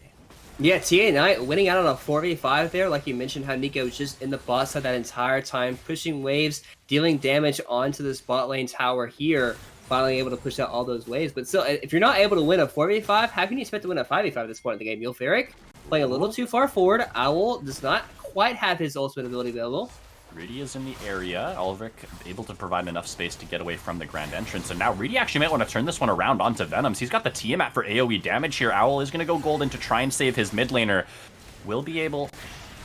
Yeah, TA Knight winning out on a 4v5 there. Like you mentioned, how Nico was just in the bot side that entire time, pushing waves, dealing damage onto this bot lane tower here, finally able to push out all those waves. But still, if you're not able to win a 4v5, how can you expect to win a 5v5 at this point in the game? Yulferic playing a little too far forward. Owl does not quite have his ultimate ability available. Reedy is in the area. Alveric able to provide enough space to get away from the grand entrance. And now Reedy actually might want to turn this one around onto Venoms. He's got the Tiamat for AoE damage here. Owl is going to go golden to try and save his mid laner. Will be able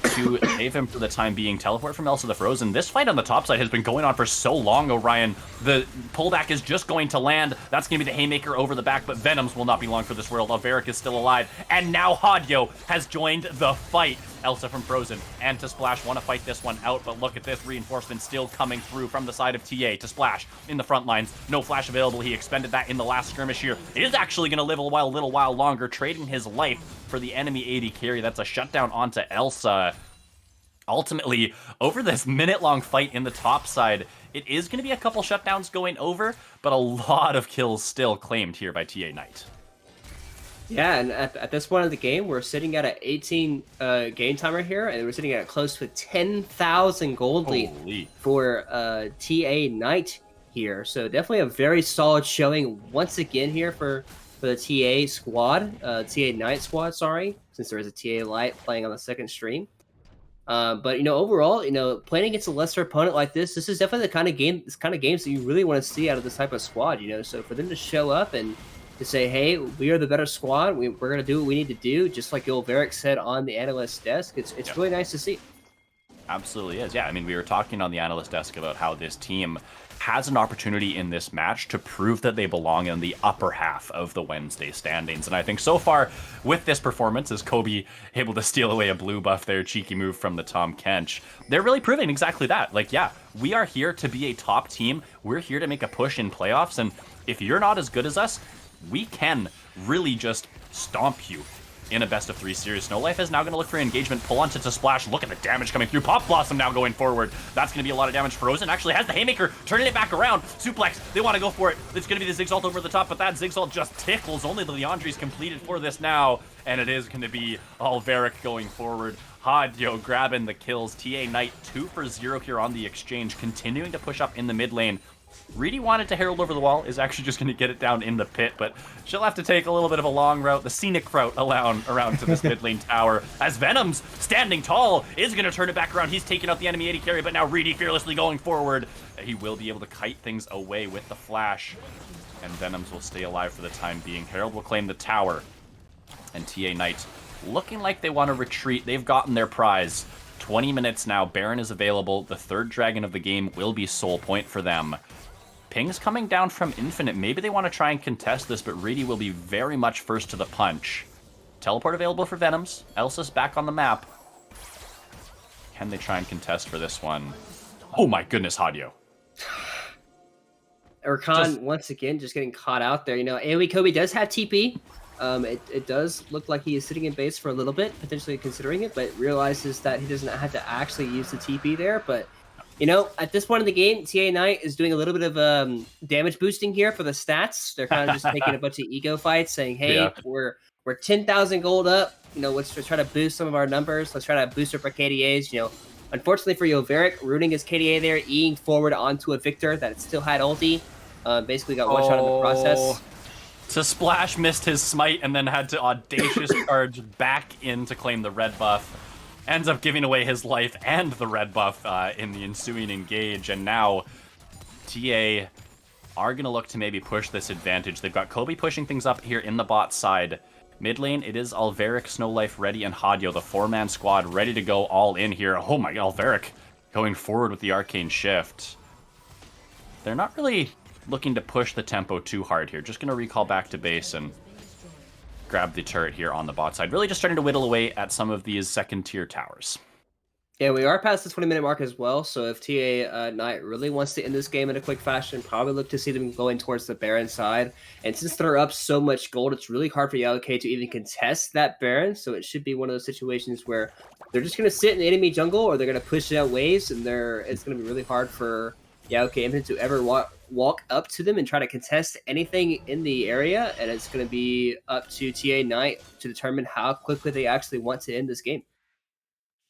to save him for the time being. Teleport from Elsa the Frozen. This fight on the top side has been going on for so long, Orion. The pullback is just going to land. That's going to be the haymaker over the back, but Venoms will not be long for this world. Alveric is still alive, and now Hadyo has joined the fight. Elsa from Frozen and to Splash want to fight this one out, but look at this reinforcement still coming through from the side of TA. To Splash in the front lines. No flash available. He expended that in the last skirmish here. Is actually going to live a little while longer, trading his life for the enemy AD carry. That's a shutdown onto Elsa. Ultimately, over this minute-long fight in the top side, it is going to be a couple shutdowns going over, but a lot of kills still claimed here by TA Knight. Yeah, and at this point of the game, we're sitting at an 18 game timer here, and we're sitting at close to a 10,000 gold lead for TA Knight here. So definitely a very solid showing once again here for the TA squad, TA Knight squad, sorry, since there is a TA Light playing on the second stream. But overall, playing against a lesser opponent like this is definitely the kind of games that you really want to see out of this type of squad. So for them to show up and to say, hey, we are the better squad, we're going to do what we need to do, just like Yulferic said on the Analyst Desk. It's really nice to see. Absolutely is. Yeah, I mean, we were talking on the Analyst Desk about how this team has an opportunity in this match to prove that they belong in the upper half of the Wednesday standings. And I think so far with this performance, as Kobe able to steal away a blue buff there, cheeky move from the Tom Kench, they're really proving exactly that. Like, yeah, we are here to be a top team. We're here to make a push in playoffs. And if you're not as good as us, we can really just stomp you in a best-of-3 series. Snow Life is now going to look for engagement, pull onto to Splash. Look at the damage coming through. Pop Blossom now going forward. That's going to be a lot of damage. Frozen actually has the haymaker, turning it back around. Suplex, they want to go for it. It's going to be the Zigzault over the top, but that Zigzault just tickles. Only the Leandri's completed for this now, and it is going to be Alveric going forward. Hadyo grabbing the kills. TA Knight 2 for 0 here on the exchange, continuing to push up in the mid lane. Reedy wanted to Herald over the wall, is actually just going to get it down in the pit, but she'll have to take a little bit of a long route, the scenic route around to this mid lane tower, as Venoms, standing tall, is going to turn it back around. He's taking out the enemy AD carry, but now Reedy fearlessly going forward, he will be able to kite things away with the flash, and Venoms will stay alive for the time being. Herald will claim the tower, and TA Knight looking like they want to retreat. They've gotten their prize. 20 minutes now, Baron is available. The third dragon of the game will be Soul Point for them. Ping's coming down from Infinite. Maybe they want to try and contest this, but Reedy will be very much first to the punch. Teleport available for Venoms. Elsa's back on the map. Can they try and contest for this one? Oh my goodness, Hadio. Urkan, once again, just getting caught out there. You know, AoE Kobe does have TP. It does look like he is sitting in base for a little bit, potentially considering it, but realizes that he doesn't have to actually use the TP there. But, you know, at this point in the game, TA Knight is doing a little bit of damage boosting here for the stats. They're kind of just taking a bunch of ego fights, saying, hey, we're 10,000 gold up. You know, let's try to boost some of our numbers. Let's try to boost up our KDAs. You know, unfortunately for Yoveric, rooting his KDA there, Eing forward onto a Victor that still had ulti. Basically got one shot in the process. So Splash missed his smite and then had to audacious charge back in to claim the red buff. Ends up giving away his life and the red buff in the ensuing engage. And now TA are going to look to maybe push this advantage. They've got Kobe pushing things up here in the bot side. Mid lane, it is Alveric, Snowlife, Ready, and Hadio, the four-man squad, ready to go all in here. Oh my god, Alveric going forward with the Arcane Shift. They're not really looking to push the tempo too hard here. Just going to recall back to base and grab the turret here on the bot side. Really just starting to whittle away at some of these second-tier towers. Yeah, we are past the 20-minute mark as well, so if TA Knight really wants to end this game in a quick fashion, probably look to see them going towards the Baron side. And since they're up so much gold, it's really hard for Yaoke to even contest that Baron, so it should be one of those situations where they're just going to sit in the enemy jungle, or they're going to push it out waves, and it's going to be really hard for Yaoke Infinite to ever walk up to them and try to contest anything in the area, and it's going to be up to TA Knight to determine how quickly they actually want to end this game.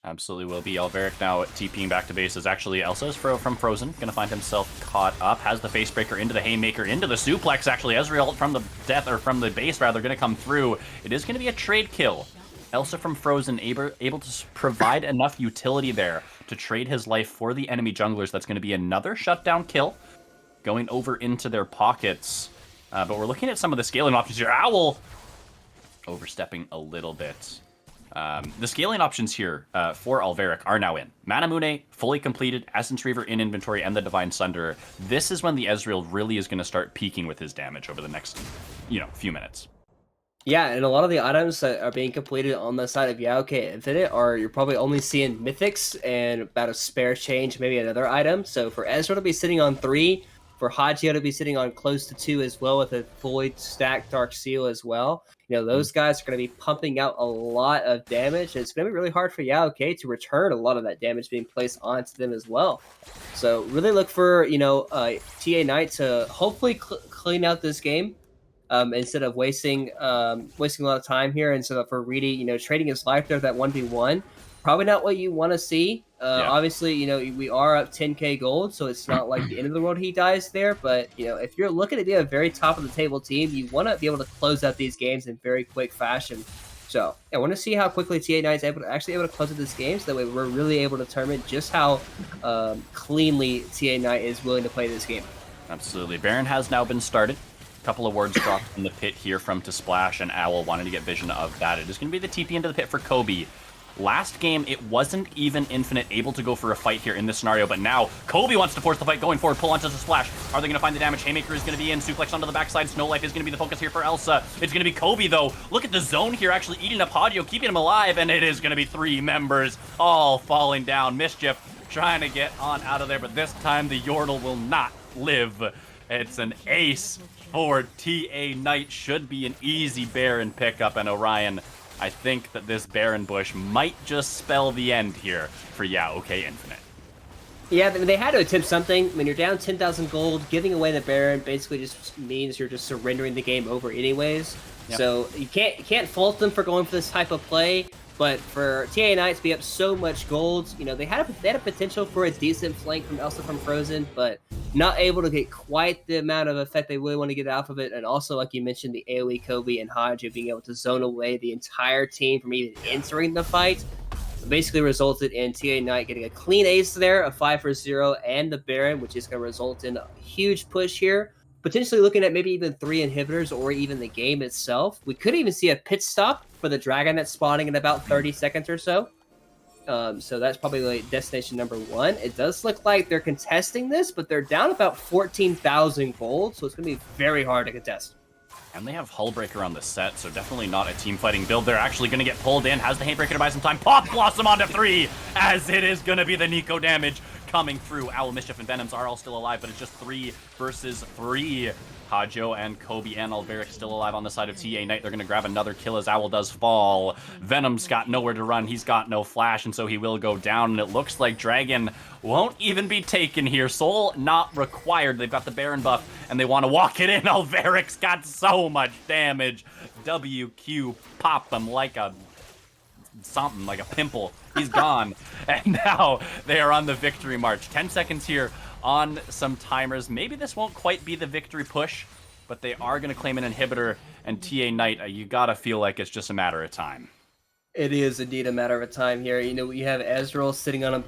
Absolutely will be. Alveric now TPing back to base is actually Elsa's from Frozen. Going to find himself caught up. Has the Facebreaker into the Haymaker, into the Suplex, actually. Ezreal from the from the base, rather, going to come through. It is going to be a trade kill. Elsa from Frozen able to provide enough utility there to trade his life for the enemy junglers. That's going to be another shutdown kill going over into their pockets. But we're looking at some of the scaling options here. Owl overstepping a little bit. The scaling options here for Alveric are now in. Manamune, fully completed, Essence Reaver in inventory, and the Divine Sunderer. This is when the Ezreal really is going to start peaking with his damage over the next, few minutes. Yeah, and a lot of the items that are being completed on the side of Yaoke Infinite you're probably only seeing Mythics and about a spare change, maybe another item. So for Ezreal to be sitting on 3, for Hajio to be sitting on close to 2 as well with a fully stacked Dark Seal as well. Those guys are going to be pumping out a lot of damage. And it's going to be really hard for Yaoke to return a lot of that damage being placed onto them as well. So really look for, TA Knight to hopefully clean out this game instead of wasting a lot of time here. Instead of for Reedy, trading his life there, that 1v1. Probably not what you want to see. Obviously, we are up 10k gold, so it's not like the end of the world he dies there. But, if you're looking to be a very top of the table team, you want to be able to close out these games in very quick fashion. So I want to see how quickly TA Knight is able to close out this game, so that way we're really able to determine just how cleanly TA Knight is willing to play this game. Absolutely. Baron has now been started. A couple of words dropped in the pit here from To Splash, and Owl wanted to get vision of that. It is going to be the TP into the pit for Kobe. Last game, it wasn't even Infinite able to go for a fight here in this scenario, but now Kobe wants to force the fight going forward, pull onto the Splash. Are they going to find the damage? Haymaker is going to be in, Suplex onto the backside, Snowlife is going to be the focus here for Elsa. It's going to be Kobe, though. Look at the zone here, actually eating up Hadio, keeping him alive, and it is going to be 3 members all falling down. Mischief trying to get on out of there, but this time the Yordle will not live. It's an ace for TA Knight. Should be an easy Baron pickup, and Orion, I think that this Baron Bush might just spell the end here for Yaoke Infinite. Yeah, they had to attempt something. When you're down 10,000 gold, giving away the Baron basically just means you're just surrendering the game over anyways. Yep. So you can't fault them for going for this type of play. But for TA Knight to be up so much gold, they had a potential for a decent flank from Elsa from Frozen, but not able to get quite the amount of effect they really want to get off of it. And also, like you mentioned, the AoE Kobe and Haji being able to zone away the entire team from even entering the fight. basically resulted in TA Knight getting a clean ace there, a 5-0, and the Baron, which is going to result in a huge push here. Potentially looking at maybe even 3 inhibitors or even the game itself. We could even see a pit stop for the Dragon that's spawning in about 30 seconds or so. So that's probably like destination number 1. It does look like they're contesting this, but they're down about 14,000 gold, so it's going to be very hard to contest. And they have Hullbreaker on the set, so definitely not a team fighting build. They're actually going to get pulled in. Has the Hatebreaker to buy some time. Pop Blossom onto 3, as it is going to be the Nico damage coming through. Owl, Mischief, and Venoms are all still alive, but it's just 3 versus 3. Hajo and Kobe and Alveric still alive on the side of TA Knight. They're going to grab another kill as Owl does fall. Venom's got nowhere to run. He's got no flash, and so he will go down. And it looks like Dragon won't even be taken here. Soul not required. They've got the Baron buff, and they want to walk it in. Alveric's got so much damage. WQ pop him like a something, like a pimple. He's gone. And now they are on the victory march. 10 seconds here on some timers. Maybe this won't quite be the victory push, but they are going to claim an inhibitor, and TA Knight, you gotta feel like it's just a matter of time. It is indeed a matter of time here. You know, we have Ezreal sitting on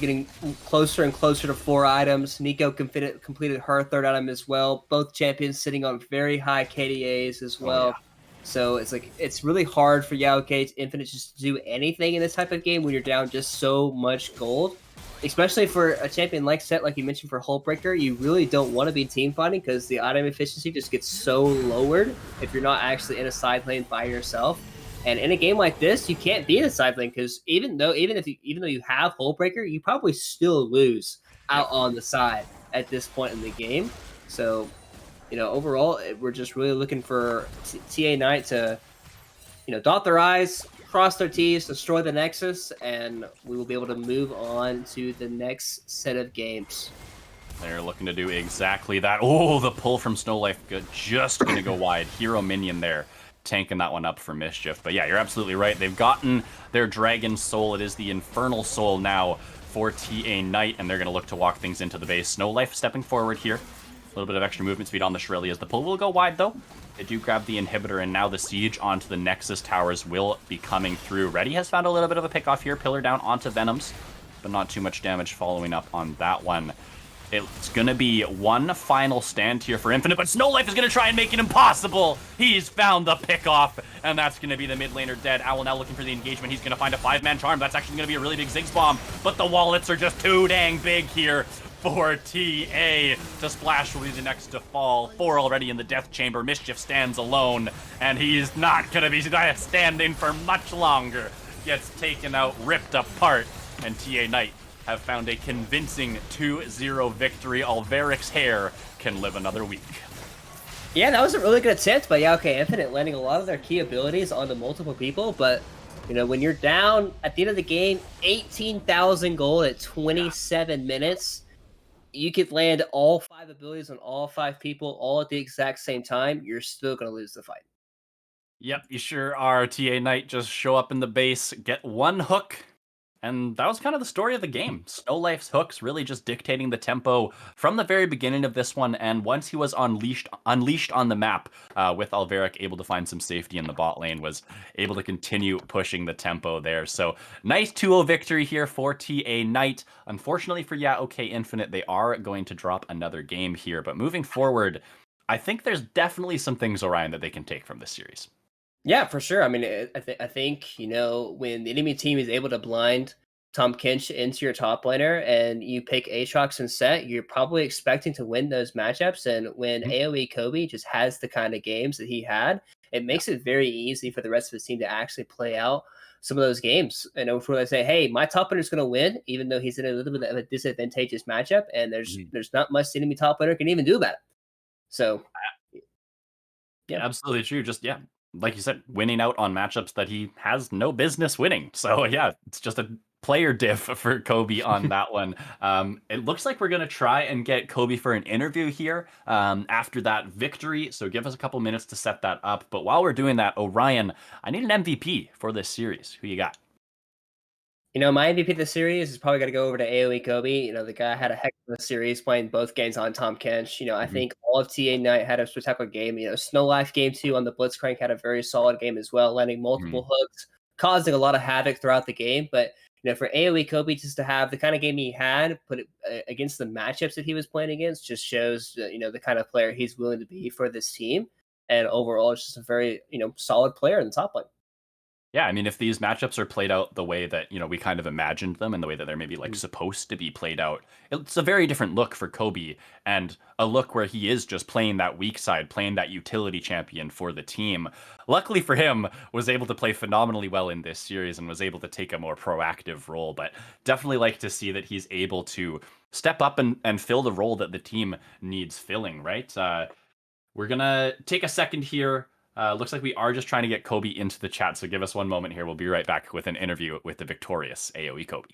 getting closer and closer to 4 items. Nico completed her 3rd item as well. Both champions sitting on very high KDAs as well. Yeah. So it's really hard for Yaoke Infinite just to do anything in this type of game when you're down just so much gold. Especially for a champion like Set, like you mentioned for Hullbreaker, you really don't want to be team fighting because the item efficiency just gets so lowered if you're not actually in a side lane by yourself. And in a game like this, you can't be in a side lane because even though you have Hullbreaker, you probably still lose out on the side at this point in the game. So, you know, overall, we're just really looking for TA Knight to, you know, dot their I's, cross their T's, destroy the Nexus, and we will be able to move on to the next set of games. They're looking to do exactly that. Oh, the pull from Snowlife, just going to go wide. Hero minion there, tanking that one up for Mischief. But yeah, you're absolutely right. They've gotten their Dragon Soul. It is the Infernal Soul now for TA Knight, and they're going to look to walk things into the base. Snowlife stepping forward here. A little bit of extra movement speed on the Shrilly as the pull will go wide, though. They do grab the inhibitor, and now the siege onto the Nexus towers will be coming through. Reddy has found a little bit of a pick off here. Pillar down onto Venoms, but not too much damage following up on that one. It's going to be one final stand here for Infinite, but Snowlife is going to try and make it impossible. He's found the pick off, and that's going to be the mid laner dead. Owl now looking for the engagement. He's going to find a 5-man charm. That's actually going to be a really big Ziggs bomb, but the wallets are just too dang big here for TA to splash will be the next to fall. 4 already in the death chamber. Mischief stands alone, and he's not going to be standing for much longer. Gets taken out, ripped apart, and TA Knight have found a convincing 2-0 victory. Alveric's hair can live another week. Yeah, that was a really good attempt by Yaoke Infinite, landing a lot of their key abilities onto multiple people, but you know, when you're down at the end of the game, 18,000 gold at 27 minutes, you could land all 5 abilities on all 5 people all at the exact same time, you're still going to lose the fight. Yep, you sure are. TA Knight just show up in the base, get 1 hook, and that was kind of the story of the game. Snowlife's hooks really just dictating the tempo from the very beginning of this one, and once he was unleashed on the map, with Alveric able to find some safety in the bot lane, was able to continue pushing the tempo there. So nice 2-0 victory here for TA Knight. Unfortunately for Yaoke Infinite, they are going to drop another game here, but moving forward, I think there's definitely some things, Orion, that they can take from this series. Yeah, for sure. I mean, I think, you know, when the enemy team is able to blind Tom Kinch into your top laner and you pick Aatrox and Set, you're probably expecting to win those matchups. And when AoE Kobe just has the kind of games that he had, it makes it very easy for the rest of his team to actually play out some of those games. And before they say, hey, my top laner is going to win, even though he's in a little bit of a disadvantageous matchup, and there's not much the enemy top laner can even do about it. So, yeah, absolutely true. Just, yeah, like you said, winning out on matchups that he has no business winning. So yeah, it's just a player diff for Kobe on that one. It looks like we're going to try and get Kobe for an interview here after that victory. So give us a couple minutes to set that up. But while we're doing that, Orion, I need an MVP for this series. Who you got? You know, my MVP of the series is probably going to go over to AoE Kobe. You know, the guy had a heck of a series playing both games on Tom Kench. You know, I think all of TA Knight had a spectacular game. You know, Snowlife game 2 on the Blitzcrank had a very solid game as well, landing multiple hooks, causing a lot of havoc throughout the game. But for AoE Kobe just to have the kind of game he had, put it against the matchups that he was playing against, just shows the kind of player he's willing to be for this team. And overall, it's just a very solid player in the top lane. Yeah, I mean, if these matchups are played out the way that, we kind of imagined them and the way that they're maybe like supposed to be played out, it's a very different look for Kobe, and a look where he is just playing that weak side, playing that utility champion for the team. Luckily for him, was able to play phenomenally well in this series and was able to take a more proactive role, but definitely like to see that he's able to step up and fill the role that the team needs filling, right? We're gonna take a second here. Looks like we are just trying to get Kobe into the chat, so give us one moment here. We'll be right back with an interview with the victorious AoE Kobe.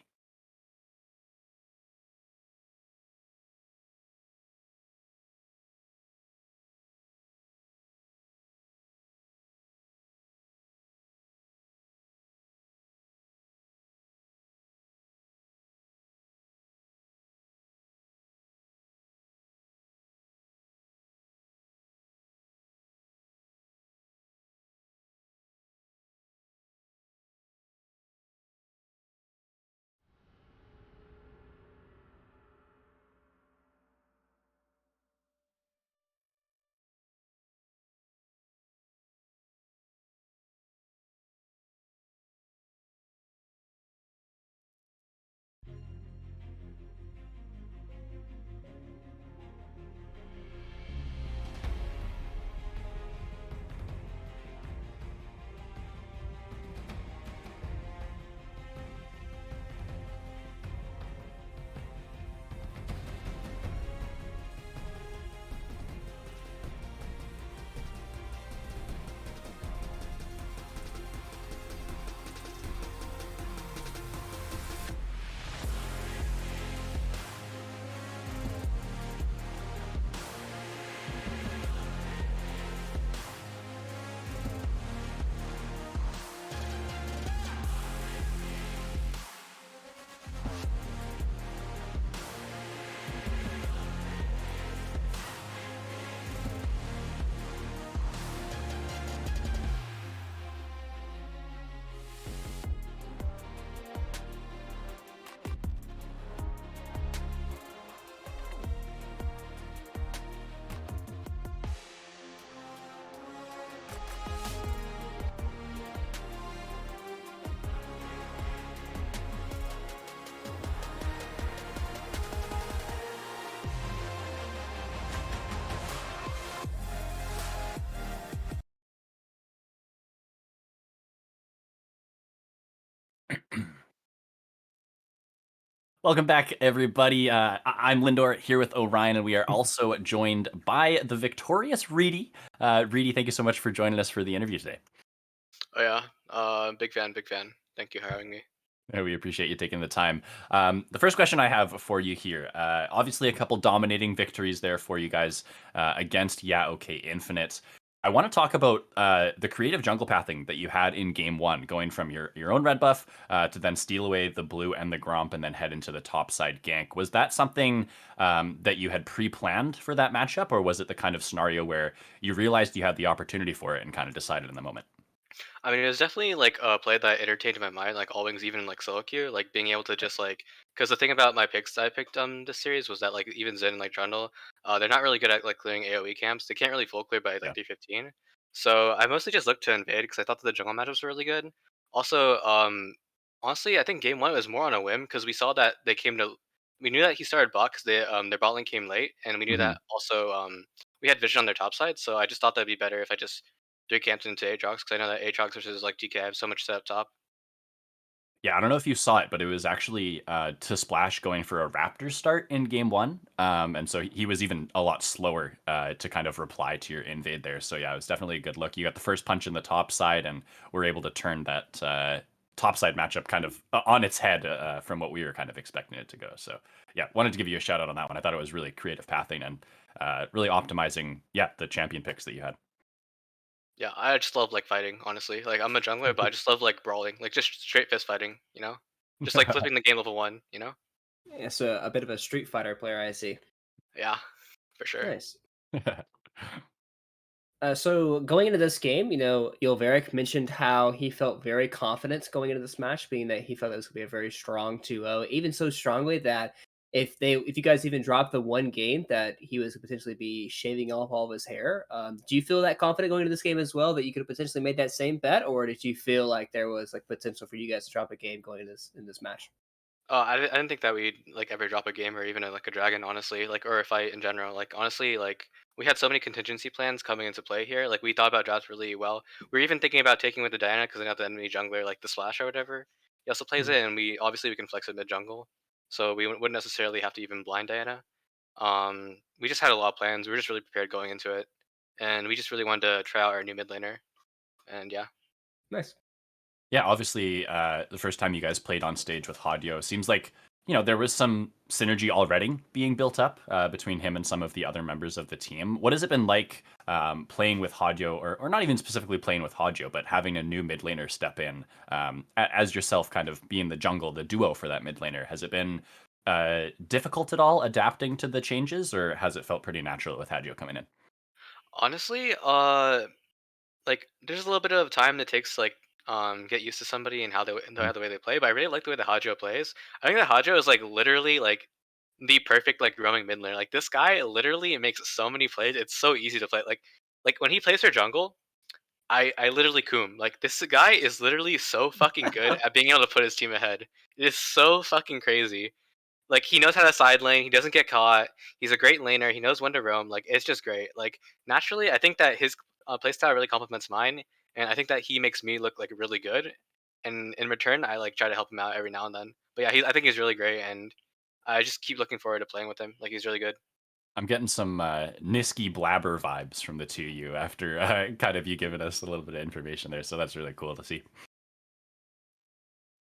Welcome back, everybody. I'm Lindor here with Orion, and we are also joined by the victorious Reedy. Reedy, thank you so much for joining us for the interview today. Oh yeah, big fan, big fan. Thank you for having me. Yeah, we appreciate you taking the time. The first question I have for you here, obviously a couple dominating victories there for you guys against OK Infinite. I want to talk about the creative jungle pathing that you had in game one, going from your own red buff to then steal away the blue and the Gromp and then head into the top side gank. Was that something that you had pre-planned for that matchup, or was it the kind of scenario where you realized you had the opportunity for it and kind of decided in the moment? I mean, it was definitely like a play that entertained my mind, like all wings, even like solo queue, like being able to just like, because the thing about my picks that I picked this series was that like even Zen and like Trundle, they're not really good at like clearing AOE camps. They can't really full clear by like Yeah. 315. So I mostly just looked to invade because I thought that the jungle matchups were really good. Also, honestly, I think game one was more on a whim because we saw that they came to. We knew that he started bot because their bot lane came late, and we knew Mhm. that also we had vision on their top side. So I just thought that'd be better if I just 3 camps into Aatrox because I know that Aatrox versus like DK have so much set up top. Yeah, I don't know if you saw it, but it was actually to Splash going for a Raptor start in game one. And so he was even a lot slower to kind of reply to your invade there. So yeah, it was definitely a good look. You got the first punch in the top side and were able to turn that top side matchup kind of on its head from what we were kind of expecting it to go. So yeah, wanted to give you a shout out on that one. I thought it was really creative pathing and really optimizing, the champion picks that you had. Yeah, I just love like fighting. Honestly, like I'm a jungler, but I just love like brawling, like just straight fist fighting. Just like flipping the game level one. Yeah, so a bit of a Street Fighter player, I see. Yeah, for sure. Nice. So going into this game, Yulveric mentioned how he felt very confident going into this match, being that he felt it was going to be a very strong 2-0, even so strongly that if you guys even dropped the one game, that he was potentially be shaving off all of his hair. Do you feel that confident going into this game as well, that you could have potentially made that same bet, or did you feel like there was like potential for you guys to drop a game going in this match? I didn't think that we'd like ever drop a game or even like a dragon, honestly, like or a fight in general. Like honestly, like we had so many contingency plans coming into play here. Like we thought about drafts really well. We were even thinking about taking with the Diana because they have the enemy jungler like the Splash or whatever. He also plays Mhm. it, and we can flex it mid jungle, so we wouldn't necessarily have to even blind Diana. We just had a lot of plans. We were just really prepared going into it, and we just really wanted to try out our new mid laner. And yeah. Nice. Yeah, obviously, the first time you guys played on stage with Hadio, seems like there was some synergy already being built up between him and some of the other members of the team. What has it been like playing with Hadio, or not even specifically playing with Hadio, but having a new mid laner step in as yourself, kind of being the jungle, the duo for that mid laner? Has it been difficult at all adapting to the changes, or has it felt pretty natural with Hadio coming in? Honestly, like there's a little bit of time that takes to, like get used to somebody and how the way they play. But I really like the way that Hajo plays. I think that Hajo is like literally like the perfect like roaming mid laner. Like this guy literally makes so many plays. It's so easy to play. Like when he plays for jungle, I literally coom. Like this guy is literally so fucking good at being able to put his team ahead. It is so fucking crazy. Like he knows how to side lane. He doesn't get caught. He's a great laner. He knows when to roam. Like it's just great. Like naturally, I think that his playstyle really complements mine, and I think that he makes me look like really good. And in return, I like try to help him out every now and then. But yeah, I think he's really great, and I just keep looking forward to playing with him. Like he's really good. I'm getting some Niski Blabber vibes from the two of you after kind of you giving us a little bit of information there. So that's really cool to see.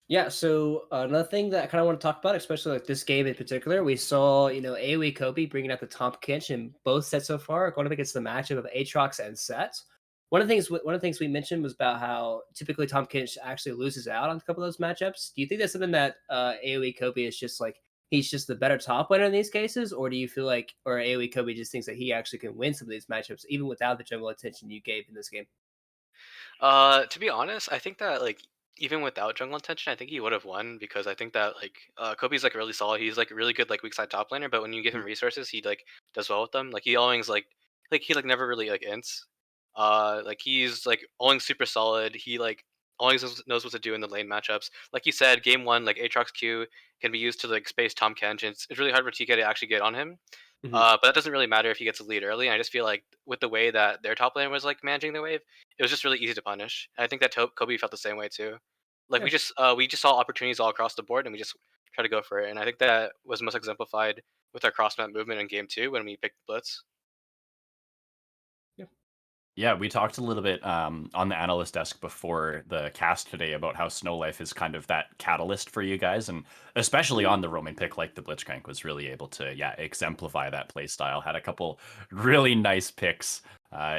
Yeah, so another thing that I kind of want to talk about, especially like this game in particular, we saw, AoE Kobe bringing out the top Kinch in both sets so far, going up against the matchup of Aatrox and Set. One of the things we mentioned was about how typically Tom Kinch actually loses out on a couple of those matchups. Do you think that's something that AoE Kobe is just like he's just the better top winner in these cases, or do you feel like, or AoE Kobe just thinks that he actually can win some of these matchups even without the jungle attention you gave in this game? To be honest, I think that like even without jungle intention, I think he would have won because I think that like Kobe's like really solid. He's like really good like weak side top laner, but when you give him resources, he like does well with them. Like he always like he like never really like ints. Like he's like always super solid. He like always knows what to do in the lane matchups. Like you said, game one like Aatrox Q can be used to like space Tom Kench. And it's really hard for TK to actually get on him. Mhm. But that doesn't really matter if he gets a lead early. And I just feel like with the way that their top lane was like managing the wave, it was just really easy to punish. And I think that Kobe felt the same way too. Like Yeah. we just saw opportunities all across the board, and we just tried to go for it. And I think that was most exemplified with our cross map movement in game two when we picked Blitz. Yeah. Yeah, we talked a little bit on the analyst desk before the cast today about how Snow Life is kind of that catalyst for you guys, and especially on the roaming pick like the Blitzcrank was really able to, yeah, exemplify that play style. Had a couple really nice picks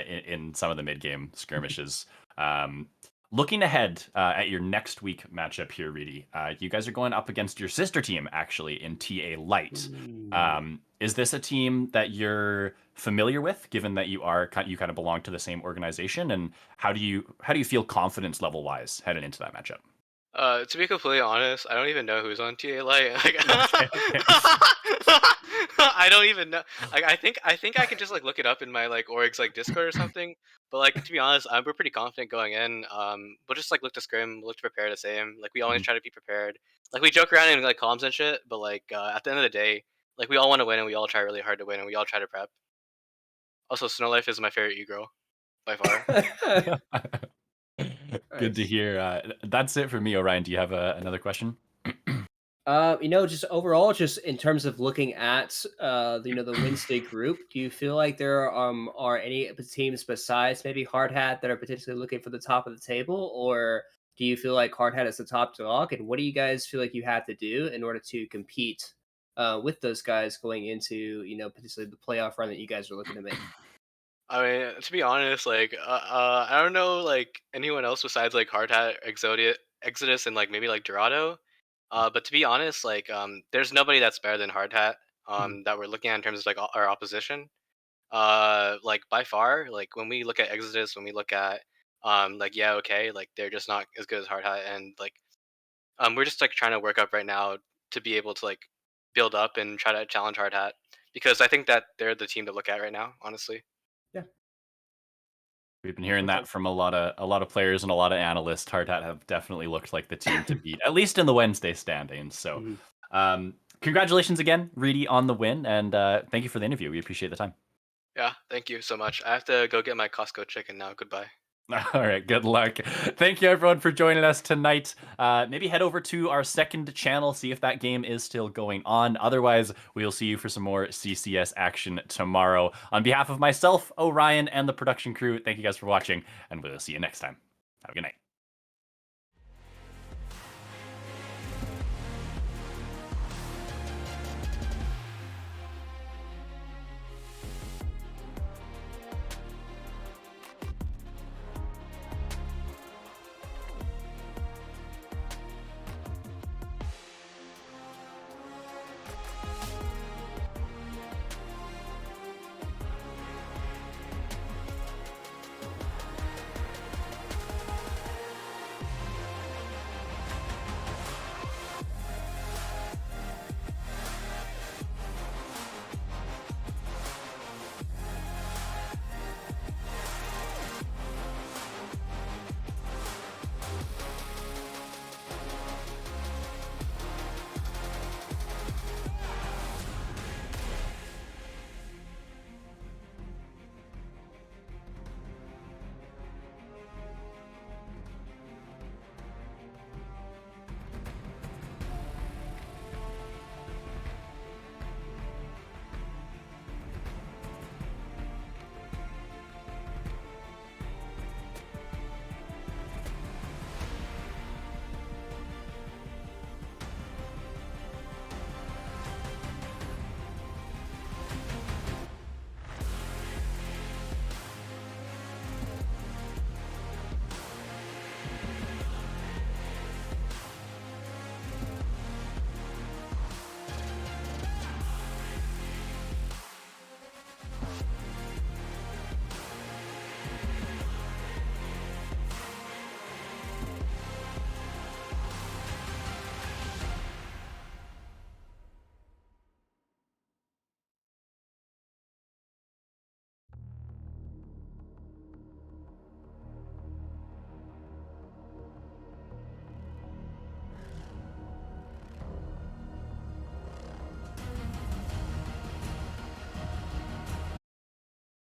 in some of the mid game skirmishes. Um, Looking ahead at your next week matchup here, Reedy, you guys are going up against your sister team actually in TA Light. Ooh. Is this a team that you're familiar with, given that you kind of belong to the same organization? And how do you feel confidence level wise heading into that matchup? To be completely honest, I don't even know who's on TA Light. Like, Okay, okay. I don't even know. Like, I think I can just like look it up in my like org's like Discord or something. But like to be honest, we're pretty confident going in. We'll just like look to scrim, look to prepare the same. Like we always Mhm. try to be prepared. Like we joke around in like comms and shit, but like at the end of the day, like we all want to win and we all try really hard to win and we all try to prep. Also, Snow Life is my favorite e-girl by far. Good to Nice. hear. That's it for me, Orion. Do you have another question? Just overall, just in terms of looking at the Wednesday group, do you feel like there are any teams besides maybe Hard Hat that are potentially looking for the top of the table, or do you feel like Hard Hat is the top dog? And what do you guys feel like you have to do in order to compete with those guys going into potentially the playoff run that you guys are looking to make? I mean, to be honest, like, I don't know, like anyone else besides like Hard Hat, Exodus, and like maybe like Dorado. But to be honest, like, there's nobody that's better than Hard Hat. Mhm. That we're looking at in terms of like our opposition. like by far, like when we look at Exodus, when we look at like yeah, okay, like they're just not as good as Hard Hat, and like we're just like trying to work up right now to be able to like build up and try to challenge Hard Hat because I think that they're the team to look at right now, honestly. We've been hearing Okay. that from a lot of players and a lot of analysts. Hard Hat have definitely looked like the team to beat, at least in the Wednesday standings. So, congratulations again, Reedy, on the win, and thank you for the interview. We appreciate the time. Yeah, thank you so much. I have to go get my Costco chicken now. Goodbye. All right, good luck. Thank you, everyone, for joining us tonight. Maybe head over to our second channel, see if that game is still going on. Otherwise, we'll see you for some more CCS action tomorrow. On behalf of myself, Orion, and the production crew, thank you guys for watching, and we'll see you next time. Have a good night.